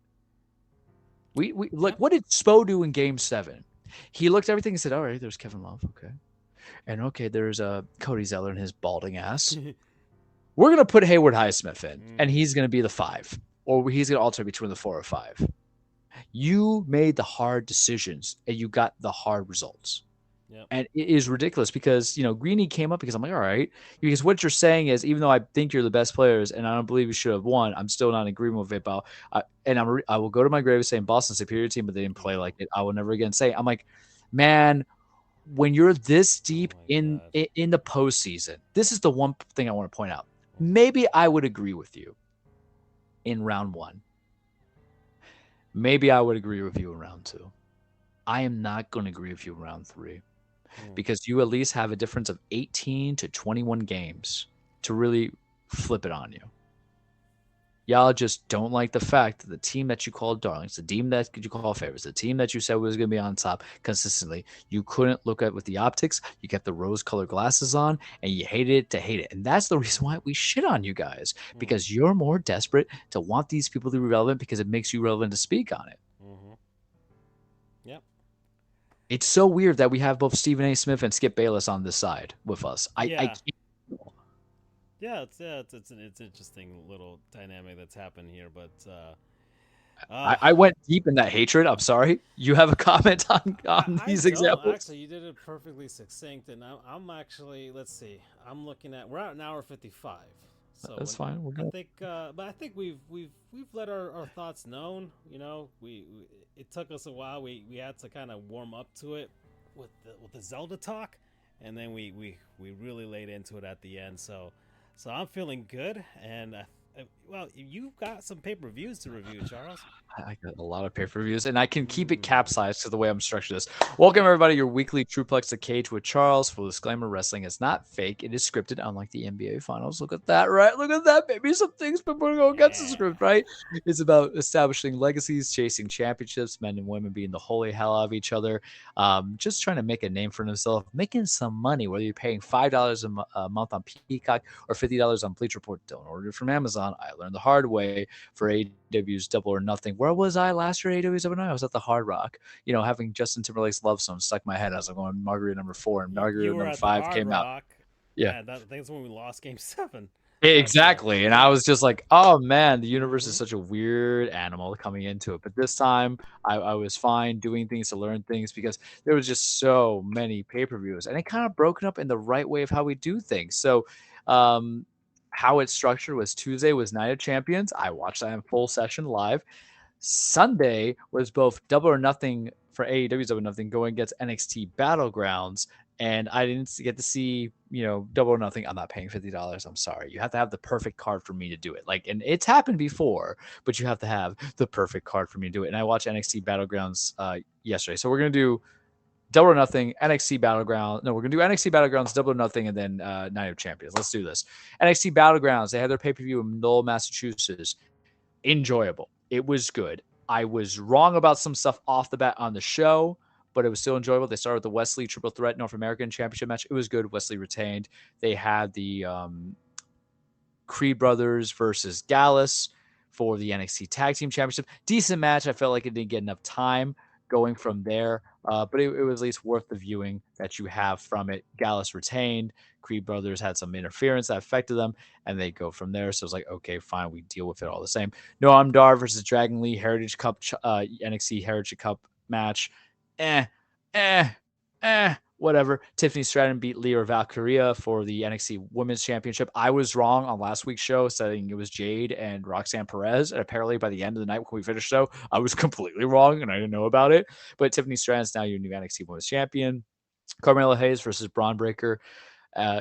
We look. What did Spo do in Game 7? He looked at everything and said, "All right, there's Kevin Love, okay, and okay, there's Cody Zeller and his balding ass. We're gonna put Hayward Highsmith in, and he's gonna be the 5, or he's gonna alternate between the 4 or 5. You made the hard decisions, and you got the hard results." Yep. And it is ridiculous because, Greeny came up because I'm like, all right, because what you're saying is, even though I think you're the best players and I don't believe you should have won, I'm still not in agreement with it. I will go to my grave saying Boston's superior team, but they didn't play like it. I will never again say, I'm like, man, when you're this deep in the postseason, this is the one thing I want to point out. Maybe I would agree with you in round 1. Maybe I would agree with you in round 2. I am not going to agree with you in round 3. Because you at least have a difference of 18 to 21 games to really flip it on you. Y'all just don't like the fact that the team that you called darlings, the team that you call favorites, the team that you said was going to be on top consistently, you couldn't look at with the optics. You kept the rose-colored glasses on, and you hated it to hate it. And that's the reason why we shit on you guys, because you're more desperate to want these people to be relevant because it makes you relevant to speak on it. Yep. It's so weird that we have both Stephen A. Smith and Skip Bayless on this side with us. I can't. Yeah, it's an interesting little dynamic that's happened here, but Uh, I went deep in that hatred. I'm sorry. You have a comment on I these don't examples? actually. You did it perfectly succinct, and I'm actually. Let's see. I'm looking at. We're at an hour 55. So That's when fine. We're I good. think, but I think we've let our thoughts known. You know, we it took us a while. We had to kind of warm up to it with the Zelda talk, and then we really laid into it at the end. So I'm feeling good, and well, you got some pay per views to review, Charles. I got a lot of pay-per-views, and I can keep it Mm. capsized to the way I'm structured this. Welcome, Okay. everybody, your weekly Truplex The Cage with Charles. Full disclaimer, wrestling is not fake. It is scripted, unlike the NBA Finals. Look at that, right? Look at that, baby. Some things people go against the Yeah. script, right? It's about establishing legacies, chasing championships, men and women being the holy hell out of each other, just trying to make a name for themselves, making some money, whether you're paying $5 a month on Peacock or $50 on Bleach Report. Don't order it from Amazon. I learned the hard way for AEW's Double or Nothing. Where was I last year? AEW's Double or Nothing? I was at the Hard Rock. You know, having Justin Timberlake's Love Song stuck in my head as I'm going Margarita number 4, and You Margarita were number at the 5 Hard came out. Rock. Yeah. Yeah, I think that's when we lost Game 7. So Exactly. And I yeah. was just like, oh man, the universe is Mm-hmm. such a weird animal coming into it. But this time I was fine doing things to learn things because there was just so many pay-per-views and it kind of broken up in the right way of how we do things. So um how it's structured was Tuesday was Night of Champions. I watched that in full session live. Sunday was both Double or Nothing for AEW's Double or Nothing going against NXT Battlegrounds, and I didn't get to see, Double or Nothing. I'm not paying $50. I'm sorry. You have to have the perfect card for me to do it. Like, and it's happened before, but you have to have the perfect card for me to do it. And I watched NXT Battlegrounds yesterday, so we're gonna do Double or Nothing, NXT Battleground. No, we're gonna do NXT Battlegrounds, Double or Nothing, and then Night of Champions. Let's do this. NXT Battlegrounds. They had their pay per view in Lowell, Massachusetts. Enjoyable. It was good. I was wrong about some stuff off the bat on the show, but it was still enjoyable. They started with the Wesley Triple Threat North American Championship match. It was good. Wesley retained. They had the Creed Brothers versus Gallus for the NXT Tag Team Championship. Decent match. I felt like it didn't get enough time going from there, but it was at least worth the viewing that you have from it. Gallus retained. Creed Brothers had some interference that affected them, and they go from there. So it's like, okay, fine, we deal with it all the same. Noam Dar versus Dragon Lee Heritage Cup, NXT Heritage Cup match. Eh, eh, whatever. Tiffany Stratton beat Leah Valkyria for the NXT Women's Championship. I was wrong on last week's show saying it was Jade and Roxanne Perez. And apparently by the end of the night when we finished the show, I was completely wrong and I didn't know about it. But Tiffany Stratton's now your new NXT Women's Champion. Carmelo Hayes versus Braun Breaker.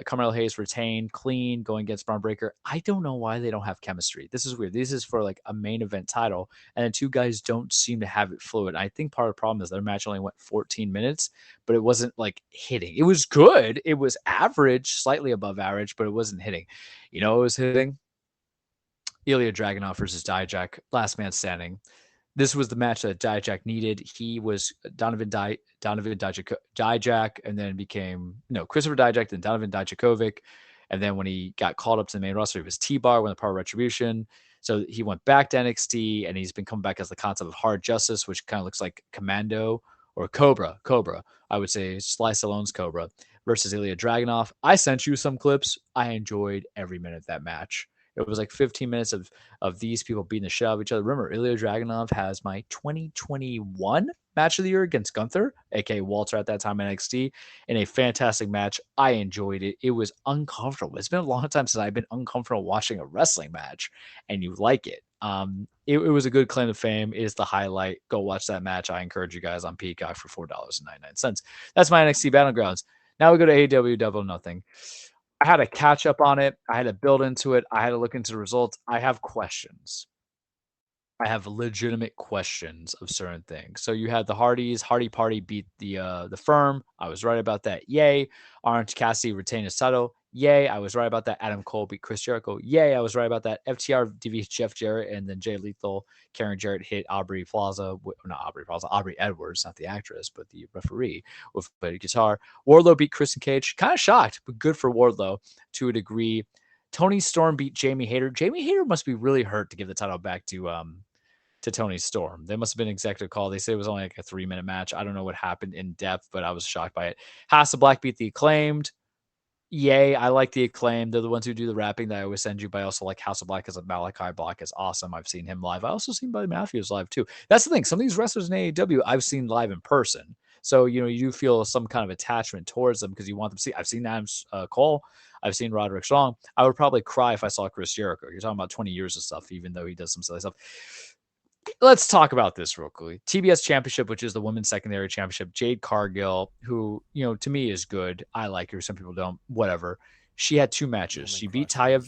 Carmelo Hayes retained clean going against Braun Breaker. I don't know why they don't have chemistry. This is weird. This is for like a main event title, and the two guys don't seem to have it fluid. I think part of the problem is their match only went 14 minutes, but it wasn't like hitting. It was good. It was average, slightly above average, but it wasn't hitting. You know, it was hitting Ilya Dragunov versus Dijak, last man standing. This was the match that Dijak needed. He was Donovan Dijak, and then became Christopher Dijak, then Donovan Dijakovic, and then when he got called up to the main roster, he was T-Bar, won the Power Retribution. So he went back to NXT, and he's been coming back as the concept of Hard Justice, which kind of looks like Commando or Cobra. I would say Sly Stallone's Cobra versus Ilya Dragunov. I sent you some clips. I enjoyed every minute of that match. It was like 15 minutes of these people beating the shit out of each other. Remember, Ilya Dragunov has my 2021 match of the year against Gunther, aka Walter at that time in NXT, in a fantastic match. I enjoyed it. It was uncomfortable. It's been a long time since I've been uncomfortable watching a wrestling match, and you like it. It was a good claim to fame. It is the highlight. Go watch that match. I encourage you guys on Peacock for $4.99. That's my NXT Battlegrounds. Now we go to AEW Double or Nothing. I had to catch up on it. I had to build into it. I had to look into the results. I have questions. I have legitimate questions of certain things. So you had the Hardys. Hardy Party beat the Firm. I was right about that. Yay. Orange Cassidy retained his title. Yay. I was right about that. Adam Cole beat Chris Jericho. Yay. I was right about that. FTR defeats Jeff Jarrett, and then Jay Lethal. Karen Jarrett hit Aubrey Plaza. Not Aubrey Plaza. Aubrey Edwards, not the actress, but the referee with a guitar. Wardlow beat Christian Cage. Kind of shocked, but good for Wardlow to a degree. Tony Storm beat Jamie Hayter. Jamie Hayter must be really hurt to give the title back to Tony Storm. They must have been executive call. They say it was only like a 3-minute match. I don't know what happened in depth, but I was shocked by it. House of Black beat the Acclaimed. Yay, I like the Acclaim. They're the ones who do the rapping that I always send you, but I also like House of Black because Malachi Black is awesome. I've seen him live. I also seen Buddy Matthews live too. That's the thing. Some of these wrestlers in AEW I've seen live in person. So, you do feel some kind of attachment towards them because you want them to see. I've seen Adam Cole. I've seen Roderick Strong. I would probably cry if I saw Chris Jericho. You're talking about 20 years of stuff, even though he does some silly stuff. Let's talk about this real quickly. TBS Championship, which is the women's secondary championship. Jade Cargill, who, to me is good. I like her. Some people don't. Whatever. She had 2 matches. She beat Taya.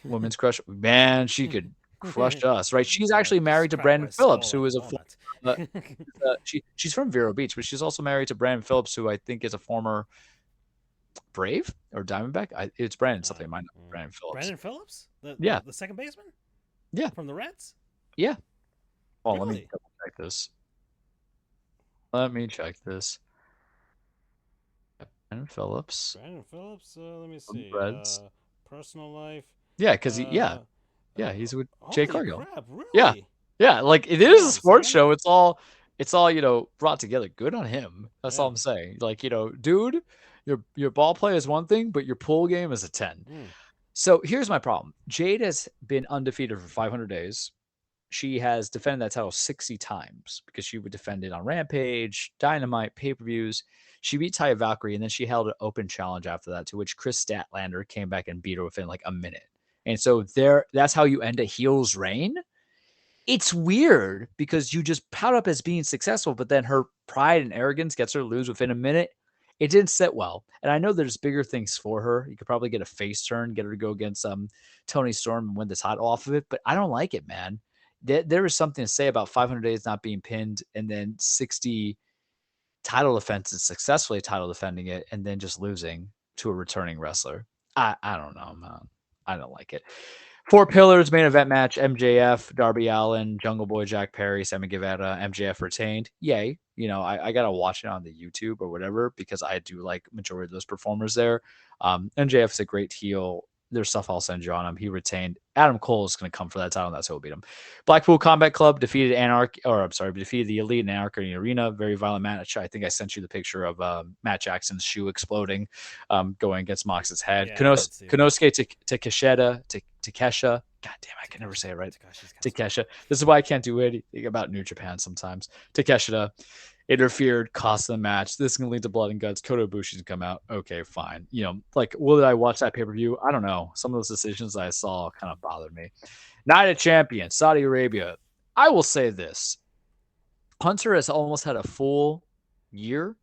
Women's crush. Man, she could crush us, right? She's actually married to Brandon Phillips, who is she's from Vero Beach, but she's also married to Brandon Phillips, who I think is a former Brave or Diamondback. It's Brandon something. Mine, Brandon Phillips. Brandon Phillips? The second baseman? Yeah. From the Reds? Yeah. Oh, really? Let me double check this. Let me check this. Brandon Phillips. Let me see. Reds. Personal life. Yeah, because he's with Jay Cargill. Crap, really? Yeah. Like it is a sports show. It's all brought together. Good on him. That's all I'm saying. Like dude, your ball play is one thing, but your pool game is a 10. So here's my problem. Jade has been undefeated for 500 days. She has defended that title 60 times because she would defend it on Rampage, Dynamite, pay-per-views. She beat Taya Valkyrie, and then she held an open challenge after that, to which Chris Statlander came back and beat her within like a minute. And so that's how you end a heel's reign. It's weird because you just pout up as being successful, but then her pride and arrogance gets her to lose within a minute. It didn't sit well. And I know there's bigger things for her. You could probably get a face turn, get her to go against Toni Storm and win the title off of it, but I don't like it, man. There is something to say about 500 days not being pinned and then 60 title defenses, successfully title defending it, and then just losing to a returning wrestler. I don't know, man. I don't like it. 4 pillars, main event match, MJF, Darby Allin, Jungle Boy, Jack Perry, Sammy Guevara, MJF retained. Yay. I got to watch it on the YouTube or whatever because I do like majority of those performers there. MJF is a great heel. There's stuff I'll send you on him. He retained. Adam Cole is going to come for that title, and that's who will beat him. Blackpool Combat Club defeated defeated the Elite and Anarchy in the Arena. Very violent match. I think I sent you the picture of Matt Jackson's shoe exploding, going against Mox's head. Yeah, Konosuke Takesha. God damn, I can never say it right. Takesha. This is why I can't do anything about New Japan sometimes. Takeshita interfered, cost the match. This is going to lead to blood and guts. Kota Ibushi's come out. Okay, fine. Will I watch that pay-per-view? I don't know. Some of those decisions I saw kind of bothered me. Night of Champions, Saudi Arabia. I will say this. Hunter has almost had a full year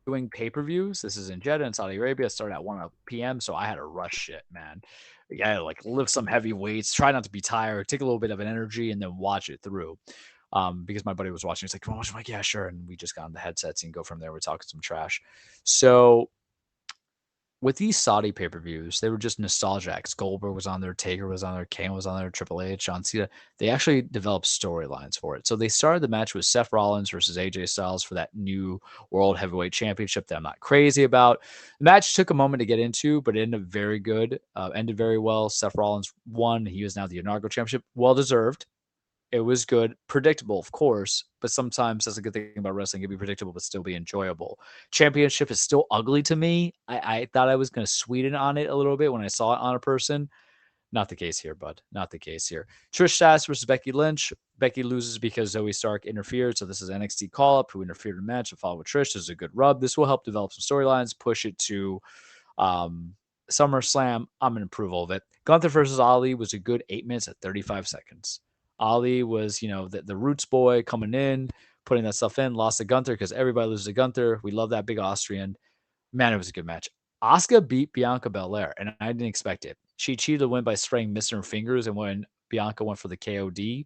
doing pay-per-views. This is in Jeddah in Saudi Arabia. It started at 1 p.m., so I had to rush shit, man. Yeah, lift some heavy weights, try not to be tired, take a little bit of an energy, and then watch it through. Because my buddy was watching. He's like, come on, I'm like, yeah, sure. And we just got on the headsets and go from there. We're talking some trash. So with these Saudi pay-per-views, they were just nostalgia. Goldberg was on there, Taker was on there, Kane was on there, Triple H, John Cena. They actually developed storylines for it. So they started the match with Seth Rollins versus AJ Styles for that new World Heavyweight Championship that I'm not crazy about. The match took a moment to get into, but it ended very good. Ended very well. Seth Rollins won. He is now the inaugural championship. Well-deserved. It was good, predictable, of course, but sometimes that's a good thing about wrestling. It can be predictable, but still be enjoyable. Championship is still ugly to me. I thought I was going to sweeten on it a little bit when I saw it on a person. Not the case here, bud. Not the case here. Trish Stratus versus Becky Lynch. Becky loses because Zoe Stark interfered. So this is NXT call-up who interfered in the match and followed with Trish. This is a good rub. This will help develop some storylines, push it to SummerSlam. I'm in approval of it. Gunther versus Ali was a good 8 minutes at 35 seconds. Ali was, the roots boy coming in, putting that stuff in, lost to Gunther because everybody loses to Gunther. We love that big Austrian. Man, it was a good match. Asuka beat Bianca Belair, and I didn't expect it. She cheated to win by spraying Mr. and Fingers, and when Bianca went for the KOD, it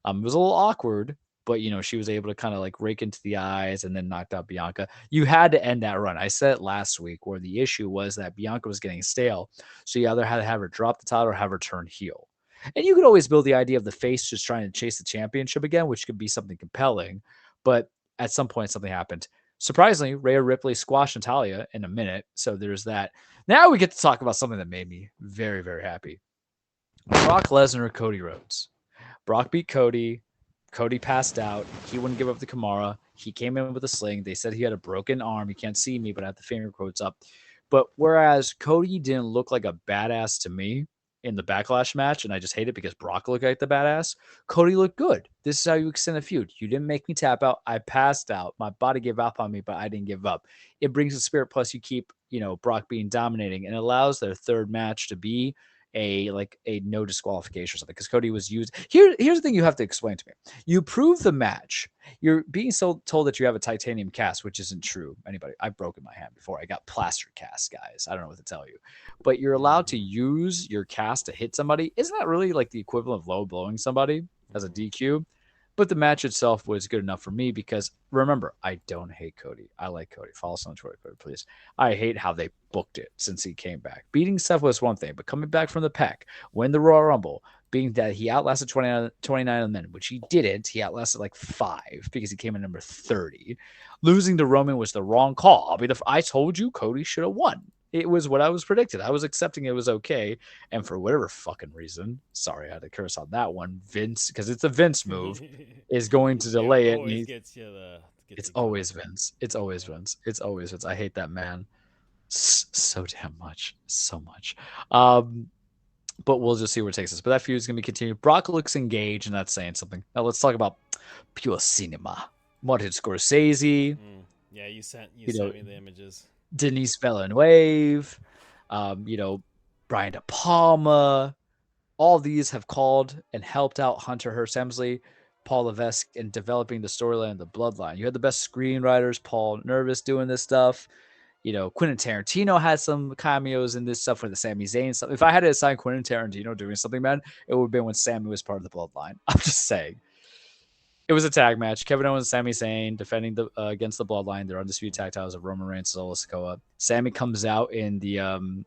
was a little awkward, but, she was able to kind of rake into the eyes and then knocked out Bianca. You had to end that run. I said it last week where the issue was that Bianca was getting stale, so you either had to have her drop the title or have her turn heel. And you could always build the idea of the face just trying to chase the championship again, which could be something compelling. But at some point, something happened. Surprisingly, Rhea Ripley squashed Natalia in a minute. So there's that. Now we get to talk about something that made me very, very happy. Brock Lesnar, Cody Rhodes. Brock beat Cody. Cody passed out. He wouldn't give up the Kimura. He came in with a sling. They said he had a broken arm. You can't see me, but I have the finger quotes up. But whereas Cody didn't look like a badass to me in the Backlash match, and I just hate it because Brock looked like the badass, Cody looked good. This is how you extend a feud. You didn't make me tap out. I passed out. My body gave up on me, but I didn't give up. It brings the spirit. Plus, you keep, Brock being dominating, and it allows their third match to be a no disqualification or something, because Cody was used. Here's the thing you have to explain to me. You prove the match. You're being told that you have a titanium cast, which isn't true. I've broken my hand before. I got plaster cast, guys. I don't know what to tell you. But you're allowed to use your cast to hit somebody. Isn't that really like the equivalent of low blowing somebody as a DQ? But the match itself was good enough for me because, remember, I don't hate Cody. I like Cody. Follow us on Twitter, Cody, please. I hate how they booked it since he came back. Beating Seth was one thing, but coming back from the pack, win the Royal Rumble, being that he outlasted 29 of the men, which he didn't. He outlasted like 5 because he came in number 30. Losing to Roman was the wrong call. I told you Cody should have won. It was what I was predicted. I was accepting it was okay. And for whatever fucking reason, sorry, I had to curse on that one. Vince, because it's a Vince move, is going to delay it. It's always Vince. It's always Vince. It's always Vince. I hate that man so damn much. So much. But we'll just see where it takes us. But that feud is going to be continued. Brock looks engaged, and that's saying something. Now let's talk about pure cinema. Martin Scorsese. Yeah, you sent me the images. Denise Villeneuve, Brian De Palma, all these have called and helped out Hunter Hearst Helmsley, Paul Levesque in developing the storyline and the bloodline. You had the best screenwriters, Paul Nervous, doing this stuff. Quentin Tarantino had some cameos in this stuff for the Sami Zayn stuff. If I had to assign Quentin Tarantino doing something, man, it would have been when Sami was part of the bloodline. I'm just saying. It was a tag match. Kevin Owens and Sami Zayn defending against the Bloodline. They're undisputed tag titles of Roman Reigns, Solo Sikoa. Sami comes out in the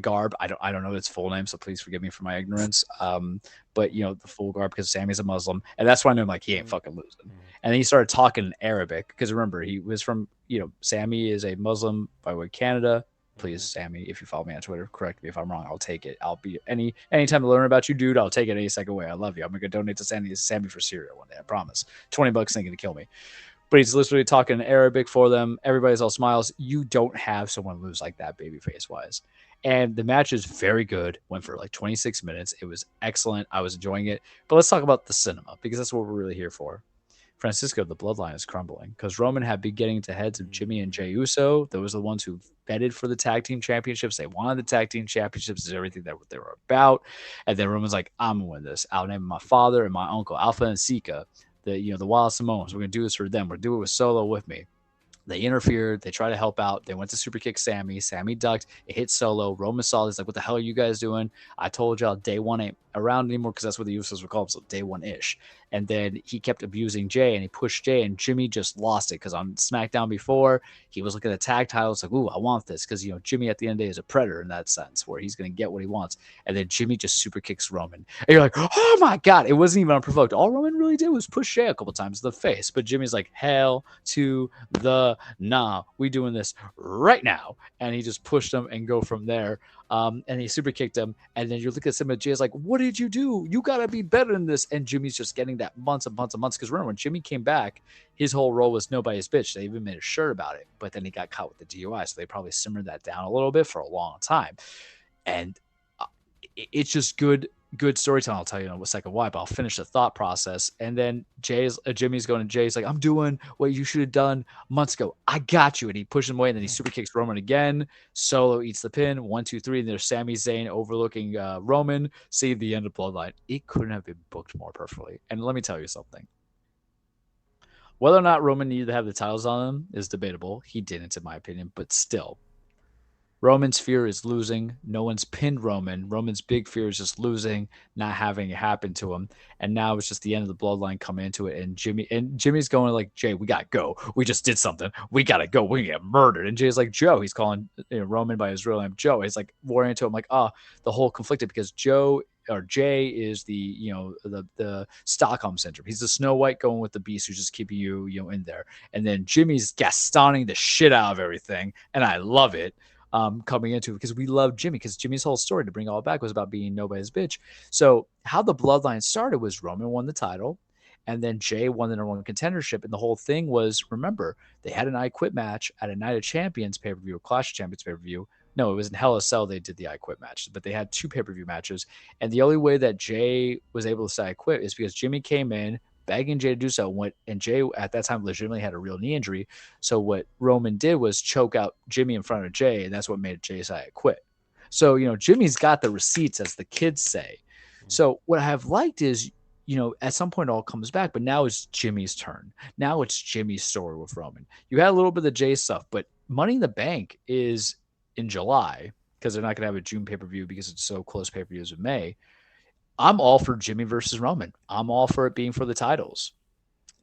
garb. I don't know its full name, so please forgive me for my ignorance. But the full garb, because Sami's a Muslim, and that's why I know he ain't fucking losing. And then he started talking in Arabic because remember he was from Sami is a Muslim by way of Canada. Please, Sami, if you follow me on Twitter, correct me if I'm wrong. I'll take it. I'll be anytime to learn about you, dude. I'll take it any second way. I love you. I'm gonna donate to Sami for cereal one day. I promise. $20 ain't gonna kill me. But he's literally talking Arabic for them. Everybody's all smiles. You don't have someone lose like that, babyface wise. And the match is very good. Went for like 26 minutes. It was excellent. I was enjoying it. But let's talk about the cinema, because that's what we're really here for. Francisco, the bloodline is crumbling because Roman had been getting to heads of Jimmy and Jey Uso. Those are the ones who betted for the tag team championships. They wanted the tag team championships. Is everything that they were about. And then Roman's like, I'm gonna win this. I'll name my father and my uncle, Alpha and Sika, the Wild Samoans. We're gonna do this for them. We're doing it with Solo with me. They interfered. They tried to help out. They went to super kick Sami. Sami ducked. It hit Solo. Roman saw this. Like, what the hell are you guys doing? I told y'all day one ain't around anymore, because that's what the Usos were called, so day one-ish. And then he kept abusing Jey, and he pushed Jey, and Jimmy just lost it, because on SmackDown before, he was looking at the tag titles like, ooh, I want this, because, Jimmy at the end of the day is a predator in that sense, where he's going to get what he wants. And then Jimmy just super kicks Roman. And you're like, oh my God, it wasn't even unprovoked. All Roman really did was push Jey a couple times in the face, but Jimmy's like, hell to the nah, we doing this right now. And he just pushed him and go from there. And he super kicked him. And then you look at him, and Jay's like, what did you do? You got to be better than this. And Jimmy's just getting that months and months and months. Because remember, when Jimmy came back, his whole role was nobody's bitch. They even made a shirt about it. But then he got caught with the DUI. So they probably simmered that down a little bit for a long time. And it's just good storytelling. I'll tell you in a second why, but I'll finish the thought process. And then Jimmy's going to Jay's like, I'm doing what you should have done months ago. I got you. And he pushes him away, and then he super kicks Roman again. Solo eats the pin. 1, 2, 3. And there's Sami Zayn overlooking Roman. See the end of Bloodline. It couldn't have been booked more perfectly. And let me tell you something. Whether or not Roman needed to have the titles on him is debatable. He didn't, in my opinion, but still. Roman's fear is losing. No one's pinned Roman. Roman's big fear is just losing, not having it happen to him. And now it's just the end of the bloodline coming into it. And Jimmy's going like, Jey, we got to go. We just did something. We got to go. We're going to get murdered. And Jay's like, Joe. He's calling Roman by his real name, Joe. He's like worrying to him like, the whole conflicted, because Jay is the Stockholm syndrome. He's the Snow White going with the Beast, who's just keeping you in there. And then Jimmy's Gastoning the shit out of everything. And I love it. Coming into it, because we love Jimmy, because Jimmy's whole story, to bring it all back, was about being nobody's bitch. So how the bloodline started was Roman won the title, And then Jay won the number one contendership. And the whole thing was, remember, they had an I Quit match at a Night of Champions pay-per-view, or Clash of Champions pay-per-view. No, it was in Hell in a Cell they did the I Quit match, but they had 2 pay-per-view matches. And the only way that Jay was able to say I quit is because Jimmy came in begging Jay to do so. And Jay at that time legitimately had a real knee injury. So what Roman did was choke out Jimmy in front of Jay, and that's what made Jay say I quit. So, Jimmy's got the receipts, as the kids say. So what I have liked is, at some point it all comes back, but now it's Jimmy's turn. Now it's Jimmy's story with Roman. You had a little bit of the Jay stuff, but Money in the Bank is in July, because they're not going to have a June pay-per-view because it's so close pay-per-views in May. I'm all for Jimmy versus Roman. I'm all for it being for the titles,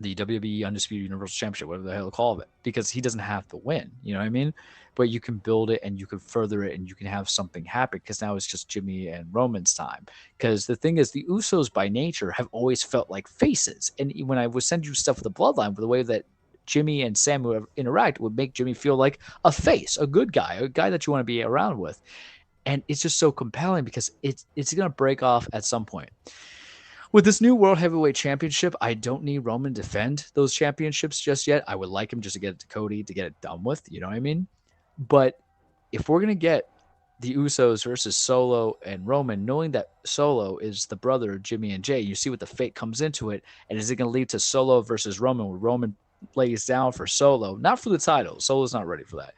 the WWE Undisputed Universal Championship, whatever the hell to call it, because he doesn't have to win. You know what I mean? But you can build it and you can further it and you can have something happen, because now it's just Jimmy and Roman's time. Because the thing is, the Usos by nature have always felt like faces. And when I would send you stuff with the Bloodline, the way that Jimmy and Sam would interact would make Jimmy feel like a face, a good guy, a guy that you want to be around with. And it's just so compelling because it's going to break off at some point. With this new World Heavyweight Championship, I don't need Roman to defend those championships just yet. I would like him just to get it to Cody to get it done with. You know what I mean? But if we're going to get the Usos versus Solo and Roman, knowing that Solo is the brother of Jimmy and Jay, you see what the fate comes into it. And is it going to lead to Solo versus Roman, where Roman lays down for Solo, not for the title? Solo's not ready for that,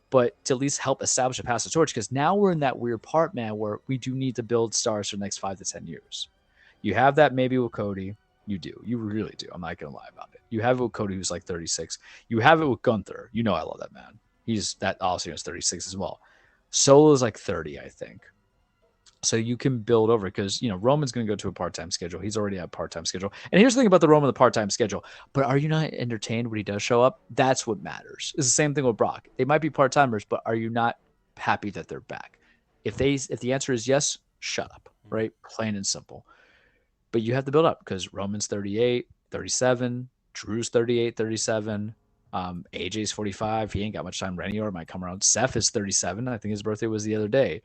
but to at least help establish a pass the torch, because now we're in that weird part, man, where we do need to build stars for the next 5 to 10 years. You have that maybe with Cody. You do. You really do. I'm not going to lie about it. You have it with Cody, who's like 36. You have it with Gunther. I love that man. He's that also is 36 as well. Solo is like 30, I think. So you can build over, because, Roman's going to go to a part-time schedule. He's already at a part-time schedule. And here's the thing about the Roman, the part-time schedule. But are you not entertained when he does show up? That's what matters. It's the same thing with Brock. They might be part-timers, but are you not happy that they're back? If the answer is yes, shut up, right? Plain and simple. But you have to build up, because Roman's 38, 37, Drew's 38, 37. AJ's 45. He ain't got much time. Randy Orton might come around. Seth is 37. I think his birthday was the other day.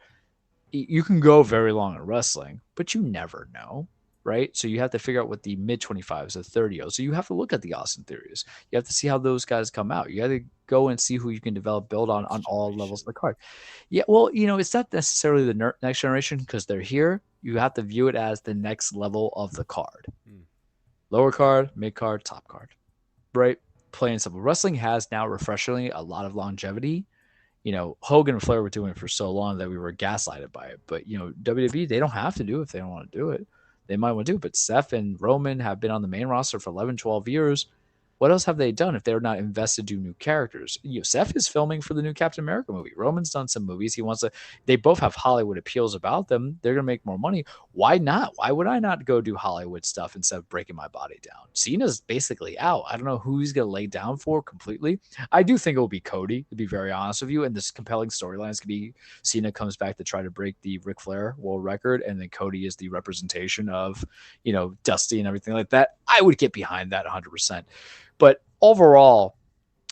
You can go very long in wrestling, but you never know, right? So you have to figure out what the mid-25s, the 30s. So you have to look at the Austin Theories. You have to see how those guys come out. You have to go and see who you can develop, build on all levels of the card. Yeah, well, it's not necessarily the next generation, because they're here. You have to view it as the next level of the card. Lower card, mid card, top card, right? Plain and simple. Wrestling has now refreshingly a lot of longevity. Hogan and Flair were doing it for so long that we were gaslighted by it. But, WWE, they don't have to do it if they don't want to do it. They might want to do it. But Seth and Roman have been on the main roster for 11, 12 years. What else have they done if they're not invested to do new characters? Seth is filming for the new Captain America movie. Roman's done some movies. They both have Hollywood appeals about them. They're going to make more money. Why not? Why would I not go do Hollywood stuff instead of breaking my body down? Cena's basically out. I don't know who he's going to lay down for completely. I do think it will be Cody, to be very honest with you. And this compelling storyline is going to be Cena comes back to try to break the Ric Flair world record. And then Cody is the representation of, Dusty and everything like that. I would get behind that 100%. But overall,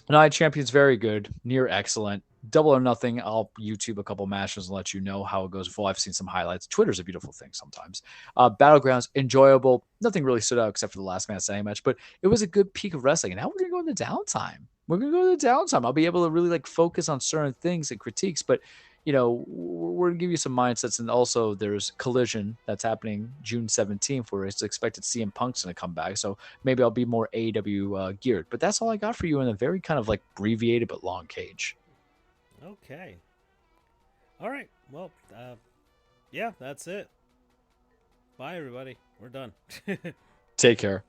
Night Champion's very good, near excellent. Double or Nothing, I'll YouTube a couple matches and let you know how it goes. Full. I've seen some highlights. Twitter's a beautiful thing sometimes. Battlegrounds, enjoyable. Nothing really stood out except for the last man standing match, but it was a good peak of wrestling. And now we're going to go into downtime. I'll be able to really focus on certain things and critiques, but we're going to give you some mindsets. And also there's Collision that's happening June 17th, where it's expected CM Punk's going to come back. So maybe I'll be more AEW geared. But that's all I got for you in a very kind of abbreviated but long cage. Okay. All right. Well, yeah, that's it. Bye, everybody. We're done. Take care.